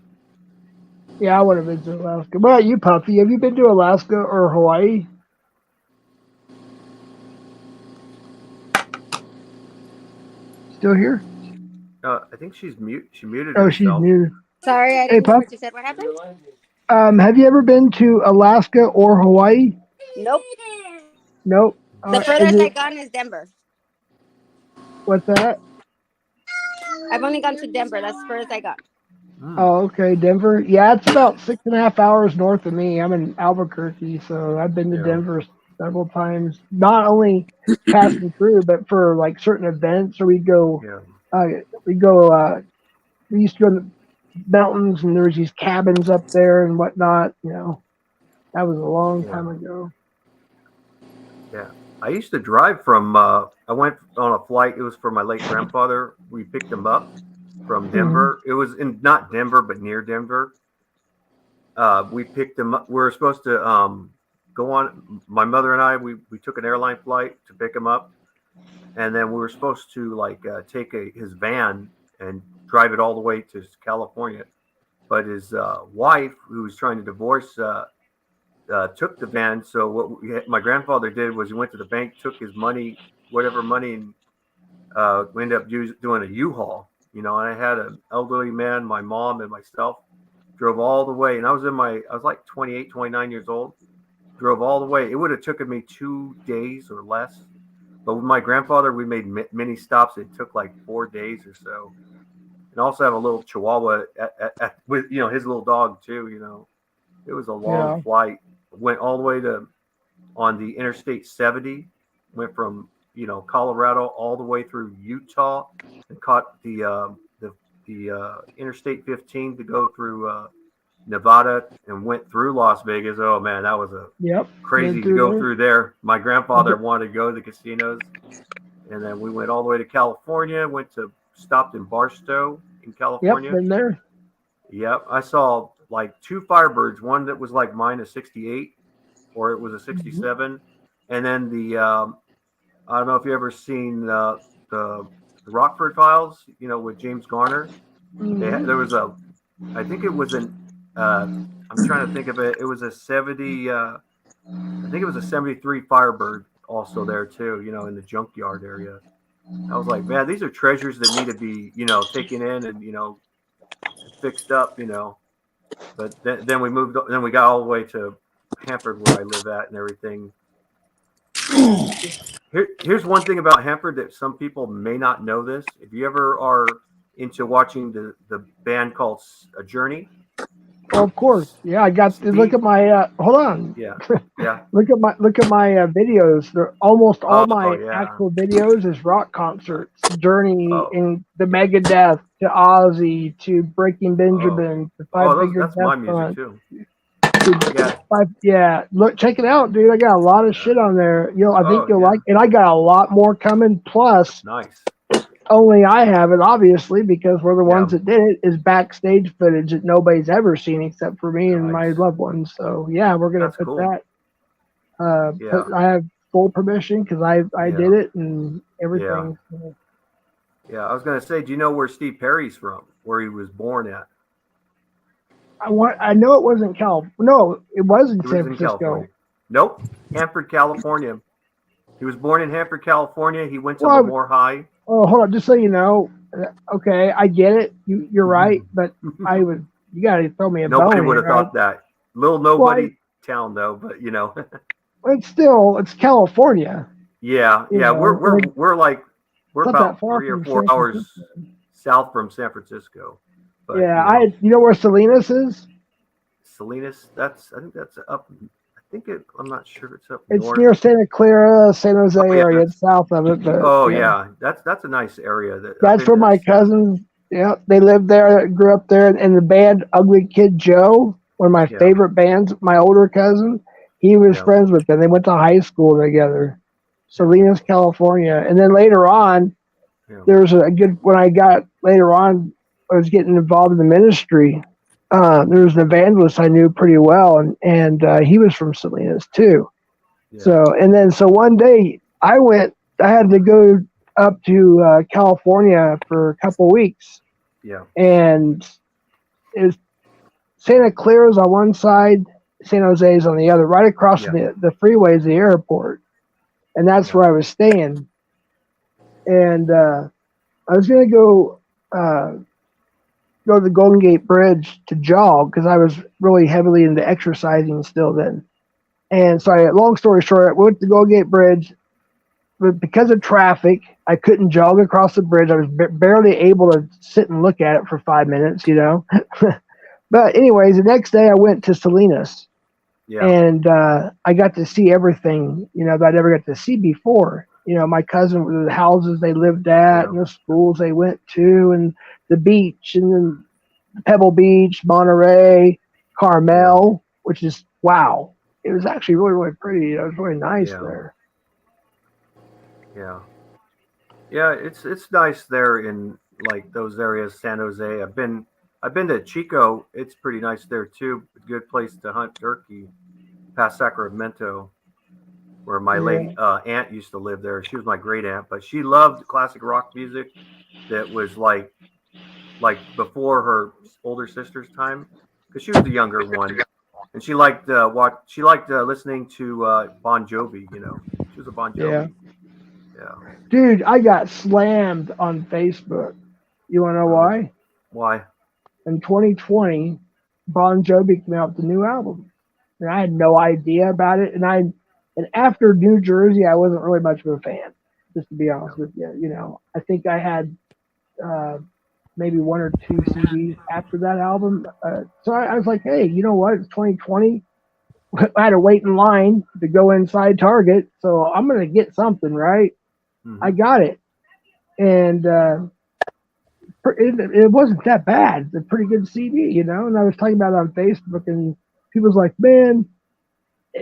Yeah, I would have been to Alaska. What about you, Puffy? Have you been to Alaska or Hawaii? Still here? I think she's mute. She muted Oh, herself. she's muted. Sorry, I didn't hear what you said. What happened? Have you ever been to Alaska or Hawaii? Nope. Nope. The furthest I've gone is Denver. What's that? I've only gone to Denver. That's the furthest I got. Oh, okay. Denver. Yeah, it's about 6.5 hours north of me. I'm in Albuquerque, so I've been to Denver several times. Not only passing through, but for like certain events, or we go. We used to go to the mountains, and there was these cabins up there and whatnot. That was a long time ago. Yeah, I used to drive from. I went on a flight. It was for my late grandfather. We picked him up from Denver. It was in not Denver, but near Denver. We picked him up. We were supposed to go on. My mother and I, we took an airline flight to pick him up, and then we were supposed to take his van and drive it all the way to California. But his wife, who was trying to divorce, took the van. So what my grandfather did was he went to the bank, took his money, whatever money, and we ended up doing a U-Haul. And I had an elderly man, my mom, and myself drove all the way. And I was like 28, 29 years old. Drove all the way. It would have taken me 2 days or less. But with my grandfather, we made many stops. It took like 4 days or so. And also have a little Chihuahua with his little dog too. It was a long flight. went all the way to on the Interstate 70, went from Colorado all the way through Utah, and caught the Interstate 15 to go through Nevada, and went through Las Vegas. Oh man, that was crazy to go through there. My grandfather wanted to go to the casinos, and then we went all the way to California. Stopped in Barstow in California. Yep, been there. Yep, I saw like 2 Firebirds. One that was like mine, a 68, or it was a 67, and then the I don't know if you ever seen the Rockford Files, with James Garner. There was I think it was I'm trying to think of it. It was a 70. I think it was a 73 Firebird also there too. In the junkyard area. I was like, man, these are treasures that need to be, taken in and fixed up. But then we moved. Then we got all the way to Hanford, where I live at, and everything. Here's one thing about Hanford that some people may not know this. If you ever are into watching the band called Journey. Oh, of course. Yeah, I got to look at my hold on. Yeah. look at my videos. They're almost all my actual videos is rock concerts. Journey in the Megadeth to Ozzy to Breaking Benjamin to Five Finger that's Death my music Punch. too. Look, check it out, dude. I got a lot of shit on there. I think you'll like, and I got a lot more coming. Plus, nice. Only I have it, obviously, because we're the ones that did it. Is backstage footage that nobody's ever seen except for me and my loved ones. So yeah, we're gonna put that. I have full permission because I did it and everything. Yeah, I was gonna say, do you know where Steve Perry's from? Where he was born at? I know it wasn't No, it was in San Francisco. Nope, Hanford, California. He was born in Hanford, California. He went to Lemoore High. Oh, hold on, just so you know. Okay, I get it. You're right, but you got to throw me a bone. Nobody would have thought that. Little nobody town though, but it's California. Yeah, we're about 3 or 4 hours south from San Francisco. But, you know where Salinas is? Salinas, I think that's up. I'm not sure if it's up it's north. Near Santa Clara, San Jose area. It's south of it. But, that's a nice area. That's where my cousins. Yeah, they lived there, grew up there, and the band Ugly Kid Joe, one of my favorite bands. My older cousin, he was friends with them. They went to high school together, Salinas, California, and then later on, there was a good. When I got later on, I was getting involved in the ministry. There was an evangelist I knew pretty well, and he was from Salinas too. Yeah. So one day I had to go up to California for a couple of weeks. Yeah. And it was Santa Clara's on one side, San Jose's on the other, right across the freeway is the airport. And that's where I was staying. And I was going to go to the Golden Gate Bridge to jog because I was really heavily into exercising still then. And so long story short, I went to the Golden Gate Bridge, but because of traffic, I couldn't jog across the bridge. I was barely able to sit and look at it for 5 minutes, But anyways, the next day I went to Salinas. Yeah. And I got to see everything, that I never got to see before. My cousin, the houses they lived at, the schools they went to, and the beach, and then Pebble Beach, Monterey, Carmel, which is, wow. It was actually really, really pretty. It was really nice there. Yeah. Yeah, it's nice there in like those areas, San Jose. I've been to Chico. It's pretty nice there too. A good place to hunt turkey past Sacramento, where my late aunt used to live there. She was my great aunt, but she loved classic rock music that was like before her older sister's time, because she was the younger one, and she liked listening to Bon Jovi. She was a Bon Jovi. Yeah. Dude, I got slammed on Facebook. You want to know why? Why? In 2020, Bon Jovi came out with a new album, and I had no idea about it. And after New Jersey, I wasn't really much of a fan, just to be honest with you. I think I had maybe 1 or 2 CDs after that album. So I was like, hey, you know what? It's 2020. I had to wait in line to go inside Target, so I'm gonna get something, right? I got it, and it wasn't that bad. It's a pretty good CD, you know. And I was talking about it on Facebook, and people's like, "Man,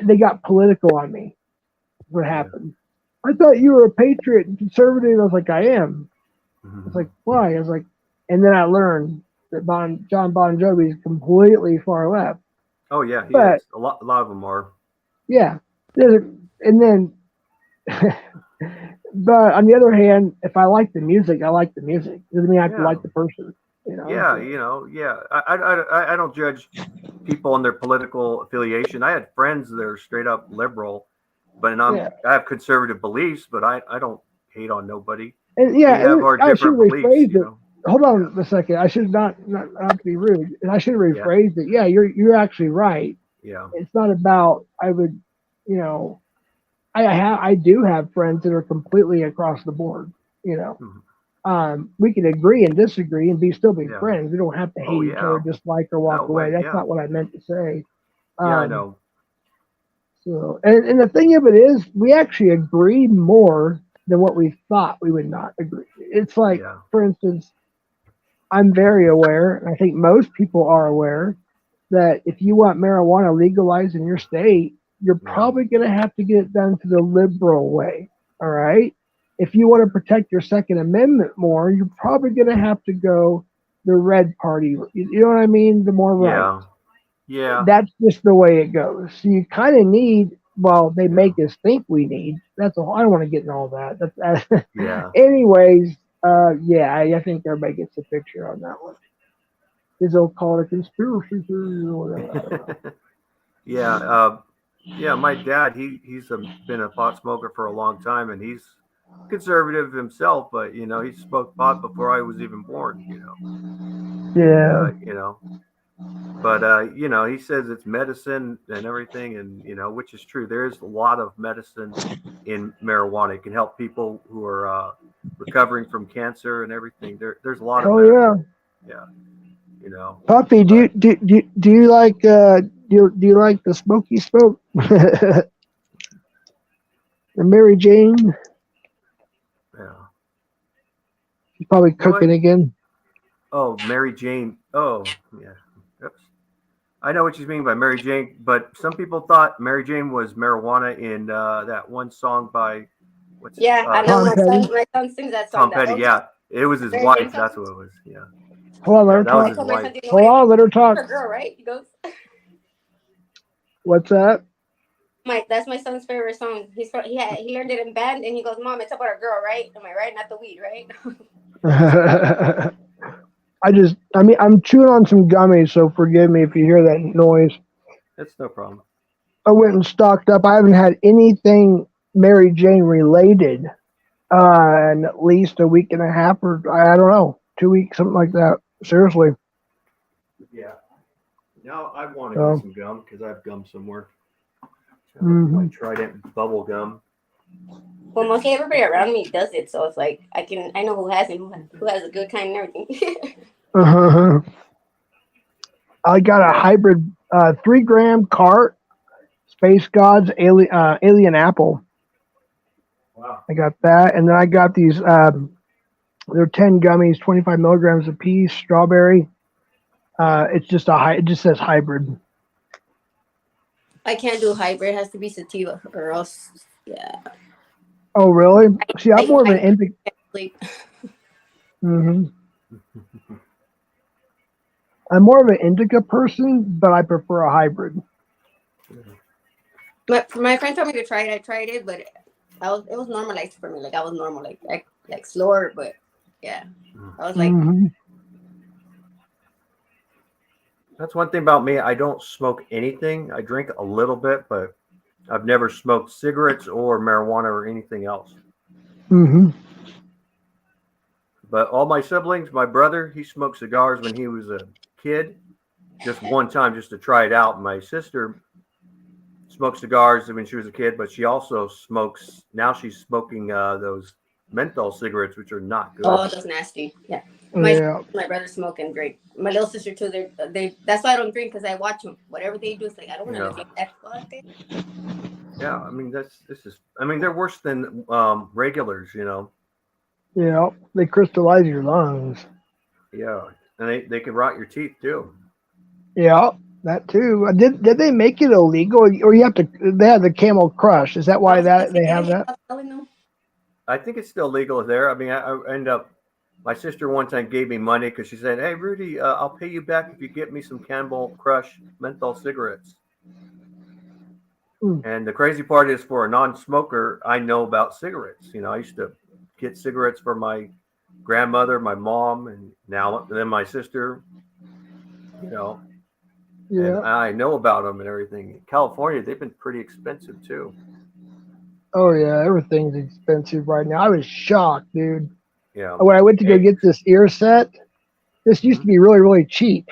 they got political on me." What happened? I thought you were a patriot and conservative. I was like, I am. I was like, why? I was like, and then I learned that John Bon Jovi is completely far left. Oh yeah, he But is. A lot of them are. yeah, and then, but on the other hand, if I like the music, I like the music. It doesn't mean I have to like the person. You know? Yeah, so, you know, yeah. I don't judge people on their political affiliation. I had friends that are straight up liberal, but I have conservative beliefs, but I don't hate on nobody. And yeah, we have our I should different beliefs. rephrase You it. know? Hold on a second. I should not to be rude, and I should rephrase it. Yeah, you're actually right. Yeah, it's not about. I would, you know, I do have friends that are completely across the board. You know, we can agree and disagree and still be friends. We don't have to hate each other, dislike, or walk away. That's not what I meant to say. Yeah, I know. So, and the thing of it is, we actually agree more than what we thought we would not agree. It's like, for instance, I'm very aware, and I think most people are aware, that if you want marijuana legalized in your state, you're probably going to have to get it done through the liberal way. All right. If you want to protect your Second Amendment more, you're probably going to have to go the red party. You know what I mean? The more right. Yeah. That's just the way it goes. So you kind of need. Well, they make us think we need. That's all. I don't want to get in all that. Yeah. Anyways, I think everybody gets a picture on that one. They'll call it a conspiracy theory or whatever. Yeah. My dad, he's been a pot smoker for a long time, and he's conservative himself, but you know, he smoked pot before I was even born. You know. Yeah. You know. But you know, he says it's medicine and everything, and you know, which is true. There is a lot of medicine in marijuana. It can help people who are recovering from cancer and everything. There's a lot of medicine. Yeah. You know, Puppy, do you like do you like the smoky smoke? The Mary Jane? Yeah. She's probably cooking again. Oh, Mary Jane. Oh, yeah. Oops. I know what you mean by Mary Jane, but some people thought Mary Jane was marijuana in that one song by I know my son sings that song. Tom Petty, it was his wife. That's what it was. Yeah. Hold on, let her talk. Hold on, let her talk. Girl, right? He goes. What's that? That's my son's favorite song. He learned it in band, and he goes, "Mom, it's about a girl, right? Am I right? Not the weed, right?" I'm chewing on some gummies, so forgive me if you hear that noise. That's no problem. I went and stocked up. I haven't had anything Mary Jane related in at least a week and a half, or I don't know, 2 weeks, something like that. Seriously. Yeah. Now I want to get some gum because I have gum somewhere. I tried it, bubble gum. Well, mostly everybody around me does it, so it's like I know who has it, who has a good kind and everything. I got a hybrid 3-gram cart, Space Gods Alien Apple. Wow. I got that, and then I got these. They're 10 gummies, 25 milligrams a piece, strawberry. It just says hybrid. I can't do hybrid. It has to be sativa or else. Yeah. Oh, really? See, I'm more of an indica. I'm more of an indica person, but I prefer a hybrid. My friend told me to try it. I tried it, but it was normalized for me. Like I was normal, like slower, but yeah. I was like. That's one thing about me. I don't smoke anything. I drink a little bit, but I've never smoked cigarettes or marijuana or anything else. But all my siblings, my brother, he smoked cigars when he was a kid, just one time, just to try it out. My sister smoked cigars when she was a kid, but she also smokes. Now she's smoking those menthol cigarettes, which are not good. Oh, that's nasty. Yeah. My brother smoke and drink. My little sister too. They. That's why I don't drink, because I watch them. Whatever they do, it's like I don't want to live like that. Fuck it. Yeah, I mean they're worse than regulars, you know. Yeah, they crystallize your lungs. Yeah, and they can rot your teeth too. Yeah, that too. Did they make it illegal, or you have to? They have the Camel Crush. Is that why they have that? I think it's still legal there. I mean, I end up. My sister one time gave me money because she said, "Hey, Rudy, I'll pay you back if you get me some Camel Crush menthol cigarettes." And the crazy part is, for a non-smoker, I know about cigarettes. You know, I used to get cigarettes for my grandmother, my mom, and then my sister. You know, and I know about them and everything. In California, they've been pretty expensive too. Oh yeah, everything's expensive right now. I was shocked, dude. Yeah. When I went to go get this ear set, this used to be really, really cheap.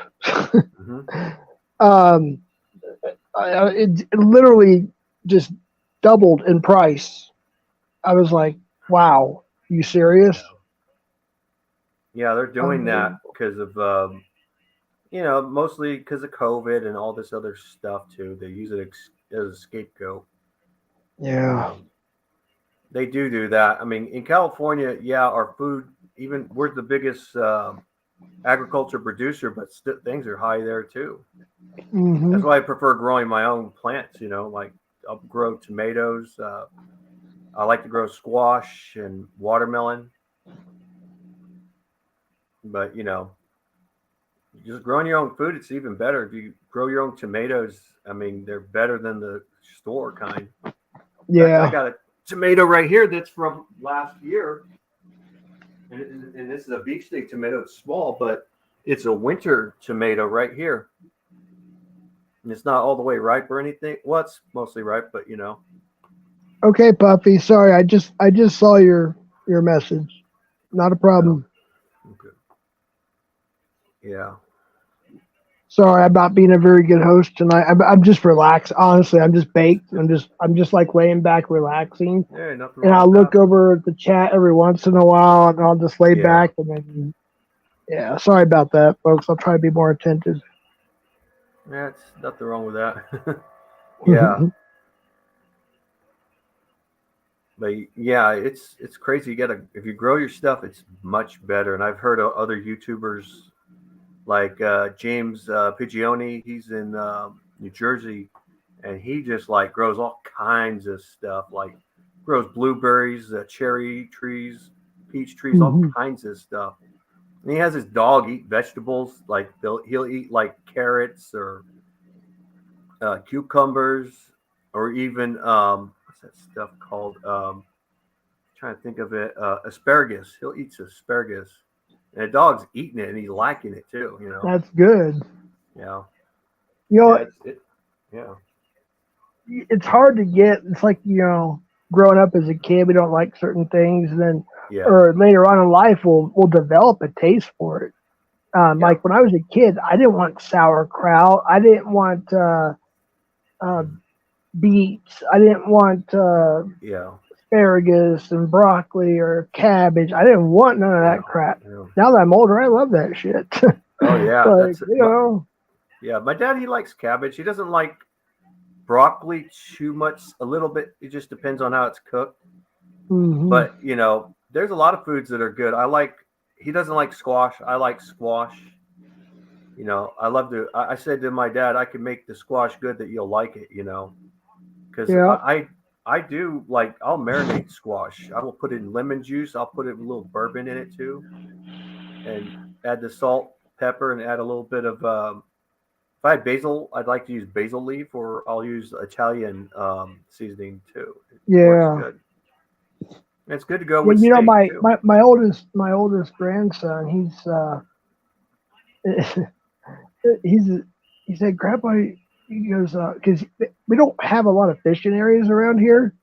It literally just doubled in price. I was like, wow, you serious? Yeah, they're doing that because of, you know, mostly because of COVID and all this other stuff too. They use it as a scapegoat. Yeah. They do that. I mean, in California, yeah, our food, even we're the biggest agriculture producer, but things are high there too. That's why I prefer growing my own plants. You know, like I'll grow tomatoes. I like to grow squash and watermelon. But you know, just growing your own food, it's even better. If you grow your own tomatoes, I mean, they're better than the store kind. Yeah. I got a tomato right here that's from last year. And this is a beefsteak tomato. It's small, but it's a winter tomato right here. And it's not all the way ripe or anything. Well, it's mostly ripe, but you know. Okay, Puffy. Sorry, I just saw your message. Not a problem. Okay. Yeah. Sorry, I'm not being a very good host tonight. I'm just relaxed. Honestly, I'm just baked. I'm just like laying back, relaxing. Yeah, nothing and wrong I'll with look that. over at the chat every once in a while, and I'll just lay back, and then yeah. Sorry about that, folks. I'll try to be more attentive. Yeah, it's nothing wrong with that. Yeah. But yeah, it's crazy. If you grow your stuff, it's much better. And I've heard of other YouTubers like James Pigioni. He's in New Jersey, and he just like grows all kinds of stuff. Like grows blueberries, cherry trees, peach trees, all kinds of stuff. And he has his dog eat vegetables. Like he'll eat like carrots or cucumbers, or even what's that stuff called? Trying to think of it. Asparagus. He'll eat asparagus, and the dog's eating it, and he's liking it too. You know. That's good. Yeah. You know, yeah. It's hard to get. It's like, you know, growing up as a kid, we don't like certain things, and then or later on in life, we'll develop a taste for it. Like when I was a kid, I didn't want sauerkraut. I didn't want beets. I didn't want asparagus and broccoli or cabbage. I didn't want none of that crap. Yeah. Now that I'm older, I love that shit. Oh yeah, like, you know. Yeah, my dad, he likes cabbage. He doesn't like broccoli too much. A little bit. It just depends on how it's cooked. But you know, there's a lot of foods that are good. He doesn't like squash. I like squash. You know, I said to my dad, I can make the squash good that you'll like it, you know, because I do like, I'll marinate squash. I will put it in lemon juice. I'll put it with a little bourbon in it too, and add the salt, pepper, and add a little bit of, if I had basil, I'd like to use basil leaf, or I'll use Italian seasoning too. It works good. It's good to go with you know, steak my oldest grandson, he said, Grandpa, he goes, because we don't have a lot of fishing areas around here,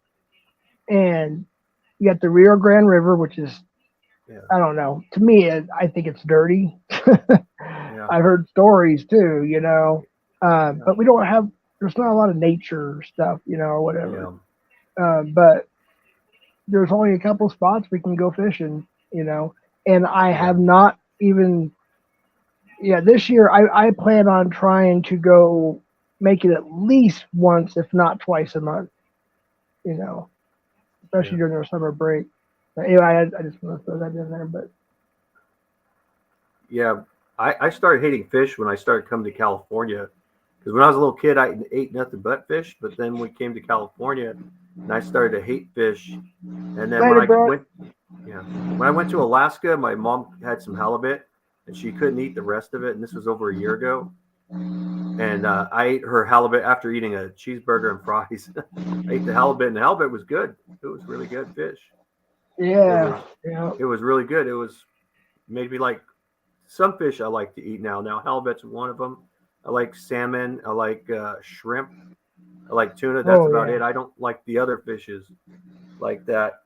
and you got the Rio Grande River, which is, I don't know, to me, I think it's dirty. I've heard stories too, you know, but there's not a lot of nature stuff, you know, or whatever. But there's only a couple spots we can go fishing, and I Yeah. have not even. Yeah, this year I plan on trying to go make it at least once, if not twice a month. Especially Yeah. during our summer break. But anyway, I just want to throw that in there. But Yeah, I started hating fish when I started coming to California. Because when I was a little kid, I ate nothing but fish. But then we came to California, and I started to hate fish. And then later, bro. when I went to Alaska, my mom had some halibut, and she couldn't eat the rest of it. And this was over a year ago. And I ate her halibut after eating a cheeseburger and fries. I ate the halibut, and the halibut was good. It was really good fish. Yeah, It was really good. It was made me like some fish I like to eat now. Now halibut's one of them. I like salmon. I like shrimp. I like tuna. That's about it. I don't like the other fishes like that.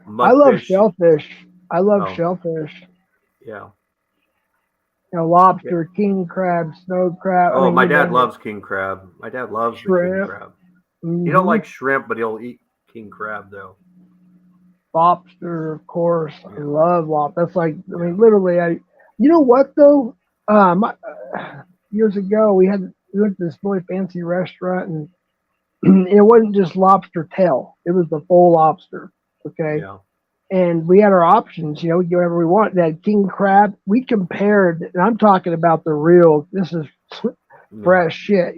I love Mudfish. shellfish. I love Oh. shellfish. Yeah. Lobster, king crab, snow crab. Oh, my you dad name it. loves king crab. My dad loves the king Shrimp. crab. Mhm. He don't like shrimp, but he'll eat king crab though. Lobster, of course. I Yeah. love lobster. That's like, I Yeah. mean, literally, you know what though? Years ago, we went to this really fancy restaurant, and it wasn't just lobster tail; it was the full lobster. Okay, Yeah. and we had our options. We get whatever we want. That king crab, we compared, and I'm talking about the real. This is fresh shit.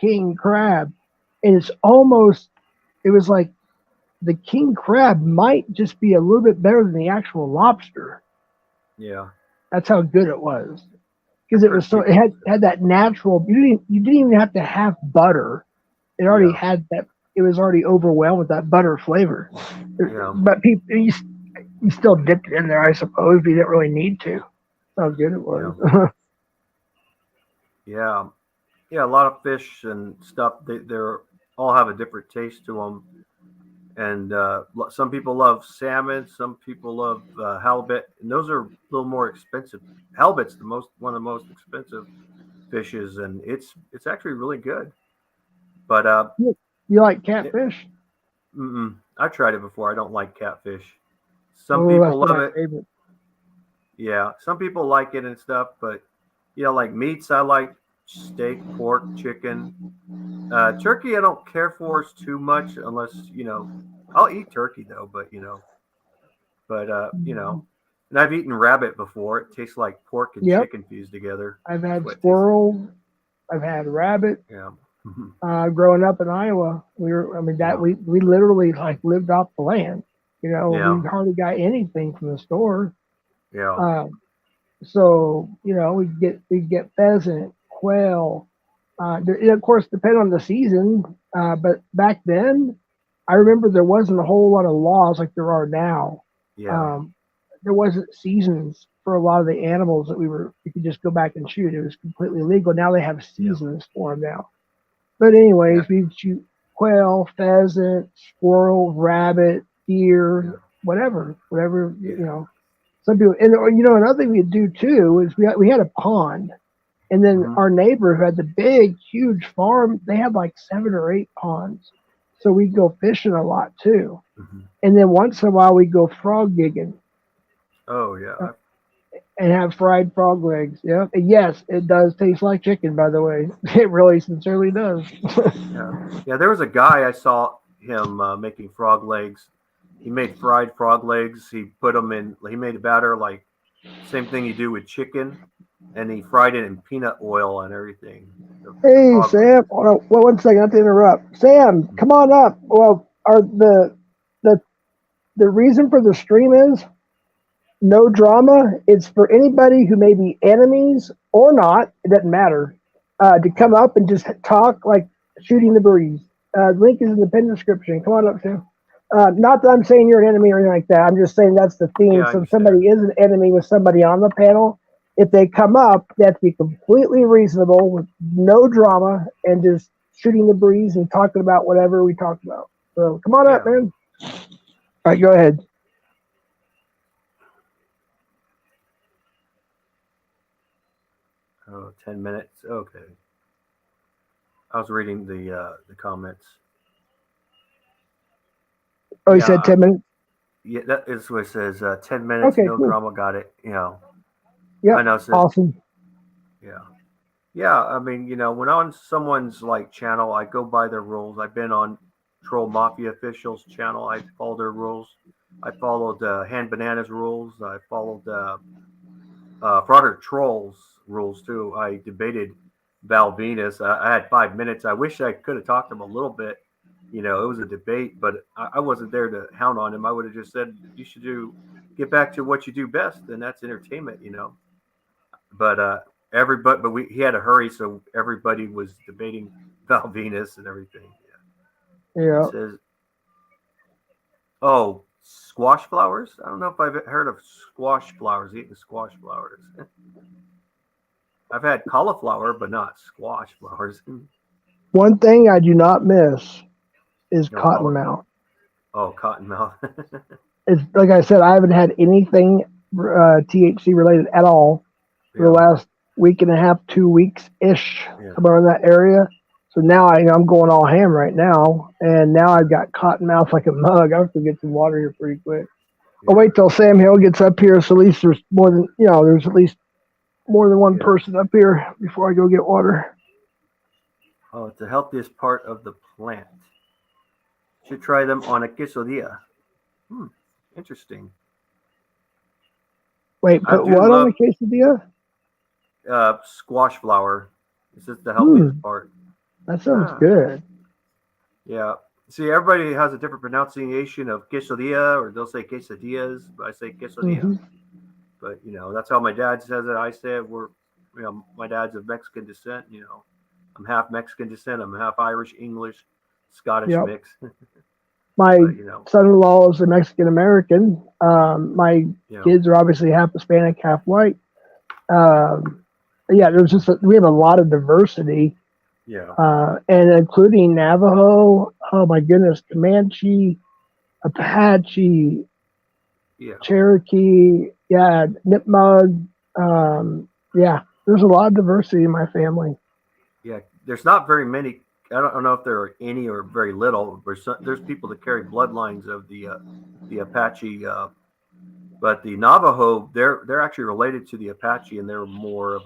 King crab, and it's almost. It was like the king crab might just be a little bit better than the actual lobster. Yeah. That's how good it was. Because it was so, it had that natural. You didn't even have to have butter. It already had that. It was already overwhelmed with that butter flavor. Yeah. But people, you still dipped it in there, I suppose. But you didn't really need to. That's how good it was. Yeah. Yeah. A lot of fish and stuff. They're all have a different taste to them. And some people love salmon, some people love halibut, and those are a little more expensive. Halibut's one of the most expensive fishes, and it's actually really good. But You like catfish? I've tried it before. I don't like catfish. Some Oh, that's people one love of my it. favorites. Yeah, some people like it and stuff, but like meats, I like steak, pork, chicken. Turkey, I don't care for too much unless I'll eat turkey though, but and I've eaten rabbit before. It tastes like pork and Yep. chicken fused together. I've had squirrel. I've had rabbit. Yeah. Growing up in Iowa, we literally like lived off the land. We hardly got anything from the store. Yeah. So we get pheasant, quail. Of course, depending on the season. But back then, I remember there wasn't a whole lot of laws like there are now. Yeah. There wasn't seasons for a lot of the animals that you could just go back and shoot. It was completely legal. Now they have seasons for them now. But anyways, we shoot quail, pheasant, squirrel, rabbit, deer, whatever. Some people, and another thing we do too is we had a pond, and then our neighbor who had the big, huge farm, they had like 7 or 8 ponds, so we'd go fishing a lot too. And then once in a while we'd go frog gigging. Oh yeah. And have fried frog legs. Yeah. And yes, it does taste like chicken, by the way. It really sincerely does. Yeah. There was a guy I saw him making frog legs. He made fried frog legs. He put them in. He made a batter like same thing you do with chicken, and he fried it in peanut oil and everything. Hey Sam, hold on, one second, not to interrupt. Sam, come on up. Well, the reason for the stream is no drama. It's for anybody who may be enemies or not. It doesn't matter. To come up and just talk like shooting the breeze. Link is in the pin description. Come on up, Sam. Not that I'm saying you're an enemy or anything like that. I'm just saying that's the theme. Yeah, so if somebody is an enemy with somebody on the panel, if they come up, they have to be completely reasonable with no drama and just shooting the breeze and talking about whatever we talked about. So come on up, man. All right, go ahead. Oh, 10 minutes. Okay. I was reading the comments. Oh, you said 10 minutes? Yeah, that is what it says. 10 minutes, Okay, no cool. drama, got it. You know, Yeah, I know. It says, awesome. yeah. Yeah, I mean, you know, when on someone's like channel, I go by their rules. I've been on Troll Mafia Official's channel. I follow their rules. I followed Hand Bananas rules. I followed Frauder Trolls rules too. I debated Val Venus. I had 5 minutes. I wish I could have talked to him a little bit. You know, it was a debate, but I wasn't there to hound on him. I would have just said, you should get back to what you do best, and that's entertainment, you know. But he had to hurry, so everybody was debating Val Venus and everything. Yeah. It says, oh, squash flowers? I don't know if I've heard of squash flowers, eating squash flowers. I've had cauliflower, but not squash flowers. One thing I do not miss is No, cottonmouth. Oh, cottonmouth. It's like I said, I haven't had anything THC related at all for the last week and a half, 2 weeks ish, somewhere in that area. So now I'm going all ham right now, and now I've got cottonmouth like a mug. I have to get some water here pretty quick. I'll wait till Sam Hill gets up here, so at least there's there's at least more than one person up here before I go get water. Oh, it's the healthiest part of the plant. Should try them on a quesadilla. Interesting. Wait, put what on the quesadilla? Squash flower. This is the healthiest part. That sounds good. Yeah. See, everybody has a different pronunciation of quesadilla, or they'll say quesadillas, but I say quesadilla. Mm-hmm. But you know, that's how my dad says it. I say it. My dad's of Mexican descent. You know, I'm half Mexican descent. I'm half Irish, English, Scottish mix. My son-in-law is a Mexican American. My kids are obviously half Hispanic, half white. We have a lot of diversity. Yeah. And including Navajo. Oh my goodness, Comanche, Apache, Cherokee, Nipmuc. There's a lot of diversity in my family. Yeah, there's not very many. I don't know if there are any or very little. There's people that carry bloodlines of the Apache, but the Navajo, they're actually related to the Apache, and they're more of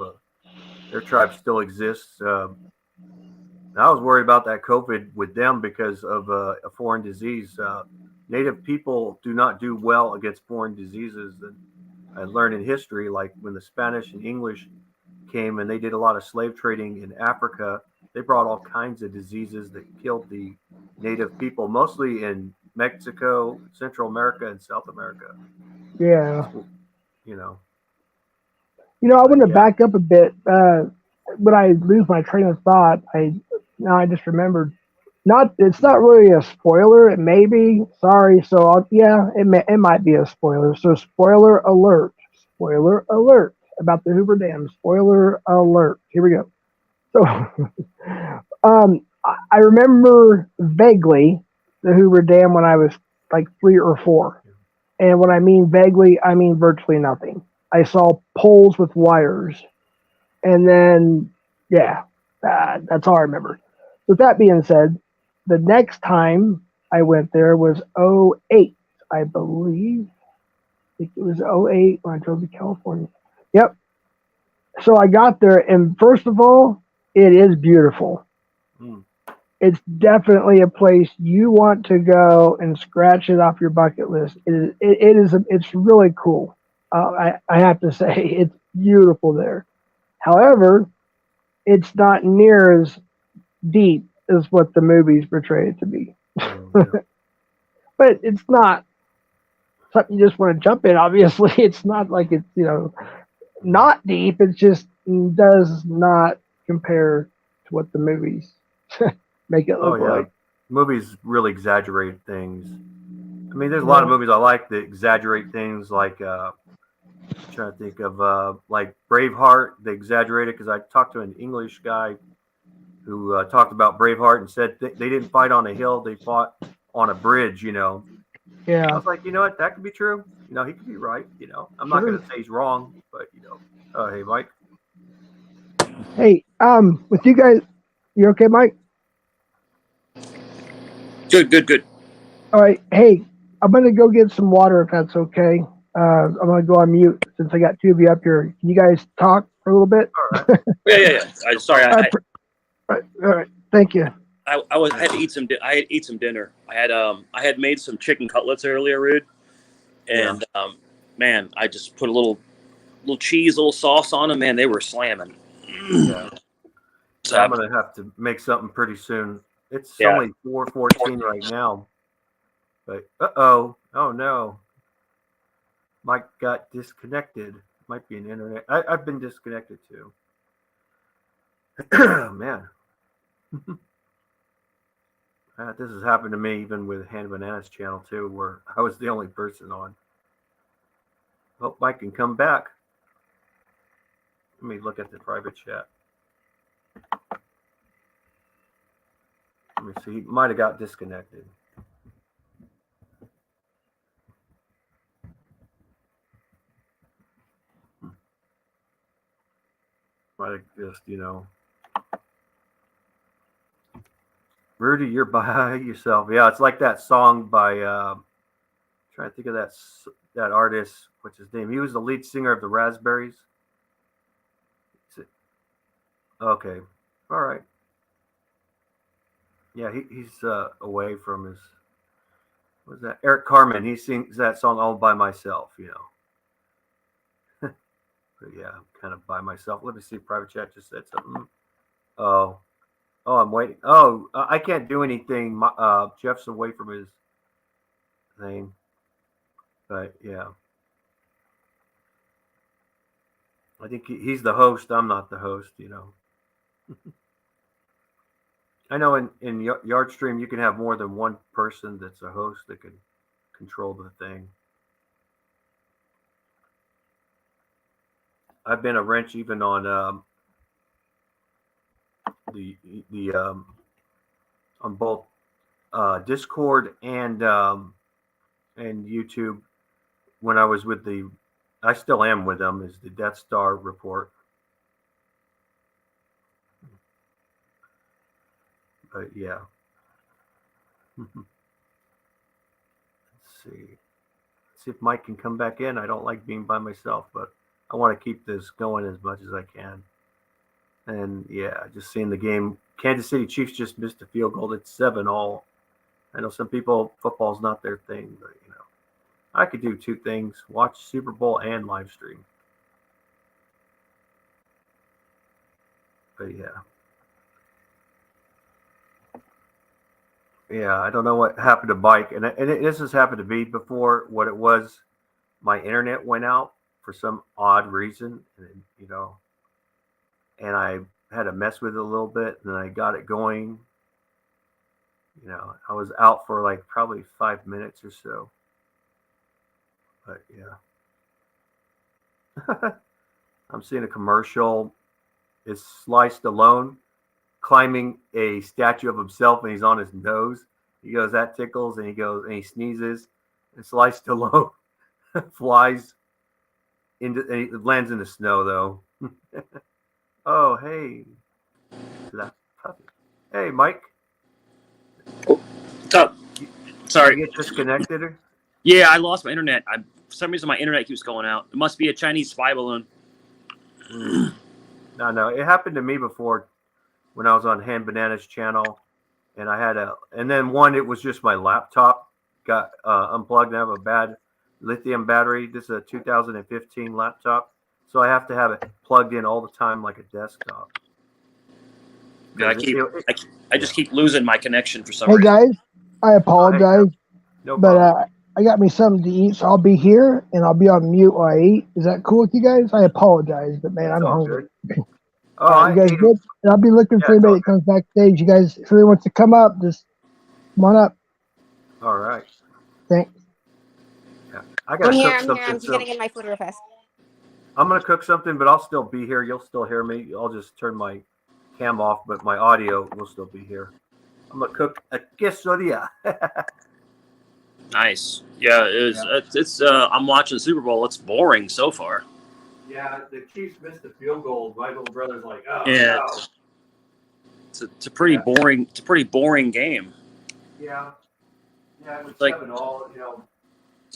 their tribe still exists. I was worried about that COVID with them because of a foreign disease. Native people do not do well against foreign diseases. And I learned in history, like when the Spanish and English came and they did a lot of slave trading in Africa, they brought all kinds of diseases that killed the native people, mostly in Mexico, Central America, and South America. Yeah. You know, I want to back up a bit. When I lose my train of thought, I just remembered. It's not really a spoiler. It may be. Sorry. So it might be a spoiler. So spoiler alert. Spoiler alert about the Hoover Dam. Spoiler alert. Here we go. So, I remember vaguely the Hoover Dam when I was like 3 or 4, and when I mean vaguely, I mean virtually nothing. I saw poles with wires, and then that's all I remember. With that being said, the next time I went there was 2008, I believe. I think it was 2008 when I drove to California. Yep. So I got there, and first of all, it is beautiful. It's definitely a place you want to go and scratch it off your bucket list. It's really cool. I have to say, it's beautiful there. However, it's not near as deep as what the movies portray it to be. But it's not something you just want to jump in. Obviously, it's not like it's, not deep. It just does not compare to what the movies make it look like. Movies really exaggerate things. I mean, there's a lot of movies I like that exaggerate things, like I'm trying to think of like Braveheart. They exaggerate it because I talked to an English guy who talked about Braveheart and said they didn't fight on a hill, they fought on a bridge. Yeah. I was like, you know what, that could be true. He could be right. I'm not going to say he's wrong, but hey, Mike. Hey, with you guys, you okay, Mike? Good. All right. Hey, I'm going to go get some water if that's okay. I'm going to go on mute since I got two of you up here. Can you guys talk for a little bit? All right. Yeah. Sorry, all right. Thank you. I had to eat some. I had to eat some dinner. I had made some chicken cutlets earlier, Rude, and man, I just put a little cheese, a little sauce on them. Man, they were slamming. Yeah. So I'm gonna have to make something pretty soon. It's only 4:14 right now. But oh no, Mike got disconnected. Might be an internet. I've been disconnected too. Man. This has happened to me even with Hand Bananas channel too, where I was the only person on. Hope Mike can come back. Let me look at the private chat. Let me see. He might have got disconnected. Might have just, Rudy, you're by yourself. Yeah, it's like that song by trying to think of that artist. What's his name? He was the lead singer of the Raspberries. Okay, all right. Yeah, he's away from his. What's that? Eric Carmen. He sings that song all by myself. But yeah, I'm kind of by myself. Let me see. Private chat just said something. Oh, I'm waiting. Oh, I can't do anything. Jeff's away from his thing. But yeah, I think he's the host. I'm not the host. I know in Yardstream you can have more than one person that's a host that can control the thing. I've been a wrench even on the on both Discord and YouTube when I was with I still am with them, is the Death Star report. But yeah. Let's see if Mike can come back in. I don't like being by myself, but I want to keep this going as much as I can. And yeah, just seeing the game. Kansas City Chiefs just missed a field goal. It's 7-all. I know some people, football's not their thing, but I could do two things: watch Super Bowl and live stream. But yeah, I don't know what happened to Mike, and this has happened to me before. What it was, my internet went out for some odd reason, and and I had to mess with it a little bit, and then I got it going. I was out for like probably 5 minutes or so. But yeah. I'm seeing a commercial. It's Sly Stallone climbing a statue of himself, and he's on his nose. He goes, that tickles, and he sneezes, and Sly Stallone flies and he lands in the snow though. Oh, hey. Hey, Mike. What's up? Sorry. You get disconnected? Yeah, I lost my internet. For some reason, my internet keeps going out. It must be a Chinese spy balloon. No. It happened to me before when I was on Hand Bananas channel, and I had and then it was just my laptop got unplugged. I have a bad lithium battery. This is a 2015 laptop, so I have to have it plugged in all the time like a desktop. Yeah, I just keep losing my connection for some reason. Hey guys, I apologize, no but I got me something to eat, so I'll be here and I'll be on mute while I eat. Is that cool with you guys? I apologize, but man, I'm hungry. Oh, you guys good? And I'll be looking for anybody that comes backstage. You guys, if anyone wants to come up, just come on up. All right. Thanks. Yeah, I gotta cook something. I'm just gonna get my food real fast. I'm gonna cook something, but I'll still be here. You'll still hear me. I'll just turn my cam off, but my audio will still be here. I'm gonna cook a quesadilla. Nice. Yeah, it's I'm watching the Super Bowl. It's boring so far. Yeah, the Chiefs missed a field goal. My little brother's like, oh yeah. no. It's a pretty boring. It's a pretty boring game. Yeah. Yeah, with like 7 all, you know.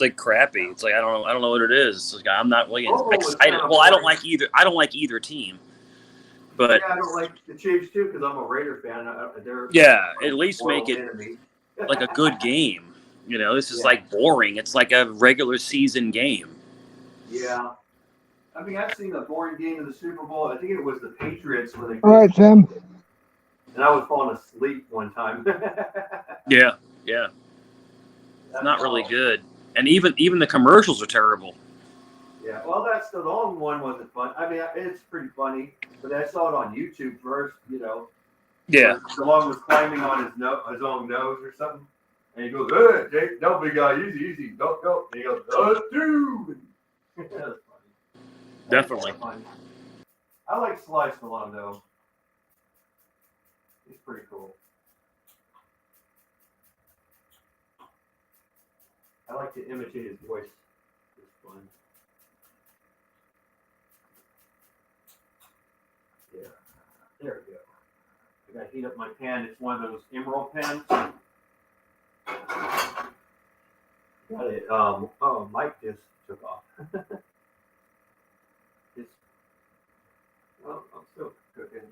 it's like crappy. It's like I don't know what it is. It's like I'm not really Bobo was excited. kinda Well, I don't boring. like either. I don't like either team. But Yeah, I don't like the Chiefs too because I'm a Raider fan. They're yeah, at least make world it enemy. like a good game. You know, this is Yeah. like boring. It's like a regular season game. Yeah. I mean, I've seen a boring game in the Super Bowl. I think it was the Patriots when they. All right, Tim. And I was falling asleep one time. Yeah, yeah. It's not really good. And even the commercials are terrible. Yeah, well, that's the long one wasn't fun. I mean, it's pretty funny, but I saw it on YouTube first. You know. Yeah. DeLong was climbing on his own nose or something, and he goes, "Hey, Jake, don't big guy, easy, don't go." And he goes, dude. That's funny. Definitely. That's funny. I like Sly Stallone though. He's pretty cool. I like to imitate his voice. It's fun. Yeah, there we go. I gotta heat up my pan. It's one of those emerald pans. Got it. Oh, Mike just took off. Well, I'm still cooking.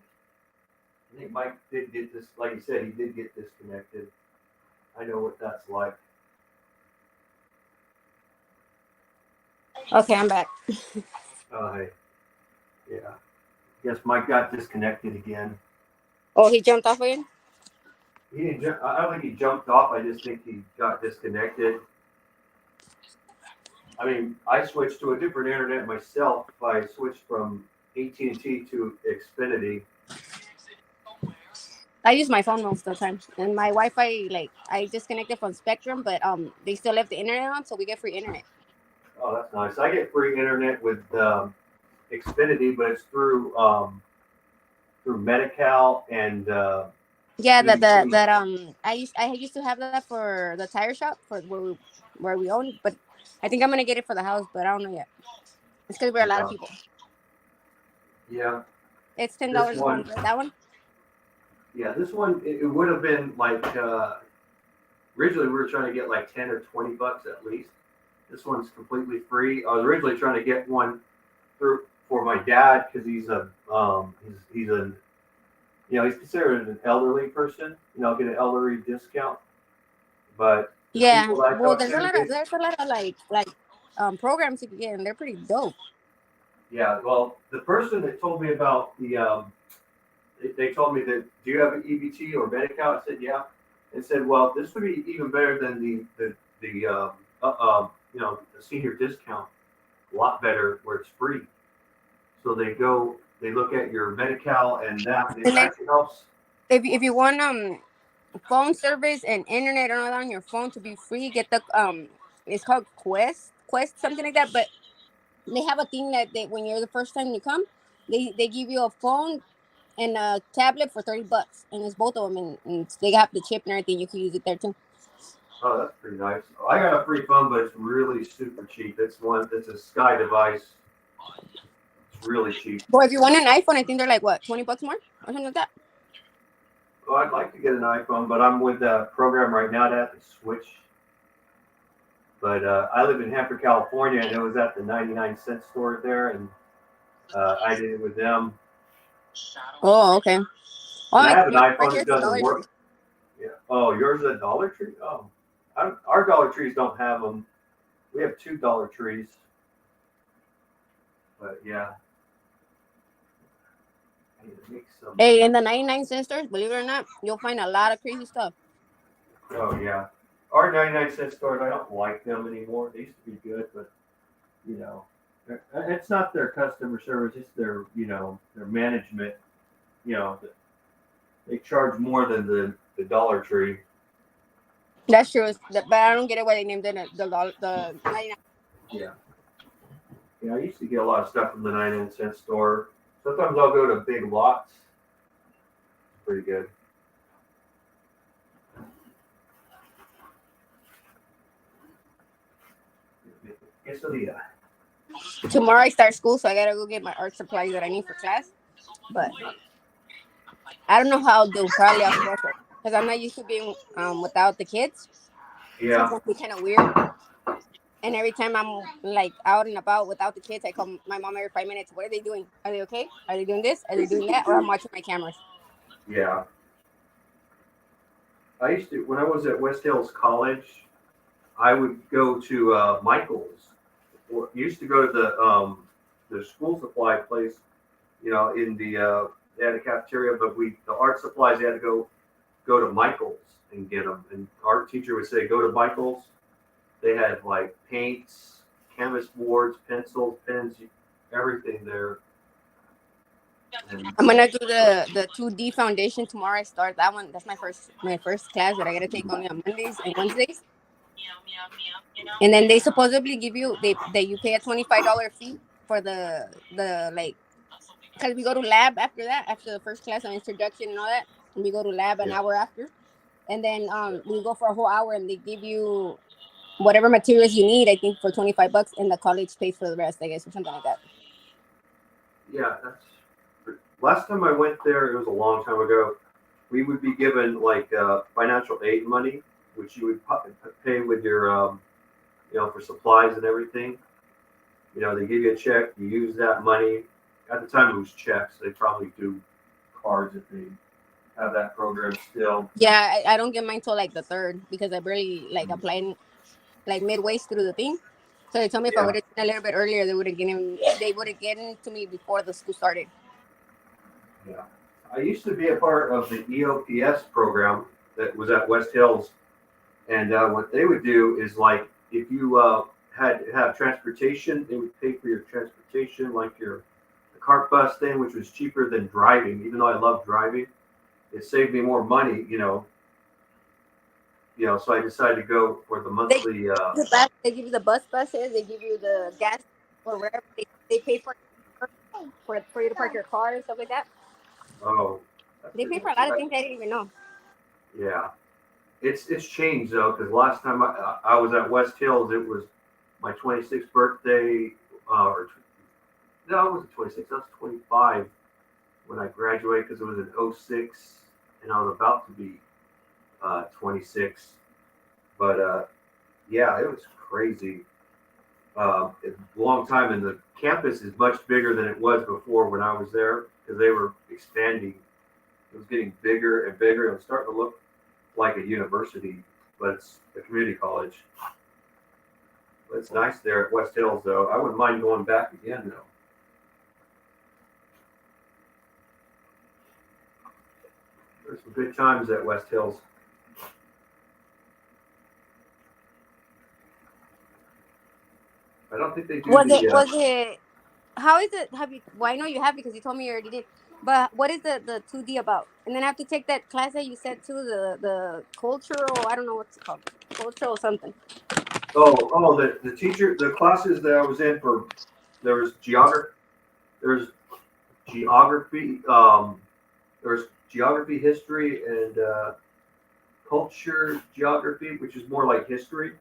I think Mike did get this, like he said, he did get disconnected. I know what that's like. Okay, I'm back. Hey. Yeah. Guess Mike got disconnected again. Oh, he jumped off again? He didn't jump, I don't think he jumped off. I just think he got disconnected. I mean, I switched to a different internet myself. I switched from AT&T to Xfinity. I use my phone most of the time, and my Wi-Fi, like, I disconnected from Spectrum, but they still left the internet on, so we get free internet. Oh, that's nice. I get free internet with Xfinity, but it's through Medi-Cal and yeah, I used to have that for the tire shop for where we own, but I think I'm gonna get it for the house, but I don't know yet. It's because we're a lot of people. Yeah. It's $10 a month. That one. Yeah, this one it would have been like originally we were trying to get like $10 or $20 at least. This one's completely free. I was originally trying to get one for my dad because he's a he's considered an elderly person. You know, get an elderly discount. But yeah, well, there's a lot of like programs you can get, and they're pretty dope. Yeah, well, the person that told me about the they told me that, do you have an EBT or Medi-Cal? I said, yeah. And said, well, this would be even better than the senior discount. A lot better where it's free. So they look at your Medi-Cal and that it actually helps. If you want phone service and internet and all that on your phone to be free, get the it's called Quest something like that. But they have a thing that when you're the first time you come, they give you a phone and a tablet for $30, and it's both of them, and they have the chip and everything. You can use it there too. Oh, that's pretty nice. I got a free phone, but it's really super cheap. It's a Sky device. It's really cheap. Well, if you want an iPhone, I think they're like what, $20 more or something like that. Well, I'd like to get an iPhone, but I'm with a program right now to have to switch. But I live in Hanford, California, and it was at the 99-cent store there, and I did it with them. Oh, okay. Oh, I have an iPhone that doesn't work. Yeah. Oh, yours is a Dollar Tree? Oh, our Dollar Trees don't have them. We have 2 Dollar Trees. But yeah. Hey, in the 99-cent stores, believe it or not, you'll find a lot of crazy stuff. Oh yeah. Our 99-cent stores, I don't like them anymore. They used to be good, but it's not their customer service, it's their their management. They charge more than the Dollar Tree. That's true, but I don't get it why they named it the 99. Yeah. Yeah, I used to get a lot of stuff from the 99-cent store. Sometimes I'll go to Big Lots. Pretty good. Tomorrow I start school, so I gotta go get my art supplies that I need for class. But I don't know how I'll do. Probably I'll stress it because I'm not used to being without the kids. So Yeah. it's gonna be kind of weird. And every time I'm like out and about without the kids, I call my mom every 5 minutes. What are they doing? Are they okay? Are they doing this? Are they doing that? Or I'm watching my cameras. Yeah. I used to, when I was at West Hills College, I would go to Michael's. Or used to go to the school supply place, in they had a cafeteria, but the art supplies, they had to go to Michael's and get them. And our teacher would say, go to Michael's. They had like paints, canvas boards, pencils, pens, everything there. And I'm gonna do the 2D foundation tomorrow. I start that one. That's my first class that I gotta take only on Mondays and Wednesdays. And then they supposedly give you that you pay a $25 fee for the like, because we go to lab after that, after the first class on introduction and all that, and we go to lab an yeah, hour after, and then we go for a whole hour and they give you whatever materials you need. I think for $25, and the college pays for the rest, I guess, or something like that. yeah, that's last time I went there, it was a long time ago. We would be given like financial aid money, which you would pay with your, for supplies and everything. They give you a check, you use that money. At the time, it was checks. They probably do cards if they have that program still. Yeah, I don't get mine till like the third because I barely like applied like midway through the thing. So they told me if I Yeah, would have done a little bit earlier, they would have gotten to me before the school started. yeah. I used to be a part of the EOPS program that was at West Hills, and what they would do is like if you had to have transportation, they would pay for your transportation, like the cart bus thing, which was cheaper than driving. Even though I love driving, it saved me more money. So I decided to go for the monthly. They give you the bus passes, they give you the gas or wherever they pay for you to park your car and stuff like that. Oh, that's They pretty pay for nice. a lot of things I didn't even know. Yeah, it's changed though, because last time I was at West Hills, it was my 26th birthday. Or no, it wasn't 26. I was 25 when I graduated, because it was in '06, and I was about to be 26. But yeah, it was crazy. A long time, and the campus is much bigger than it was before when I was there, because they were expanding. It was getting bigger and bigger. It was starting to look like a university, but it's a community college. But it's nice there at West Hills, though. I wouldn't mind going back again, though. There's some good times at West Hills. I don't think they do Was it how is it have you well I know you have because you told me you already did. But what is the 2D about? And then I have to take that class that you said too, the cultural, I don't know what's it called. Cultural something. the teacher, the classes that I was in for, there was there's geography, there's geography, history, and culture geography, which is more like history.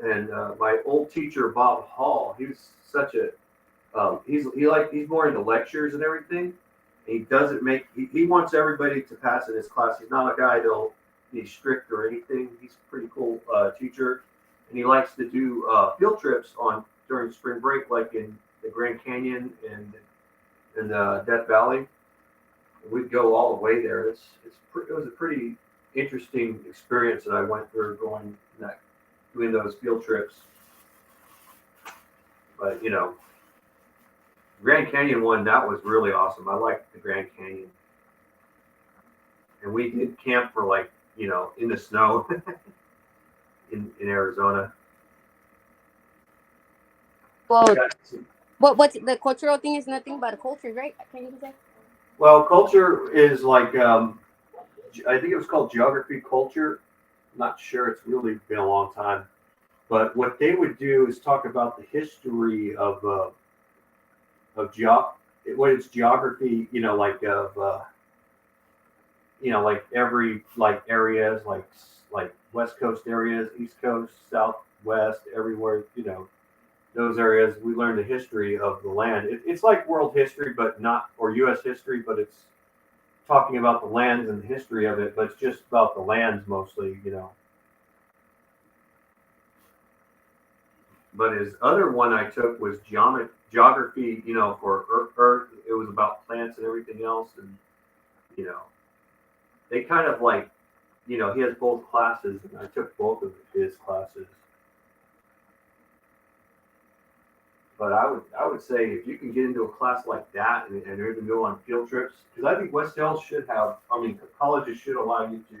And my old teacher Bob Hall, he was such a he's more into lectures and everything. He doesn't make he wants everybody to pass in his class. He's not a guy that'll be strict or anything. He's a pretty cool teacher, and he likes to do field trips during spring break, like in the Grand Canyon and in Death Valley. We'd go all the way there. It was a pretty interesting experience that I went through doing those field trips. But Grand Canyon one, that was really awesome. I liked the Grand Canyon, and we did camp for in the snow in Arizona. Well, what's the cultural thing is nothing but culture, right? Can you say? Well, culture is like I think it was called geography culture. I'm not sure. It's really been a long time. But what they would do is talk about the history of what is geography, like every areas, like West Coast areas, East Coast, Southwest, everywhere, those areas. We learn the history of the land. It's like world history, but not, or U.S. history, but it's talking about the lands and the history of it. But it's just about the lands mostly, But his other one I took was geography, for Earth. It was about plants and everything else. And, you know, they kind of like, he has both classes, and I took both of his classes. But I would say if you can get into a class like that and even go on field trips, because I think West Hills should have, colleges should allow you to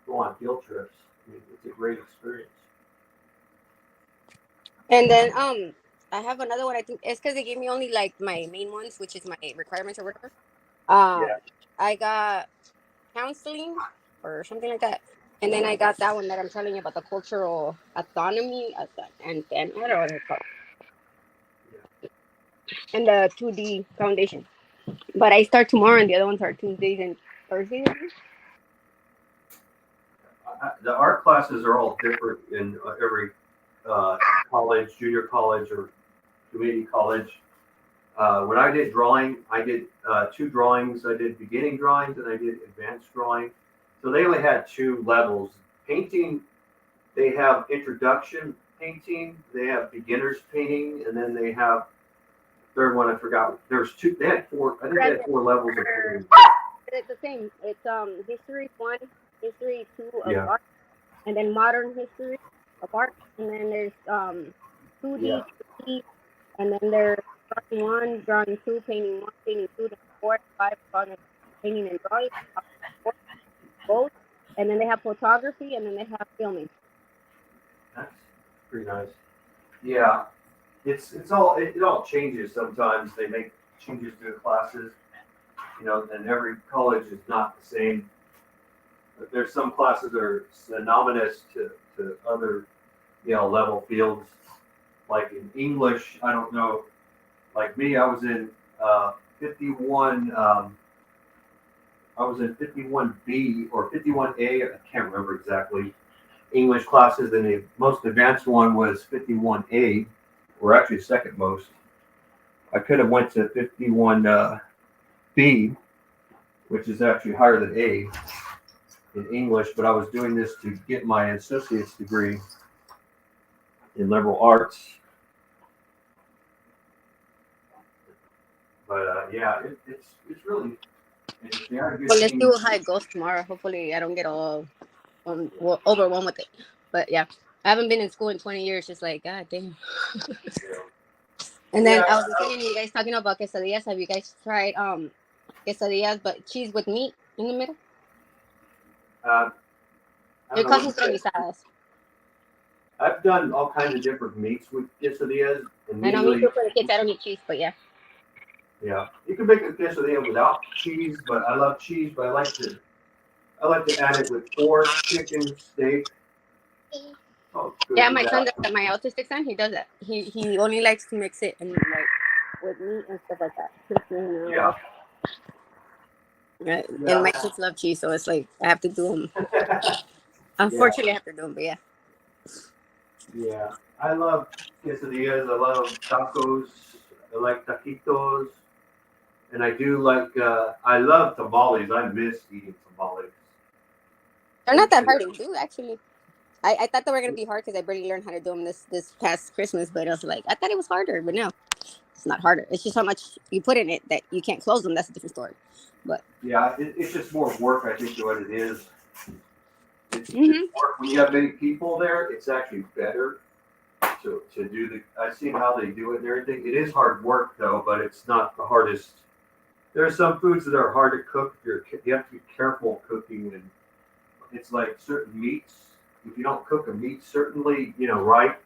go on field trips. It's a great experience. And then I have another one. I think it's because they gave me only like my main ones, which is my requirements or whatever. Yeah. I got counseling or something like that, and then I got that one that I'm telling you about, the cultural autonomy, and I don't know what it's called, and the 2D foundation. But I start tomorrow, and the other ones are Tuesdays and Thursdays. The art classes are all different in every college, junior college, or community college. When I did drawing, I did 2 drawings. I did beginning drawings and I did advanced drawing. So they only had 2 levels. Painting, they have introduction painting, they have beginners painting, and then they have third one I forgot. There's 2. They had 4. I think they had 4 levels of painting. It's the same. It's history 1, history 2 of Yeah. art, and then modern history of art, and then there's 2D, Yeah. 3D, and then there's drawing 1, drawing 2, painting 1, painting 2, then 4, 5, drawing, painting and drawing, both, and then they have photography, and then they have filming. That's pretty nice. Yeah, it all changes sometimes. They make changes to the classes, and every college is not the same. But there's some classes that are synonymous to other, level fields. Like in English, I don't know. Like me, I was in 51. I was in 51B or 51A. I can't remember exactly. English classes, and the most advanced one was 51A, or actually second most. I could have went to 51B, which is actually higher than A in English, but I was doing this to get my associate's degree in liberal arts. But yeah, it's really interesting. Well, let's see how it goes tomorrow. Hopefully, I don't get all overwhelmed with it. But yeah, I haven't been in school in 20 years. Just like, God damn. And then I was thinking, you guys talking about quesadillas. Have you guys tried quesadillas but cheese with meat in the middle? They're called sincronizadas. I've done all kinds of different meats with quesadillas. And I know me too for the kids. I don't eat cheese, but yeah. Yeah, you can make a quesadilla without cheese, but I love cheese. But I like to add it with pork, chicken, steak. Oh, yeah, my son does that. My autistic son, he does that. He only likes to mix it and like with meat and stuff like that. Yeah. And my kids love cheese, so it's like I have to do them. Unfortunately, I have to do them, but yeah. Yeah, I love quesadillas. I love tacos. I like taquitos. And I do like, I love tamales. I miss eating tamales. They're not that hard to do, actually. I thought they were going to be hard because I barely learned how to do them this past Christmas, but I was like, I thought it was harder, but no, it's not harder. It's just how much you put in it that you can't close them. That's a different story. But yeah, it's just more work, I think, than what it is. It's work. When you have many people there, it's actually better to do I've seen how they do it and everything. It is hard work, though, but it's not the hardest. There are some foods that are hard to cook. You have to be careful cooking, and it's like certain meats. If you don't cook a meat certainly, right,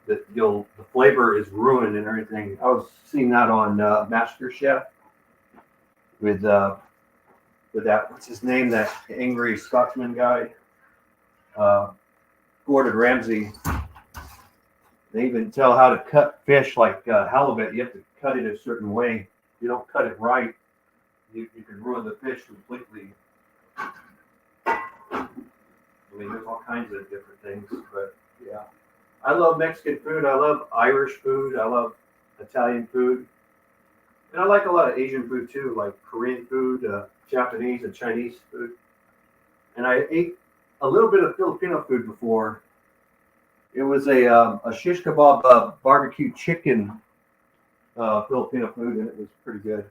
that the flavor is ruined and everything. I was seeing that on Master Chef with that, what's his name, that angry Scotsman guy, Gordon Ramsay. They even tell how to cut fish like halibut. You have to cut it a certain way. If you don't cut it right, you can ruin the fish completely. I mean, there's all kinds of different things, but yeah. I love Mexican food. I love Irish food. I love Italian food. And I like a lot of Asian food too, like Korean food, Japanese and Chinese food. And I ate a little bit of Filipino food before. It was a shish kebab barbecue chicken Filipino food, and it was pretty good.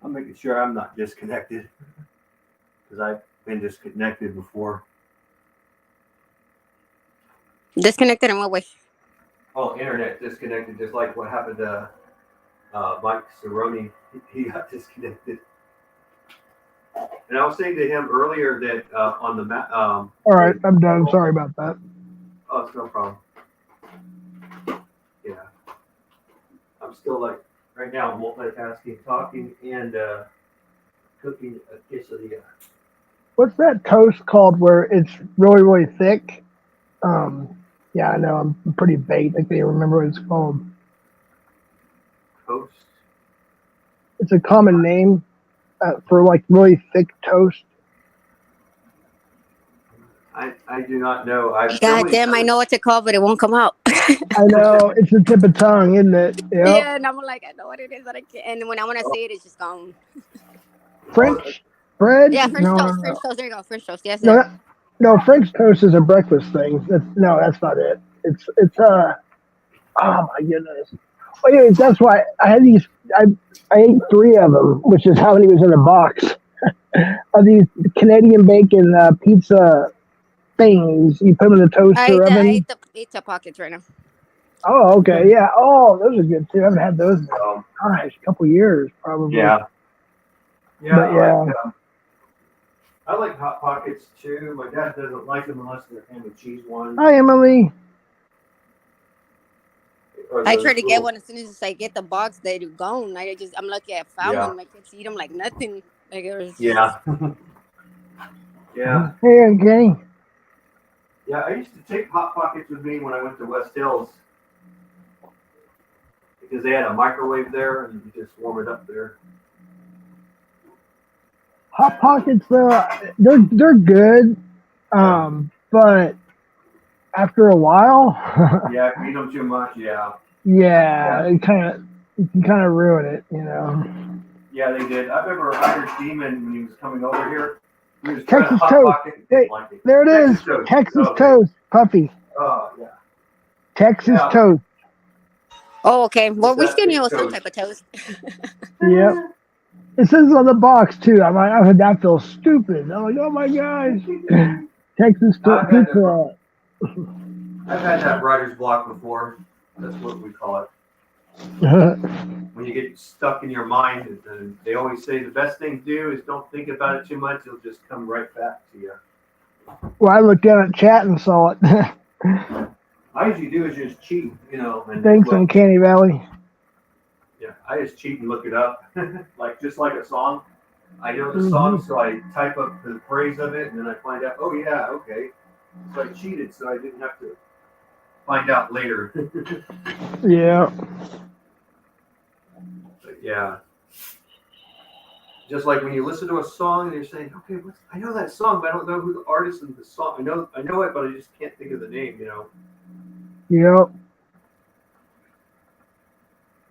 I'm making sure I'm not disconnected because I've been disconnected before. Disconnected in what way? Oh, internet disconnected, just like what happened to Mike Cerrone. He got disconnected. And I was saying to him earlier that on the map. All right, I'm done. Sorry about that. Oh, it's no problem. Yeah. I'm still like, right now, multitasking, talking, and cooking a quesadilla. What's that toast called where it's really, really thick? Yeah, I know. I'm pretty baked. I can't remember what it's called. Toast? It's a common name for like really thick toast. I do not know. God damn, I know what to call, but it won't come out. I know. It's the tip of tongue, isn't it? Yep. Yeah, and I'm like, I know what it is, but I can't. And when I want to say it, it's just gone. French bread? Yeah, French No, toast. no, French no. toast. There you go. French toast. Yes, No, no, French toast is a breakfast thing. That's not it. It's oh my goodness. Well, anyways, that's why I had these. I ate 3 of them, which is how many was in a box of these Canadian bacon pizza things. You put them in the toaster oven. I ate the pizza pockets right now. Oh, okay, yeah. Oh, those are good too. I haven't had those in gosh, a couple years probably. Yeah. Yeah. But, yeah. I like Hot Pockets too. My dad doesn't like them unless they're ham and cheese ones. Hi, Emily. I try to get one as soon as I get the box. They're gone. I'm lucky I found one. My kids eat them like nothing. Like it was. Yeah. Yeah. Hey, Kenny. Yeah, I used to take Hot Pockets with me when I went to West Hills because they had a microwave there and you just warm it up there. Hot Pockets, though, they're good, but after a while, yeah, if you eat them too much, yeah. Yeah, it can kind of ruin it, you know. Yeah, they did. I remember Irish Demon when he was coming over here. He was Texas Hot Toast. Pocket. Hey, Like there it is. Texas Toast, Puffy. Oh yeah. Texas Toast. Oh, okay. Well, we still need some type of toast. Yep. It says on the box too. I'm like, oh, that feels stupid. I'm like, oh my gosh, Texas pizza. I've had that writer's block before. That's what we call it. When you get stuck in your mind, and they always say the best thing to do is don't think about it too much. It'll just come right back to you. Well, I looked down at chat and saw it. I usually do is just cheat, you know. And Thanks, Uncanny Valley. Yeah, I just cheat and look it up, just like a song. I know the song, so I type up the phrase of it, and then I find out. Oh yeah, okay. So I cheated, so I didn't have to find out later. Yeah. But yeah. Just like when you listen to a song and you're saying, okay, I know that song, but I don't know who the artist and the song. I know it, but I just can't think of the name, you know. Yep.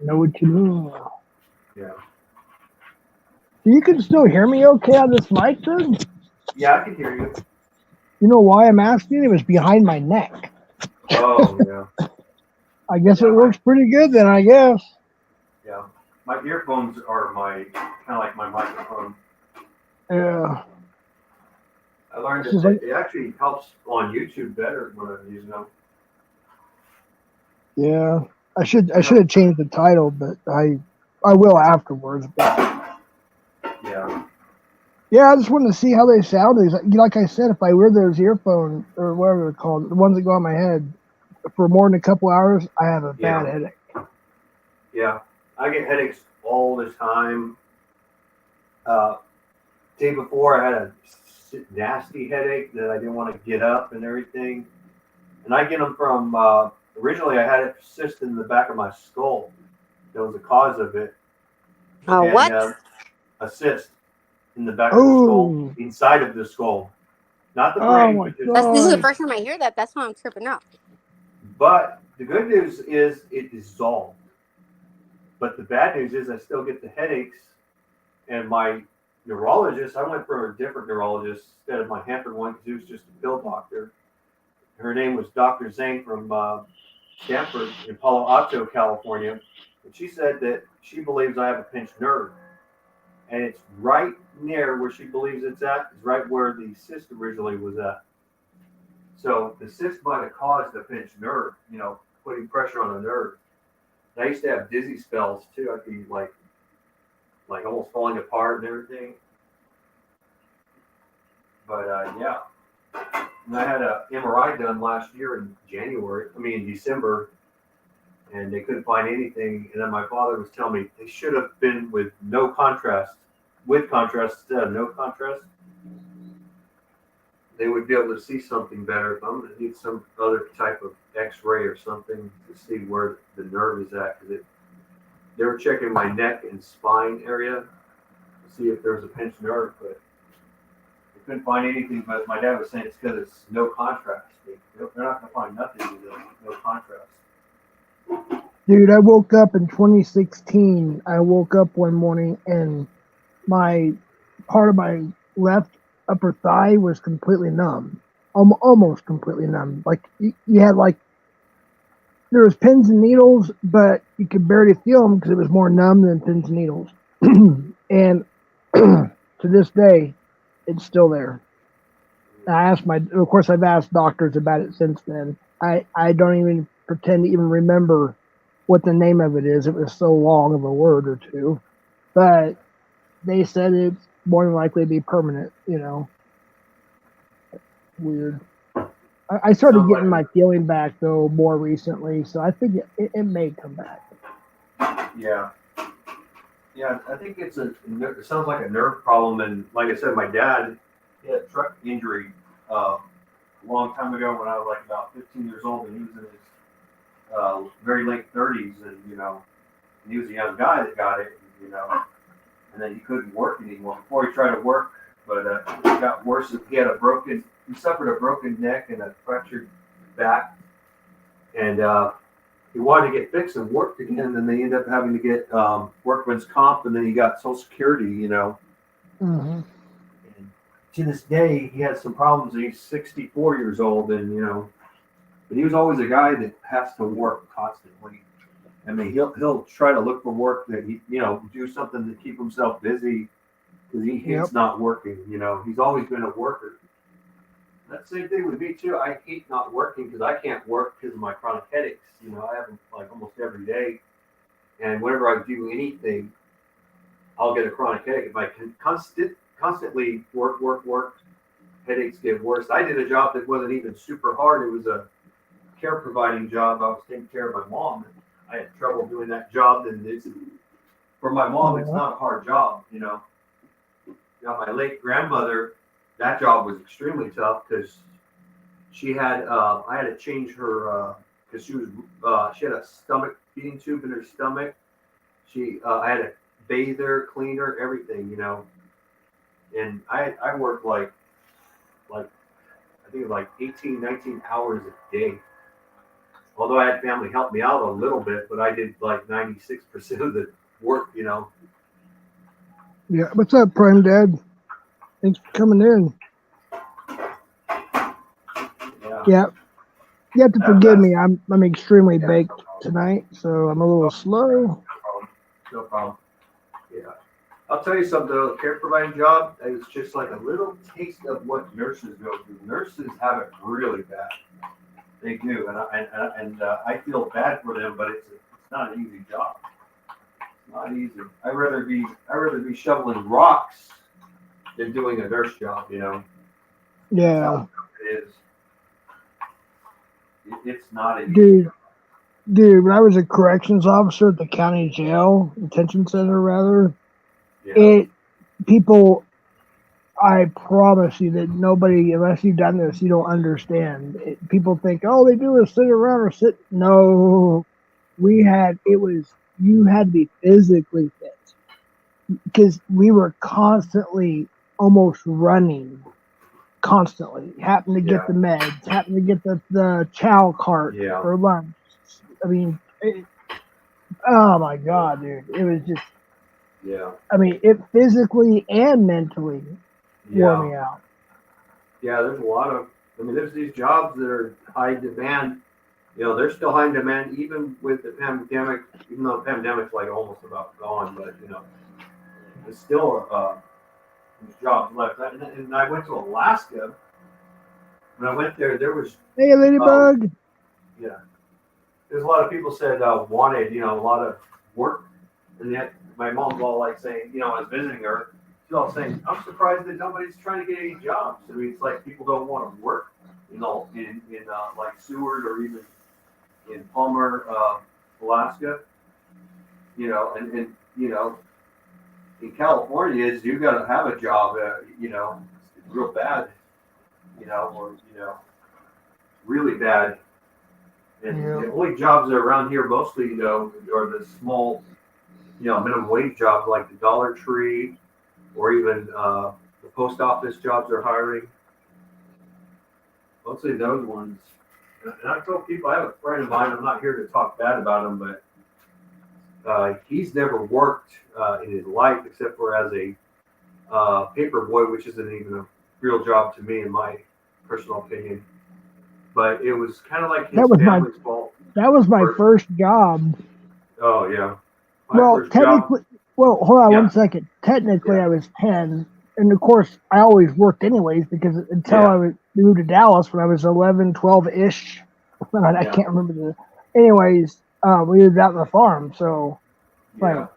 Know what you mean. Yeah. You can still hear me okay on this mic, then? Yeah, I can hear you. You know why I'm asking? It was behind my neck. Oh, yeah. I guess it works pretty good then, I guess. Yeah. My earphones are kind of like my microphone. Yeah. I learned that it actually helps on YouTube better when I'm using them. Yeah. I should have changed the title, but I will afterwards. But yeah. Yeah, I just wanted to see how they sounded. Like I said, if I wear those earphones or whatever they're called, the ones that go on my head, for more than a couple hours, I have a bad headache. Yeah, I get headaches all the time. Day before, I had a nasty headache that I didn't want to get up and everything. And I get them from, originally I had it persist in the back of my skull. That was the cause of it. What? A cyst in the back of the skull, inside of the skull. Not the brain. This is the first time I hear that. That's why I'm tripping out. But the good news is it dissolved. But the bad news is I still get the headaches And my neurologist, I went for a different neurologist instead of my Hanford one because he was just a pill doctor. Her name was Dr. Zhang from Stanford in Palo Alto, California. And she said that she believes I have a pinched nerve. And it's right near where she believes it's at, is right where the cyst originally was at. So the cyst might have caused the pinched nerve, putting pressure on the nerve. And I used to have dizzy spells too. I'd be like almost falling apart and everything. But yeah. And I had a MRI done last year in December, and they couldn't find anything. And then my father was telling me they should have been with no contrast, with contrast instead of no contrast. They would be able to see something better. If I'm going to need some other type of X-ray or something to see where the nerve is at, because they were checking my neck and spine area to see if there was a pinched nerve, but they couldn't find anything. But my dad was saying it's because it's no contrast. They're not going to find nothing with no contrast. Dude, I woke up in 2016. I woke up one morning and my part of my left upper thigh was completely numb, almost completely numb. Like you had there was pins and needles, but you could barely feel them because it was more numb than pins and needles. And to this day, it's still there. Of course, I've asked doctors about it since then. I don't even pretend to even remember what the name of it is. It was so long of a word or two, but they said it's more than likely to be permanent, Weird. I started getting my feeling back though more recently, so I think it may come back. Yeah. Yeah, I think it sounds like a nerve problem. And like I said, my dad, he had a truck injury a long time ago when I was like about 15 years old, and he was in his very late 30s, and he was a young guy that got it, and then he couldn't work anymore. Before he tried to work, but it got worse. He suffered a broken neck and a fractured back, and he wanted to get fixed and worked again, and then they ended up having to get workman's comp, and then he got Social Security, Mm-hmm. And to this day, he has some problems. He's 64 years old, and but he was always a guy that has to work constantly. I mean, he'll try to look for work that he, do something to keep himself busy because he hates not working. He's always been a worker. That same thing with me too. I hate not working because I can't work because of my chronic headaches. I have them like almost every day, and whenever I do anything, I'll get a chronic headache. If I can constantly work, headaches get worse. I did a job that wasn't even super hard. It was a care providing job. I was taking care of my mom. I had trouble doing that job, and for my mom, it's not a hard job. Now my late grandmother, that job was extremely tough because she had I had to change her because she had a stomach feeding tube in her stomach. I had to bathe her, clean her, everything, and I worked like I think it was like 18, 19 hours a day. Although I had family help me out a little bit, but I did like 96% of the work, Yeah. What's up, Prime Dad? Thanks for coming in. Yeah. You have to forgive me. I'm extremely baked tonight, so I'm a little slow. No problem. Yeah. I'll tell you something, though. The care providing job is just like a little taste of what nurses go through. Nurses have it really bad. They do, and I feel bad for them, but it's not an easy job. It's not easy. I'd rather be shoveling rocks than doing a nurse job. Yeah. That's how it is. It's not an easy job. Dude, when I was a corrections officer at the county jail, detention center rather, I promise you that nobody, unless you've done this, you don't understand. People think, all they do is sit around or sit. No, you had to be physically fit because we were constantly almost running, having to get the meds, having to get the chow cart for lunch. I mean, oh my God, dude, it was just, Yeah. I mean, it physically and mentally wore me out. Yeah, there's a lot of, I mean, there's these jobs that are high demand. You know, they're still high in demand even with the pandemic, even though the pandemic's like almost about gone, but, you know, there's still these jobs left. And I went to Alaska. When I went there, there was, Hey, Ladybug. yeah, there's a lot of people said wanted, you know, a lot of work. And yet my mom's all like saying, you know, I was visiting her, she's all saying, I'm surprised that nobody's trying to get any jobs. I mean, it's like people don't want to work, you know, in like Seward or even in Palmer, Alaska, you know, and you know, in California is you got to have a job, you know, it's real bad, you know, or, you know, really bad. And the only jobs that are around here mostly, you know, are the small, you know, minimum wage jobs like the Dollar Tree or even the post office jobs are hiring. Mostly those ones. And I told people, I have a friend of mine, I'm not here to talk bad about him, but he's never worked in his life except for as a paper boy, which isn't even a real job to me in my personal opinion. But it was kind of like his family's fault. That was my first job. Oh, yeah. Well, technically, hold on 1 second. Technically, I was 10. And of course, I always worked anyways because until I moved to Dallas when I was 11, 12-ish. I can't remember anyways, we lived out on the farm. So, like,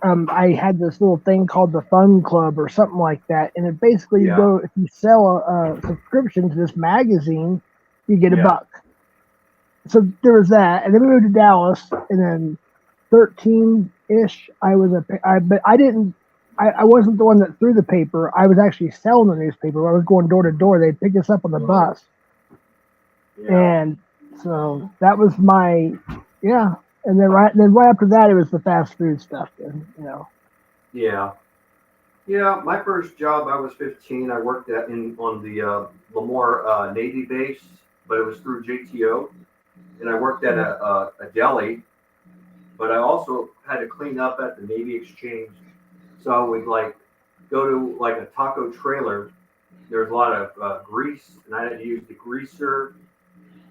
I had this little thing called the Fun Club or something like that. And it basically, you go, if you sell a subscription to this magazine, you get $1. So there was that. And then we moved to Dallas. And then 13-ish, but I wasn't the one that threw the paper. I was actually selling the newspaper. I was going door to door. They'd pick us up on the bus. And so that was my, And then right after that, it was the fast food stuff, you know. Yeah. Yeah, my first job, I was 15. I worked on the Lemoore Navy base, but it was through JTO. And I worked at a deli, but I also had to clean up at the Navy Exchange. So I would like go to like a taco trailer. There's a lot of grease, and I had to use the greaser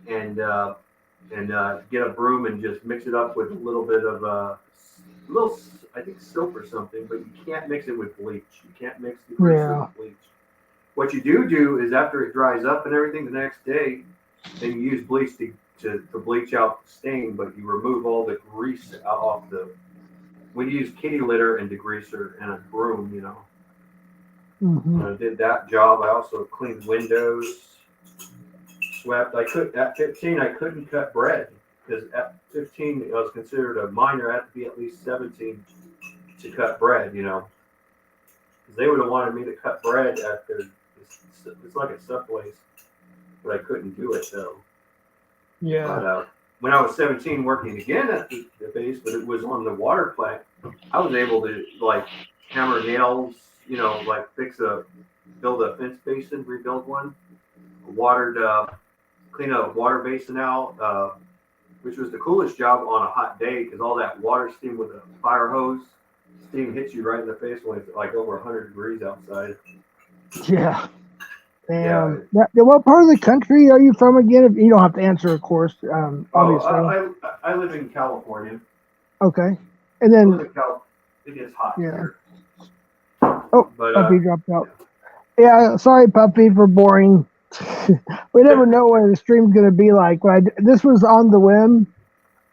and get a broom and just mix it up with a little bit of I think soap or something, but you can't mix it with bleach. You can't mix the greaser with bleach. What you do is after it dries up and everything the next day, then you use bleach to bleach out the stain, but you remove all the grease off we use kitty litter and degreaser and a broom, you know. Mm-hmm. I did that job. I also cleaned windows, swept. At 15, I couldn't cut bread because at 15, I was considered a minor. I had to be at least 17 to cut bread, you know. Because they would have wanted me to cut bread at it's like a sub place, but I couldn't do it though. Yeah. But when I was 17, working again at the base, but it was on the water plant, I was able to like hammer nails, you know, like build a fence basin, rebuild one, clean a water basin out, which was the coolest job on a hot day because all that water steam with a fire hose, steam hits you right in the face when it's like over 100 degrees outside. Yeah. What part of the country are you from again? You don't have to answer, of course. Obviously. I live in California. Okay, and then it gets hot here. Oh, but, Puppy dropped out. Yeah, sorry, Puppy, for boring. We never know what the stream's going to be like. This was on the whim,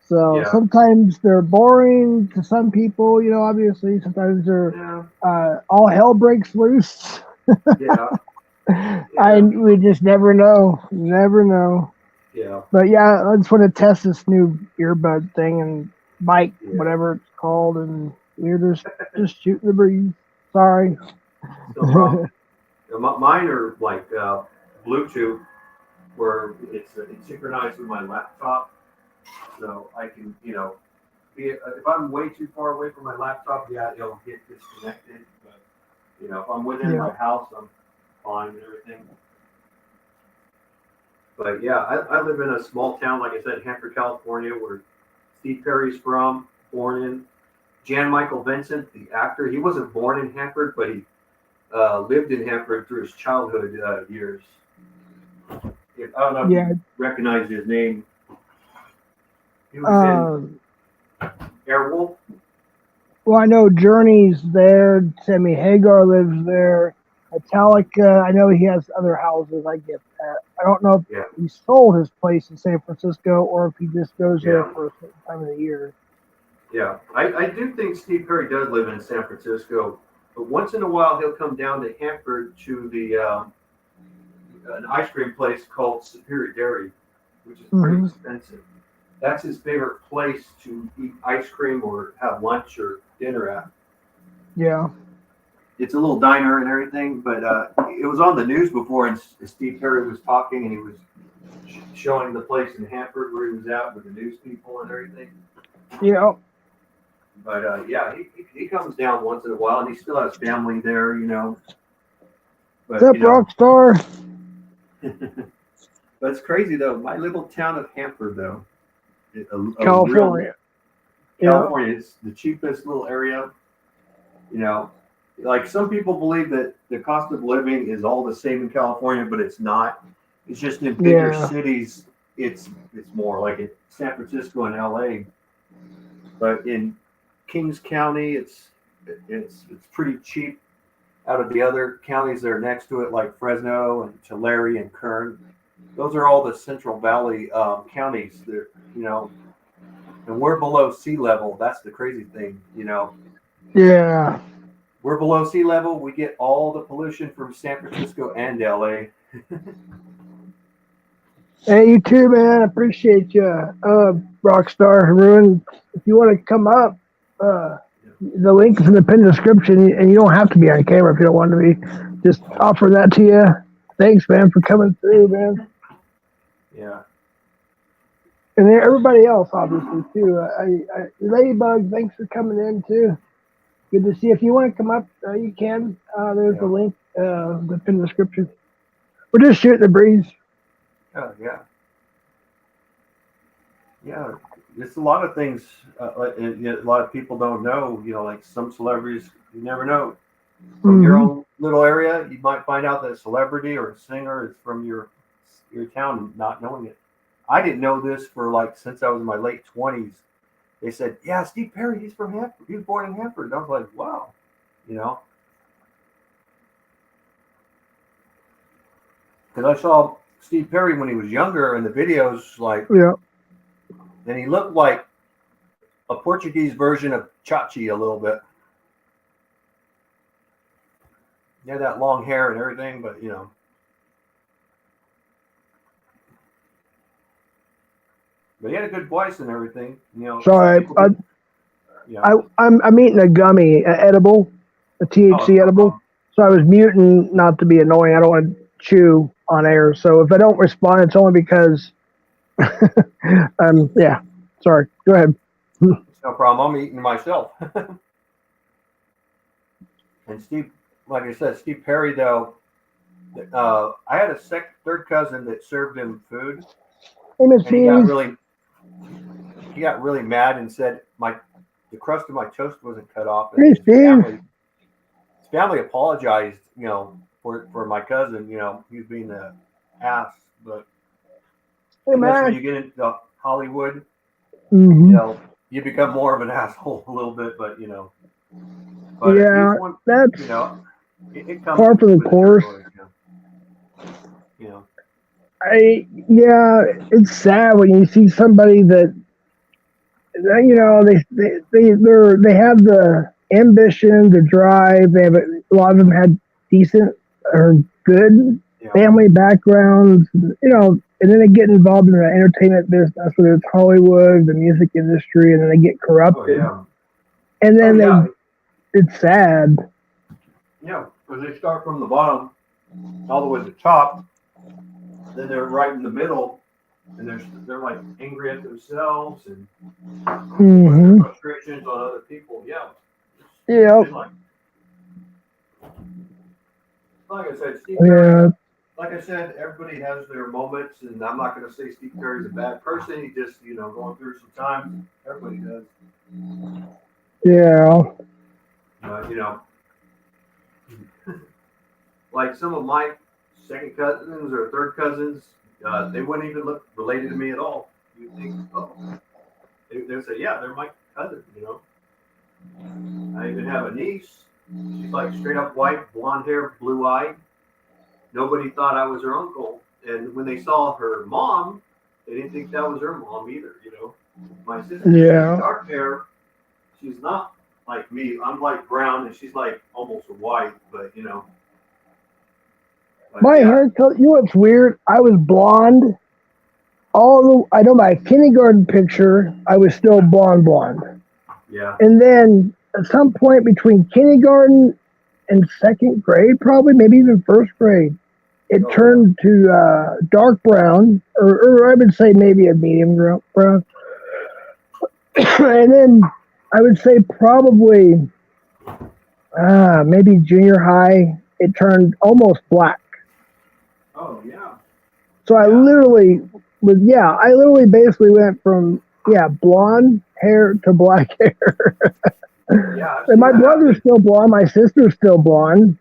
so sometimes they're boring to some people. You know, obviously, sometimes they're all hell breaks loose. We just never know. Yeah. But I just want to test this new earbud thing and mic, whatever it's called, and we're just shooting the breeze. Sorry. No mine are like Bluetooth, where it's synchronized with my laptop, so I can, you know, if I'm way too far away from my laptop, it'll get disconnected. But you know, if I'm within my house, I'm fine and everything. But I live in a small town, like I said, Hanford, California, where Steve Perry's from, born in. Jan Michael Vincent, the actor, he wasn't born in Hanford, but he lived in Hanford through his childhood years. I don't know if you recognize his name. He was in Airwolf. Well, I know Journey's there. Sammy Hagar lives there. Metallica. I know he has other houses. I get that. I don't know if he sold his place in San Francisco or if he just goes there for a certain time of the year. Yeah, I do think Steve Perry does live in San Francisco, but once in a while he'll come down to Hanford to the an ice cream place called Superior Dairy, which is pretty expensive. That's his favorite place to eat ice cream or have lunch or dinner at. Yeah. It's a little diner and everything, but it was on the news before, and Steve Perry was talking, and he was showing the place in Hanford where he was at with the news people and everything. Yeah. But he comes down once in a while, and he still has family there, But, what's up, Rockstar? But it's crazy though. My little town of Hanford, though, California. California is the cheapest little area. Like some people believe that the cost of living is all the same in California, but it's not. It's just in bigger cities, it's more like in San Francisco and LA. But in Kings County, it's pretty cheap. Out of the other counties that are next to it, like Fresno and Tulare and Kern, those are all the Central Valley counties. That and we're below sea level. That's the crazy thing, Yeah. We're below sea level. We get all the pollution from San Francisco and LA. Hey, you too, man. Appreciate you, Rockstar Ruin. If you want to come up, the link is in the pinned description, and you don't have to be on camera if you don't want to be. Just offer that to you. Thanks, man, for coming through, man. Yeah. And then everybody else, obviously, too. Ladybug, thanks for coming in, too. Good to see you. If you want to come up, you can. There's the link, the pinned description. We're just shooting the breeze. Oh, yeah. Yeah. It's a lot of things. A lot of people don't know. Like some celebrities, you never know. From your own little area, you might find out that a celebrity or a singer is from your town, not knowing it. I didn't know this since I was in my late 20s. They said, "Yeah, Steve Perry, he's from Hanford. He was born in Hanford." And I was like, "Wow," Because I saw Steve Perry when he was younger in the videos, and he looked like a Portuguese version of Chachi a little bit. He had that long hair and everything, but But he had a good voice and everything. Sorry, I'm eating a gummy, edible, a THC edible. So I was muting not to be annoying. I don't want to chew on air. So if I don't respond, it's only because, yeah. Sorry. Go ahead. No problem. I'm eating myself. And Steve, like I said, Steve Perry, though, I had a third cousin that served him food. Hey, Miss He got really mad and said the crust of my toast wasn't cut off. Hey, his family apologized, for my cousin. He was being an ass, but I guess when you get into Hollywood, you become more of an asshole a little bit. But but yeah, that's it comes par for the course. It's sad when you see somebody that they have the ambition, the drive. They have a lot of them had decent or good family backgrounds, and then they get involved in the entertainment business, whether it's Hollywood, the music industry, and then they get corrupted. And then it's sad. Yeah, because they start from the bottom all the way to the top. Then they're right in the middle, and they're like angry at themselves and frustrations on other people. Like I said, Steve Perry, like I said, everybody has their moments, and I'm not going to say Steve Perry's a bad person. He just, going through some times. Everybody does. Yeah. You know, like some of my second cousins or third cousins, they wouldn't even look related to me at all. You think, oh, they would say, yeah, they're my cousin. You know, I even have a niece. She's like straight up white, blonde hair, blue eyed. Nobody thought I was her uncle, and when they saw her mom, they didn't think that was her mom either. You know, my sister, she's dark hair. She's not like me. I'm like brown, and she's like almost white, but you know. My hair color, you know what's weird? I was blonde. I know my kindergarten picture, I was still blonde. Yeah. And then at some point between kindergarten and second grade, probably, maybe even first grade, it turned to dark brown, or I would say maybe a medium brown. And then I would say probably maybe junior high, it turned almost black. Oh, yeah. So I literally basically went from, blonde hair to black hair. And my brother's still blonde. My sister's still blonde.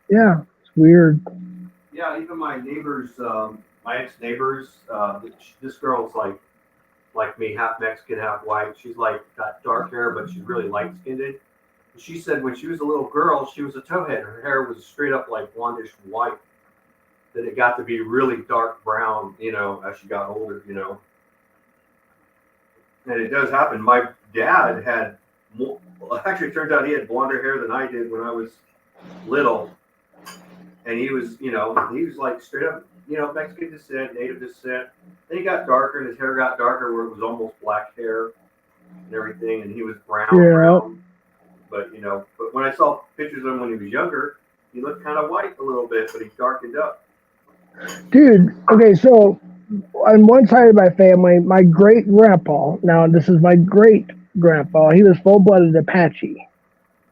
It's weird. Yeah, even my neighbors, my ex-neighbors, this girl's like me, half Mexican, half white. She's like got dark hair, but she's really light-skinned. She said when she was a little girl, she was a towhead. Her hair was straight up like blondish white. Then it got to be really dark brown, you know, as she got older, you know. And it does happen. My dad had more, actually, it turns out he had blonder hair than I did when I was little. And he was like straight up, you know, Mexican descent, native descent. Then he got darker, and his hair got darker where it was almost black hair and everything. And he was brown. But, you know, when I saw pictures of him when he was younger, he looked kind of white a little bit, but he darkened up. Dude, okay, so on one side of my family, my great grandpa, now this is my great grandpa, he was full blooded Apache.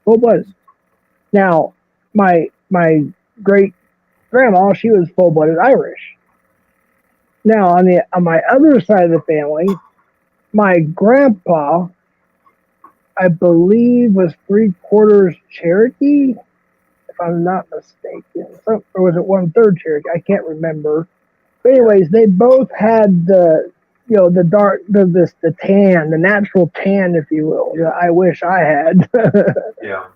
Full blooded. Now, my great grandma, she was full blooded Irish. Now on my other side of the family, my grandpa, I believe, was 3/4 Cherokee, if I'm not mistaken. Or was it 1/3 Cherokee? I can't remember. But anyways, they both had the dark, the tan, the natural tan, if you will, that I wish I had. Yeah.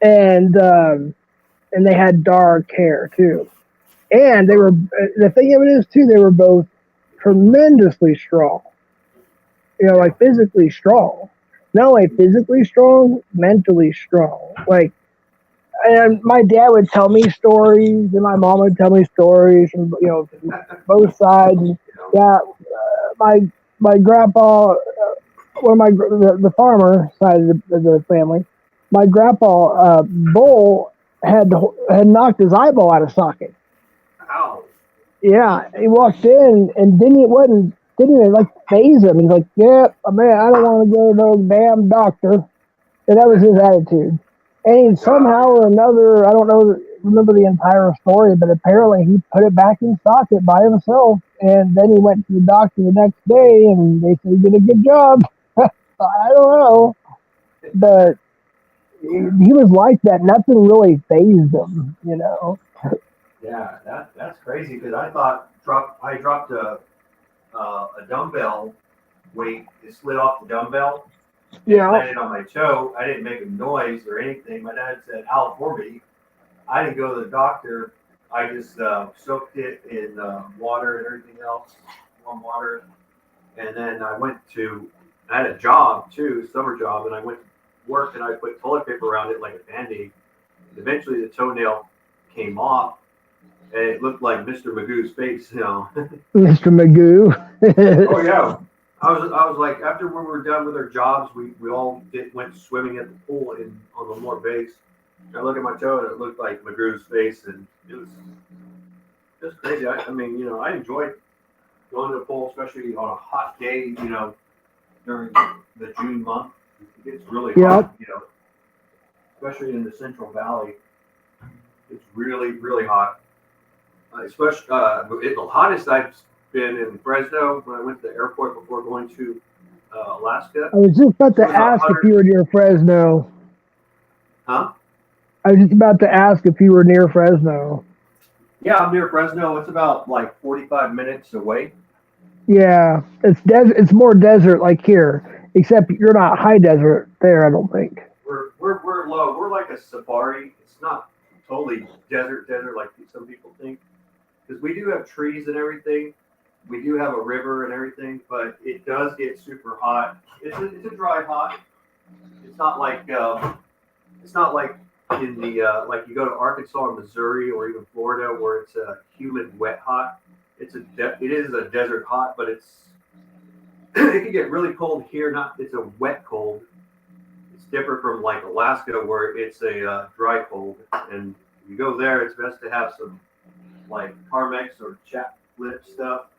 And they had dark hair too. And they were, the thing of it is too, they were both tremendously strong. You know, like physically strong. Not only physically strong, mentally strong. Like, and my dad would tell me stories, and my mom would tell me stories, and both sides. Yeah, my grandpa, the farmer side of the family, my grandpa Bull had knocked his eyeball out of socket. Ow. Yeah, he walked in and didn't even like phase him. He's like, "Yep, man, I don't want to go to no damn doctor." And that was his attitude. And somehow or another, I don't remember the entire story, but apparently he put it back in socket by himself. And then he went to the doctor the next day, and they said he did a good job. I don't know, but he was like that. Nothing really phased him, you know. Yeah, that's crazy because I dropped a dumbbell weight. It slid off the dumbbell. Yeah. Landed on my toe. I didn't make a noise or anything. My dad said, "Ow," for me. I didn't go to the doctor. I just soaked it in water and everything else, warm water. And then I had a job too, summer job, and I went to work and I put toilet paper around it like a Band-Aid. And eventually the toenail came off, and it looked like Mr. Magoo's face, you know. Mr. Magoo. Oh yeah. I was like, after we were done with our jobs, we all went swimming at the pool on the Moore Base. I looked at my toe and it looked like Magoo's face, and it was just crazy. I mean, you know, I enjoyed going to the pool, especially on a hot day, you know, during the June month. It gets really hot, you know, especially in the Central Valley. It's really, really hot. Especially the hottest I've been in Fresno when I went to the airport before going to Alaska. I was just about to It was ask if 100 you were near Fresno. Huh? I was just about to ask if you were near Fresno. Yeah, I'm near Fresno. It's about like 45 minutes away. Yeah, it's desert. It's more desert like here, except you're not high desert there. I don't think. We're low. We're like a safari. It's not totally desert like some people think, because we do have trees and everything. We do have a river and everything, but it does get super hot. It's a dry hot. It's not like in the like you go to Arkansas or Missouri or even Florida where it's a humid wet hot. It is a desert hot, but it can get really cold here. It's a wet cold. It's different from like Alaska where it's a dry cold. And if you go there, it's best to have some like Carmex or chap lip stuff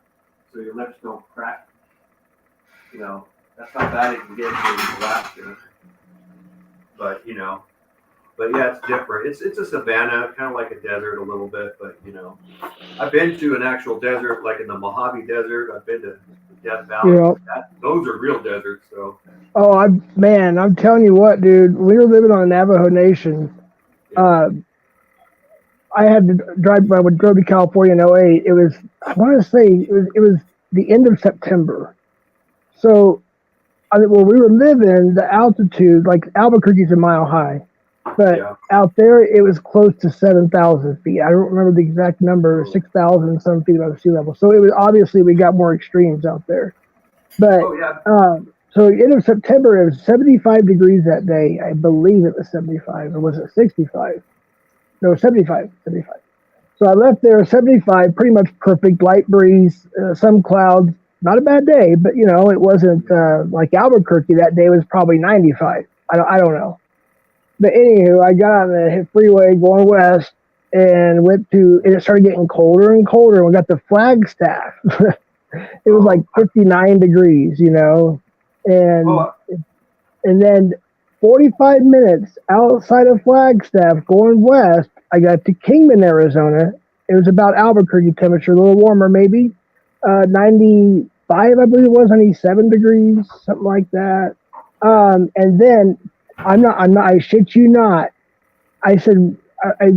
so your lips don't crack. You know, that's how bad it can get in Alaska. But yeah, it's different. It's a savanna, kind of like a desert a little bit, but I've been to an actual desert, like in the Mojave Desert. I've been to Death Valley. Yeah. Those are real deserts, so. Oh, I'm telling you what, dude. We were living on Navajo Nation. I had to drive. I would go to California in '08. It was, I want to say, it was the end of September. So, where we were living, the altitude, like Albuquerque's a mile high. But out there, it was close to 7,000 feet. I don't remember the exact number, 6,000 some feet above sea level. So it was obviously we got more extremes out there. But so end of September, it was 75 degrees that day. I believe it was 75, or was it 65? No, 75. So I left there 75, pretty much perfect, light breeze, some clouds. Not a bad day, but it wasn't like Albuquerque. That day was probably 95. I don't know. But anywho, I got on the freeway going west and and it started getting colder and colder. And we got to Flagstaff. It was like 59 degrees, and then 45 minutes outside of Flagstaff going west, I got to Kingman, Arizona. It was about Albuquerque temperature, a little warmer maybe, 95, I believe it was, 97 degrees, something like that. And then I shit you not. I said, I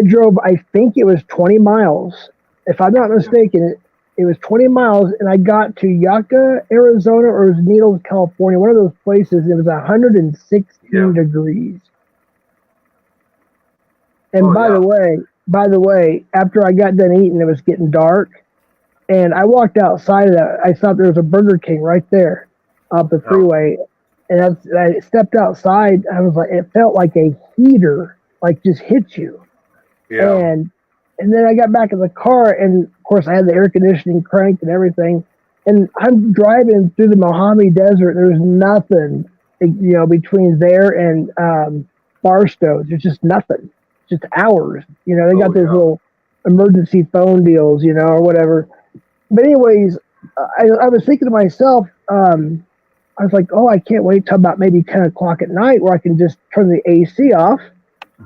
drove, I think it was 20 miles. If I'm not mistaken, it was 20 miles, and I got to Yucca, Arizona, or it was Needles, California, one of those places. It was 116 degrees. And by the way, after I got done eating, it was getting dark, and I walked outside of that. I thought there was a Burger King right there up the freeway. And I stepped outside. I was like, it felt like a heater, like just hit you. Yeah. And then I got back in the car, and of course I had the air conditioning cranked and everything. And I'm driving through the Mojave Desert. There's nothing, between there and Barstow. There's just nothing. Just hours. They got those little emergency phone deals, or whatever. But anyways, I was thinking to myself. I was like, oh, I can't wait till about maybe 10 o'clock at night where I can just turn the AC off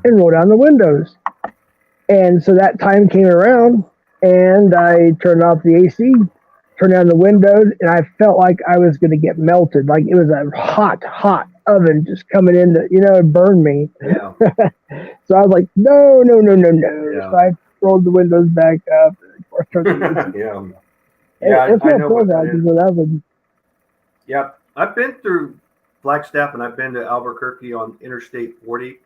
and roll down the windows. And so that time came around, and I turned off the AC, turned down the windows, and I felt like I was going to get melted. Like it was a hot oven just coming in to, burn me. Yeah. So I was like, no. Yeah. So I rolled the windows back up. And of course, turned the AC. I know what that is. Yep. I've been through Flagstaff, and I've been to Albuquerque on Interstate 40.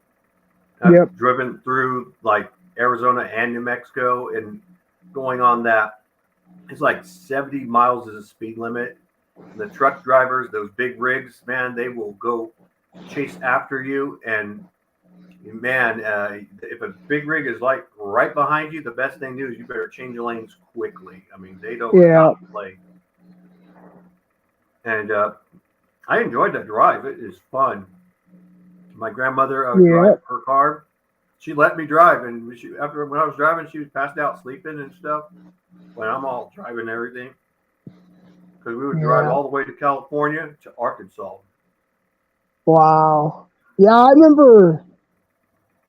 I've driven through like Arizona and New Mexico, and going on that, it's like 70 miles is the speed limit. And the truck drivers, those big rigs, man, they will go chase after you. And man, if a big rig is like right behind you, the best thing to do is you better change your lanes quickly. I mean, they don't stop and play. And I enjoyed that drive. It is fun. My grandmother drive her car. She let me drive, and when I was driving, she was passed out sleeping and stuff. When I'm all driving everything, because we would drive all the way to California to Arkansas. Wow. Yeah, I remember.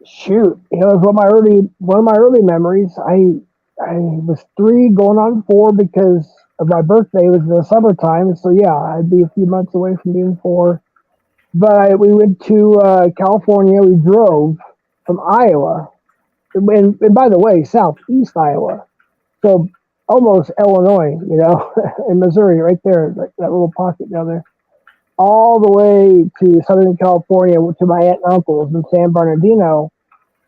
Shoot, it was one of my early memories. I was 3 going on 4 because my birthday was in the summertime, so yeah, I'd be a few months away from being 4. But we went to California. We drove from Iowa, and by the way, southeast Iowa, so almost Illinois, and Missouri, right there, like that little pocket down there, all the way to Southern California to my aunt and uncle's in San Bernardino,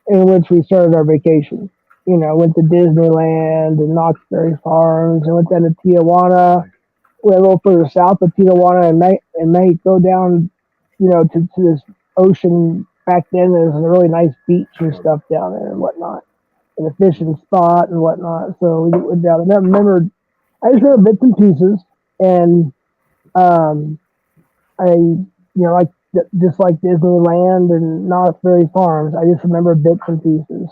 in which we started our vacation. Went to Disneyland and Knott's Berry Farms, and went down to Tijuana. Went a little further south of Tijuana and Mexico down, to this ocean. Back then, there was a really nice beach and stuff down there and whatnot, and a fishing spot and whatnot. So we went down. I just remember bits and pieces, and like just like Disneyland and Knott's Berry Farms, I just remember bits and pieces.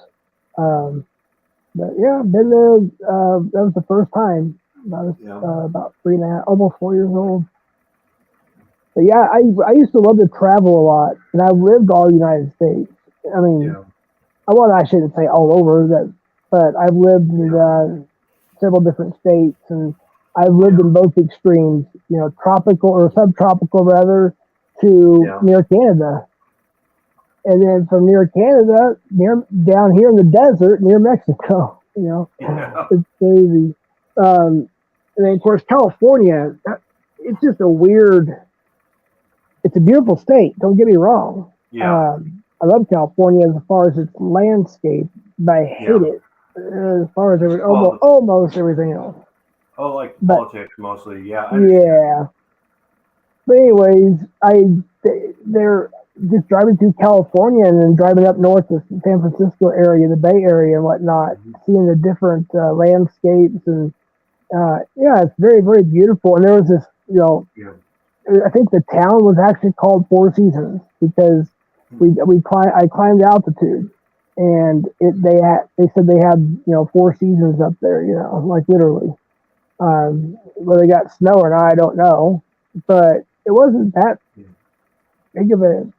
But yeah, been there. That was the first time. I was about 3.5, almost 4 years old. But yeah, I used to love to travel a lot, and I lived all the United States. I mean, I shouldn't say all over that, but I've lived in several different states, and I've lived in both extremes. Tropical or subtropical rather, to near Canada. And then from near Canada, down here in the desert near Mexico, it's crazy. And then of course California, it's just it's a beautiful state. Don't get me wrong. Yeah. I love California as far as its landscape, but I hate it as far as almost everything else. Oh, like politics mostly. Yeah. Yeah. But anyways, they're just driving through California and then driving up north to San Francisco area, the Bay Area and whatnot, seeing the different landscapes and it's very, very beautiful. And there was this, I think the town was actually called Four Seasons because I climbed altitude, and they said they had 4 seasons up there, like literally. Whether they got snow or not, I don't know, but it wasn't that big of a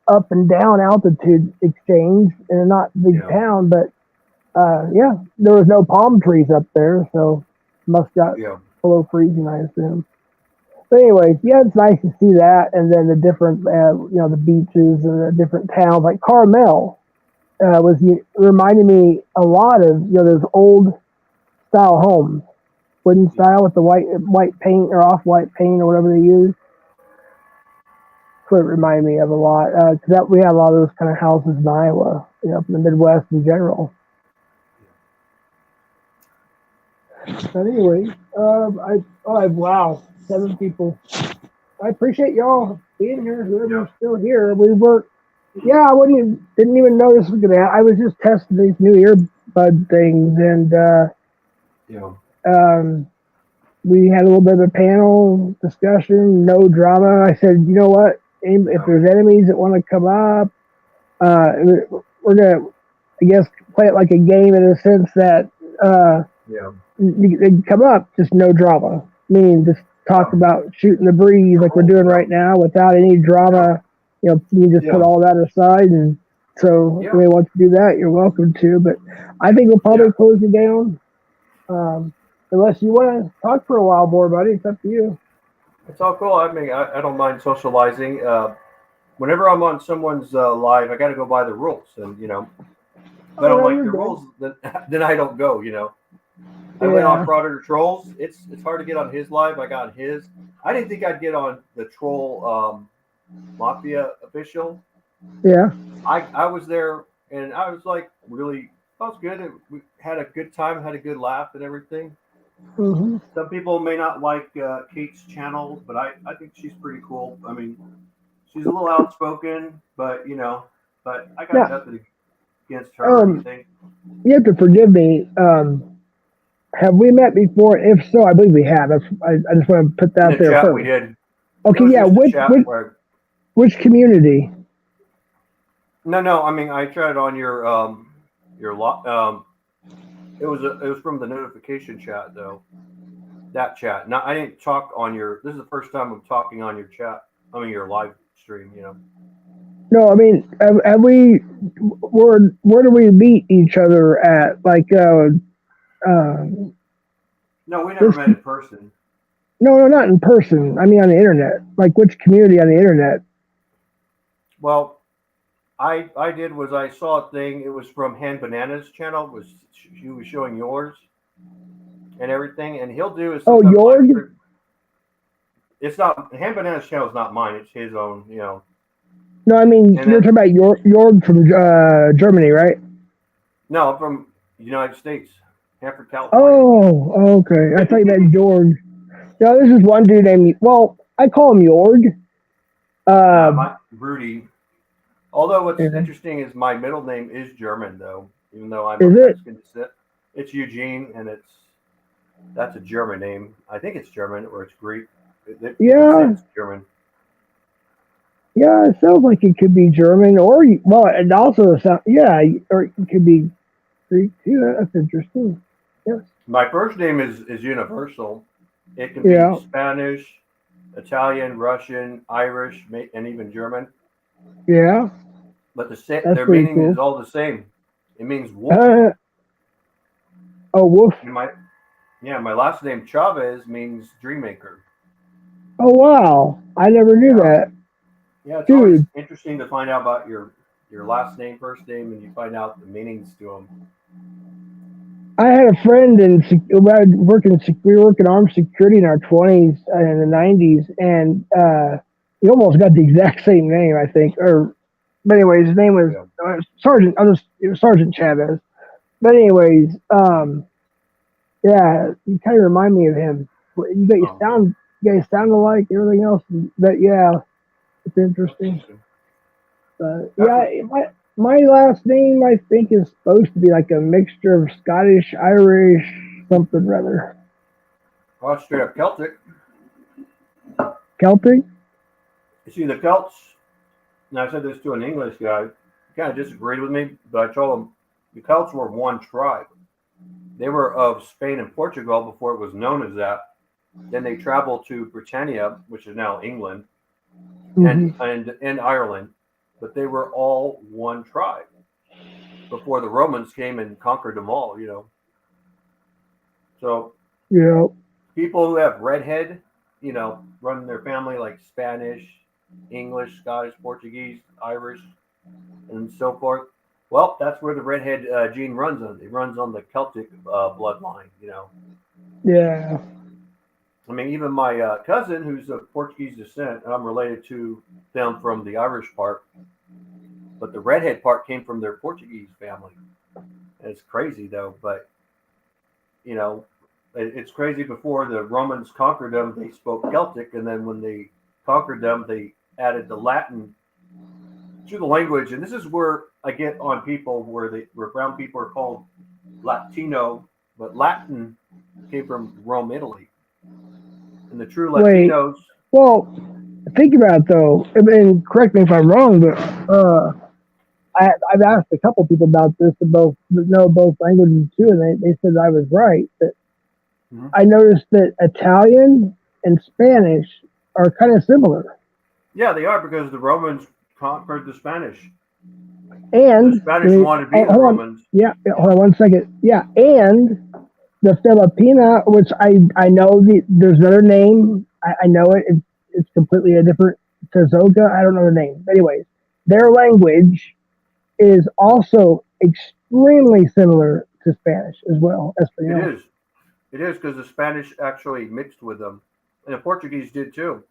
up and down altitude exchange in a not big town, but there was no palm trees up there, so must got below freezing, I assume. But anyways, it's nice to see that, and then the different the beaches and the different towns like Carmel was reminding me a lot of those old style homes, wooden style with the white paint or off-white paint or whatever they use. That's what it reminded me of a lot, because we have a lot of those kind of houses in Iowa, up in the Midwest in general. But anyway, wow, 7 people. I appreciate y'all being here. Whoever's still here, we were. Yeah, didn't even know this was gonna happen. I was just testing these new earbud things, and we had a little bit of a panel discussion. No drama. I said, you know what? If there's enemies that want to come up, we're gonna, I guess, play it like a game in a sense that they come up, just no drama. Meaning just talk about shooting the breeze like we're doing right now without any drama. You just put all that aside, and so if anyone wants to do that, you're welcome to. But I think we'll probably close it down. Unless you want to talk for a while more, buddy, it's up to you. It's all cool. I mean, I don't mind socializing. Whenever I'm on someone's live, I got to go by the rules, and if I don't like the rules, then I don't go. I went on Predator Trolls. It's hard to get on his live. I got his. I didn't think I'd get on the Troll Mafia official. Yeah. I was there, and I was like, really, that was good. We had a good time, had a good laugh and everything. Mm-hmm. Some people may not like Kate's channel, but I think she's pretty cool. I mean, she's a little outspoken, but I got nothing against her or anything. You have to forgive me. Have we met before? If so, I believe we have. I just want to put that out there chat, first. We did. Okay, yeah. Which community? No. I mean, I tried on your it was from the notification chat though. That chat. Now I didn't talk on your. This is the first time I'm talking on your chat. I mean your live stream. No, I mean, have we? Where do we meet each other at? Like, No, we never met in person. No, not in person. I mean, on the internet. Like, which community on the internet? Well, I did was I saw a thing. It was from Han Banana's channel. It was He was showing yours and everything, and he'll do is Oh, sometimes live Jorg? stream. It's not Han Banana's channel is not mine. It's his own. No, I mean, And you're then, talking about Jorg from Germany, right? no, from the United States, Hanford, California. Oh, okay. I thought you meant Jorg. No, this is one dude named, well, I call him Jorg. My Rudy. Although what's Yeah. interesting is my middle name is German, though, even though I'm Is of it? Mexican descent. It's Eugene, and that's a German name. I think it's German or it's Greek. Yeah. It's German. Yeah, it sounds like it could be German, or well, it also sounds or it could be Greek too. That's interesting. Yes. My first name is universal. It can Yeah. be Spanish, Italian, Russian, Irish, and even German. Yeah. But That's their pretty meaning cool. is all the same. It means wolf. Oh, wolf. And my last name Chavez means dream maker. Oh, wow. I never knew that. Yeah, it's Dude. always interesting to find out about your last name, first name, and you find out the meanings to them. I had a friend we were working armed security in our 20s and the 90s, and he almost got the exact same name, I think. But anyways, his name was Sergeant. It was Sergeant Chavez. But anyways, yeah, you kind of remind me of him. You guys sound alike. Everything else, but yeah, it's interesting. But yeah, my last name I think is supposed to be like a mixture of Scottish, Irish, something rather. Oh, straight up Celtic. Celtic? You see, the Celts, and I said this to an English guy, he kind of disagreed with me, but I told him the Celts were one tribe. They were of Spain and Portugal before it was known as that. Then they traveled to Britannia, which is now England, and Ireland, but they were all one tribe before the Romans came and conquered them all, So yeah, people who have redhead, run their family like Spanish, English, Scottish, Portuguese, Irish, and so forth. Well, that's where the redhead gene runs on. It runs on the Celtic bloodline, Yeah. I mean, even my cousin, who's of Portuguese descent, I'm related to them from the Irish part, but the redhead part came from their Portuguese family. It's crazy, though, but, it's crazy. Before the Romans conquered them, they spoke Celtic, and then when they conquered them, they added the Latin to the language. And this is where I get on people where brown people are called Latino, but Latin came from Rome, Italy. And the true Latinos. Well, think about it, though. I mean, correct me if I'm wrong, but I've asked a couple people about this that know both languages too, and they said I was right. That I noticed that Italian and Spanish are kind of similar. Yeah, they are, because the Romans conquered the Spanish. And the Spanish wanted to be the Romans. Yeah, hold on 1 second. Yeah, and the Filipina, which I know there's another name. I know it. It's completely a different Tazoga. I don't know the name. Anyways, their language is also extremely similar to Spanish as well. It is, because the Spanish actually mixed with them, and the Portuguese did too.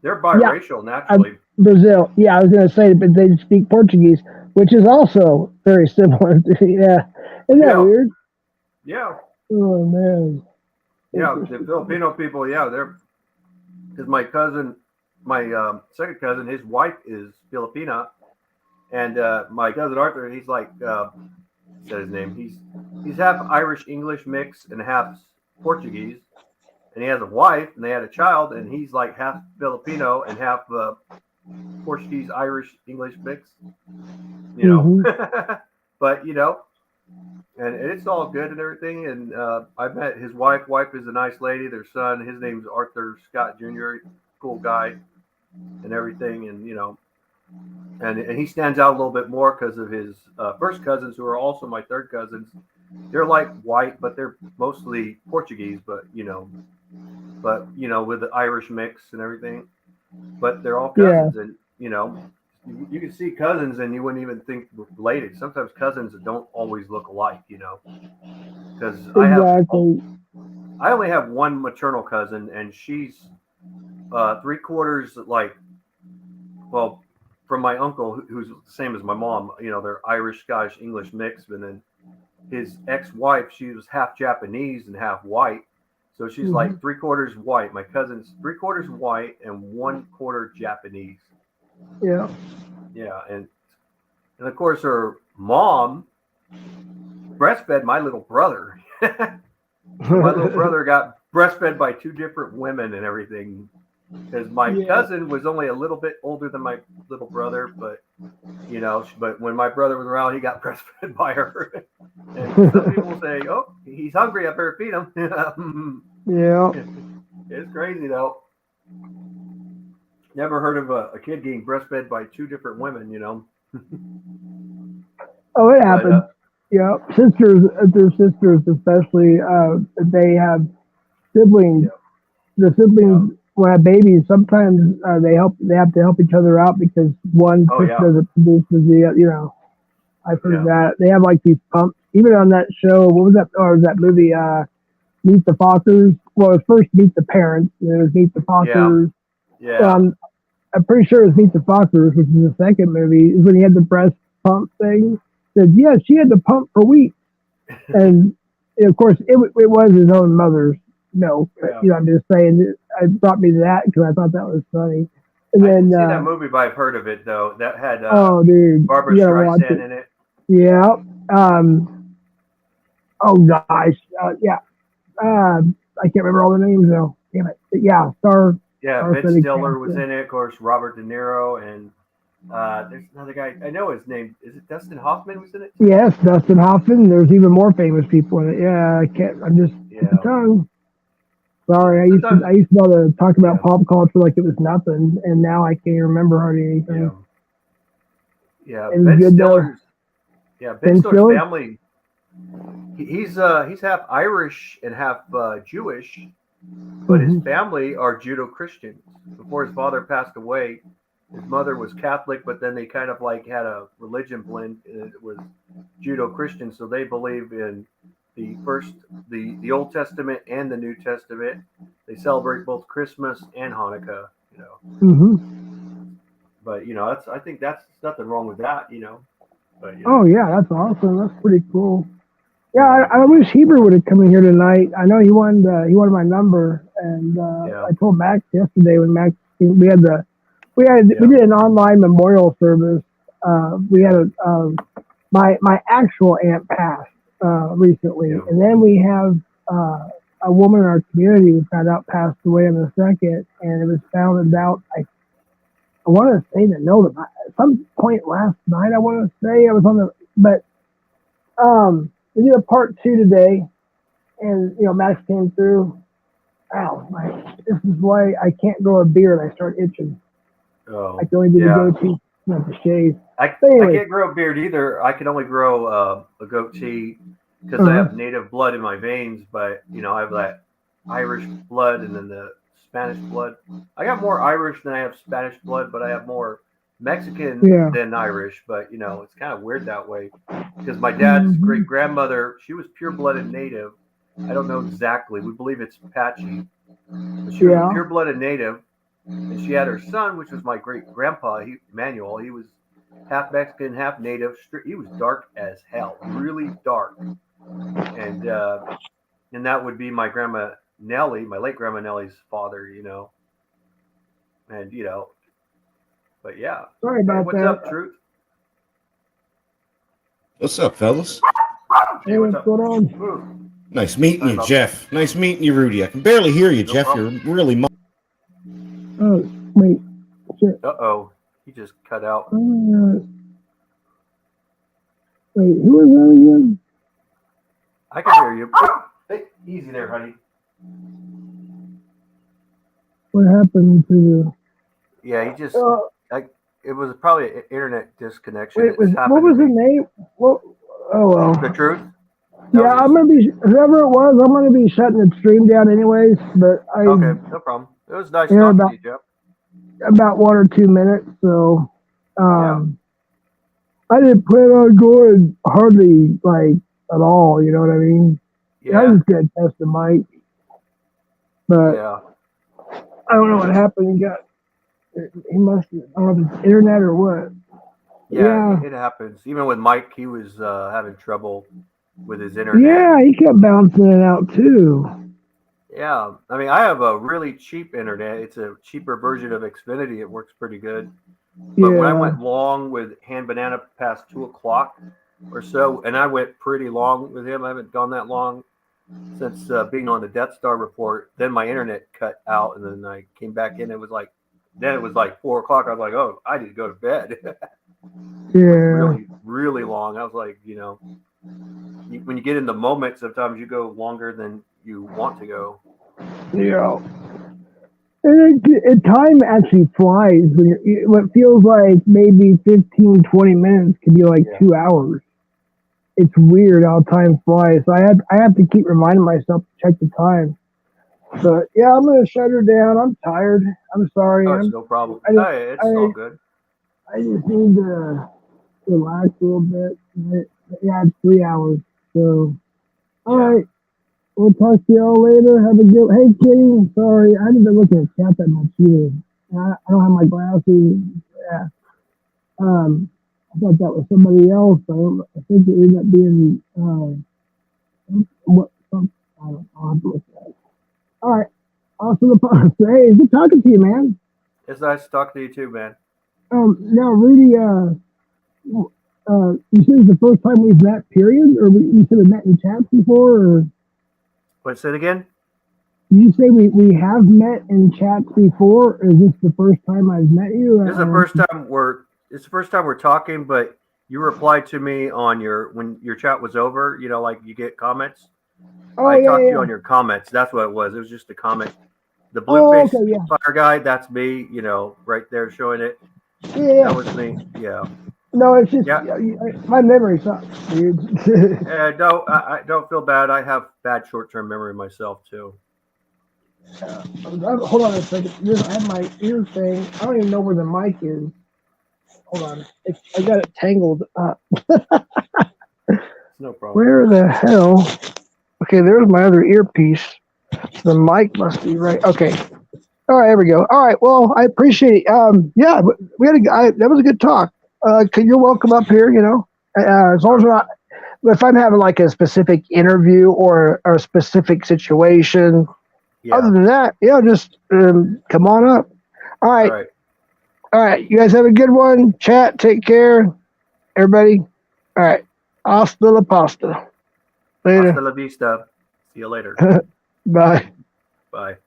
They're biracial naturally. Brazil, yeah, I was going to say, but they speak Portuguese, which is also very similar. Isn't that weird? Yeah. Oh man. Yeah, the Filipino people, they're, because my cousin, my second cousin, his wife is Filipina, and my cousin Arthur, he's like, said his name, he's half Irish English mix and half Portuguese, and he has a wife, and they had a child, and he's like half Filipino and half Portuguese Irish English mix, but and it's all good and everything. And I met his wife. Wife is a nice lady. Their son, his name's Arthur Scott Jr., cool guy and everything. And and he stands out a little bit more because of his first cousins, who are also my third cousins. they're like white, but they're mostly Portuguese, but with the Irish mix and everything. But they're all cousins, and you can see cousins and you wouldn't even think related. Sometimes cousins don't always look alike, because Exactly. I only have one maternal cousin, and she's 3/4 from my uncle, who's the same as my mom. They're Irish, Scottish, English mix, and then his ex-wife, she was half Japanese and half white, so she's like 3/4 white. My cousin's 3/4 white and 1/4 Japanese. Yeah. Yeah, and of course her mom breastfed my little brother. My little brother got breastfed by 2 different women and everything, because my cousin was only a little bit older than my little brother, but but when my brother was around, he got breastfed by her. And some people say, "Oh, he's hungry. I better feed him." Yeah. It's crazy though. Never heard of a kid getting breastfed by 2 different women. Oh, it happened. Yeah, their sisters especially, they have siblings. Yeah. The siblings, when have babies, sometimes they have to help each other out because one sister doesn't produce the I've heard of that. They have like these pumps. Even on that show, what was that? Or that movie, Meet the Fockers? Well, it was first Meet the Parents, and then it was Meet the Fockers. Yeah. I'm pretty sure it was Meet the Fockers, which is the second movie, is when he had the breast pump thing. Said, yeah, she had to pump for weeks. And of course, it was his own mother's milk. Yeah. I'm just saying, it brought me to that because I thought that was funny. And I then, didn't see that movie, but I've heard of it though. That had dude, Barbara Streisand in it. Yeah. Oh gosh. Yeah. I can't remember all the names though. Damn it. Yeah. Vince Stiller was in it. Of course, Robert De Niro, and there's another guy. I know his name. Is it Dustin Hoffman was in it? Yes, Dustin Hoffman. There's even more famous people in it. Yeah, I can't. I'm just tongue. Sorry, I used to be able to talk about pop culture like it was nothing, and now I can't remember hardly anything. Yeah. Ben Stiller's. Yeah, Ben Stiller's family. He's half Irish and half Jewish, but his family are Judo-Christians. Before his father passed away, his mother was Catholic, but then they kind of like had a religion blend. It was Judo-Christian, so they believe in the Old Testament and the New Testament. They celebrate both Christmas and Hanukkah. But I think that's nothing wrong with that. But, oh yeah, that's awesome. That's pretty cool. Yeah, I wish Heber would have come in here tonight. I know he wanted my number, and I told Max yesterday when Max we did an online memorial service. We had my actual aunt passed recently, and then we have a woman in our community we found out passed away on the 2nd, and it was found out I want to say the note at some point last night. I want to say I was on we did a part 2 today, and Max came through. Ow, this is why I can't grow a beard. I start itching. Oh, I can only do the goatee, not the shave. I can't grow a beard either. I can only grow a goatee because I have native blood in my veins, but I have that Irish blood and then the Spanish blood. I got more Irish than I have Spanish blood, but I have more Mexican than Irish. But it's kind of weird that way because my dad's great grandmother, she was pure-blooded native. I don't know exactly. We believe it's Apache. But she was a pure-blooded native, and she had her son, which was my great grandpa, Emmanuel. He was half Mexican, half native. He was dark as hell, really dark. And that would be my grandma Nellie, my late grandma Nellie's father. And but yeah. Sorry about what's that. up, Truth? What's up, fellas? Hey, what's going on? Nice meeting you, Jeff. Nice meeting you, Rudy. I can barely hear you, Jeff. Problem. You're really. Oh, wait. Shit. Uh-oh. He just cut out. Wait, who was that again? I can hear you. Hey, easy there, honey. What happened to the... Yeah, he just... it was probably an internet disconnection. Wait, what was the name? What? Oh, well. The Truth? Yeah, I'm gonna be whoever it was. I'm gonna be shutting the stream down anyways. But Okay, no problem. It was nice Yeah, talking about- to you, Jeff. about 1 or 2 minutes. So, Yeah. I didn't plan on going hardly like at all. You know what I mean? I Yeah. was just gonna test the mic, but Yeah. I don't know what happened. He must. I don't know if it's internet or what. Yeah, it happens. Even with Mike, he was having trouble with his internet. Yeah, he kept bouncing it out too. Yeah, I mean, I have a really cheap internet. It's a cheaper version of Xfinity. It works pretty good. But when I went long with Hand Banana past 2 o'clock or so, and I went pretty long with him, I haven't gone that long since being on the Death Star report. Then my internet cut out, and then I came back in. It was like 4 o'clock. I was like, oh, I need to go to bed. Really, really long. I was like, when you get in the moment, sometimes you go longer than you want to go. Yeah. And time actually flies when what feels like maybe 15, 20 minutes can be like 2 hours. It's weird how time flies. So I have to keep reminding myself to check the time. But yeah, I'm gonna shut her down. I'm tired. I'm sorry. Oh, it's no problem. It's all good. I just need to relax a little bit. Yeah, it's 3 hours. So all right. We'll talk to y'all later. Have a good. Hey, Kitty. Sorry, I haven't been looking at chat that much either. I don't have my glasses. Yeah. I thought that was somebody else. I think it ended up being what? I don't know. I'll have to look at it. All right. Awesome. Hey, good talking to you, man. It's nice to talk to you too, man. Now, Rudy. You said it's the first time we've met. Period, or you said we met in chats before, or? Wait, say it again? Did you say we have met in chats before, or is this the first time I've met you? This is the first time we're talking, but you replied to me on when your chat was over, like you get comments. I talked to you on your comments. That's what it was. It was just a comment. The blue face fire guy, that's me, right there showing it. Yeah. That was me. Yeah. No, it's just my memory sucks, dude. I don't feel bad. I have bad short-term memory myself too. Hold on a second. I have my ear thing. I don't even know where the mic is. Hold on. I got it tangled up. No problem. Where the hell? Okay, there's my other earpiece. The mic must be right. Okay. All right, there we go. All right. Well, I appreciate it. Yeah, that was a good talk. You're welcome up here, as long as we're not, if I'm having like a specific interview or a specific situation, other than that, just come on up. All right. You guys have a good one. Chat, take care. Everybody. All right. Hasta la pasta. Later. Hasta la vista. See you later. Bye. Bye.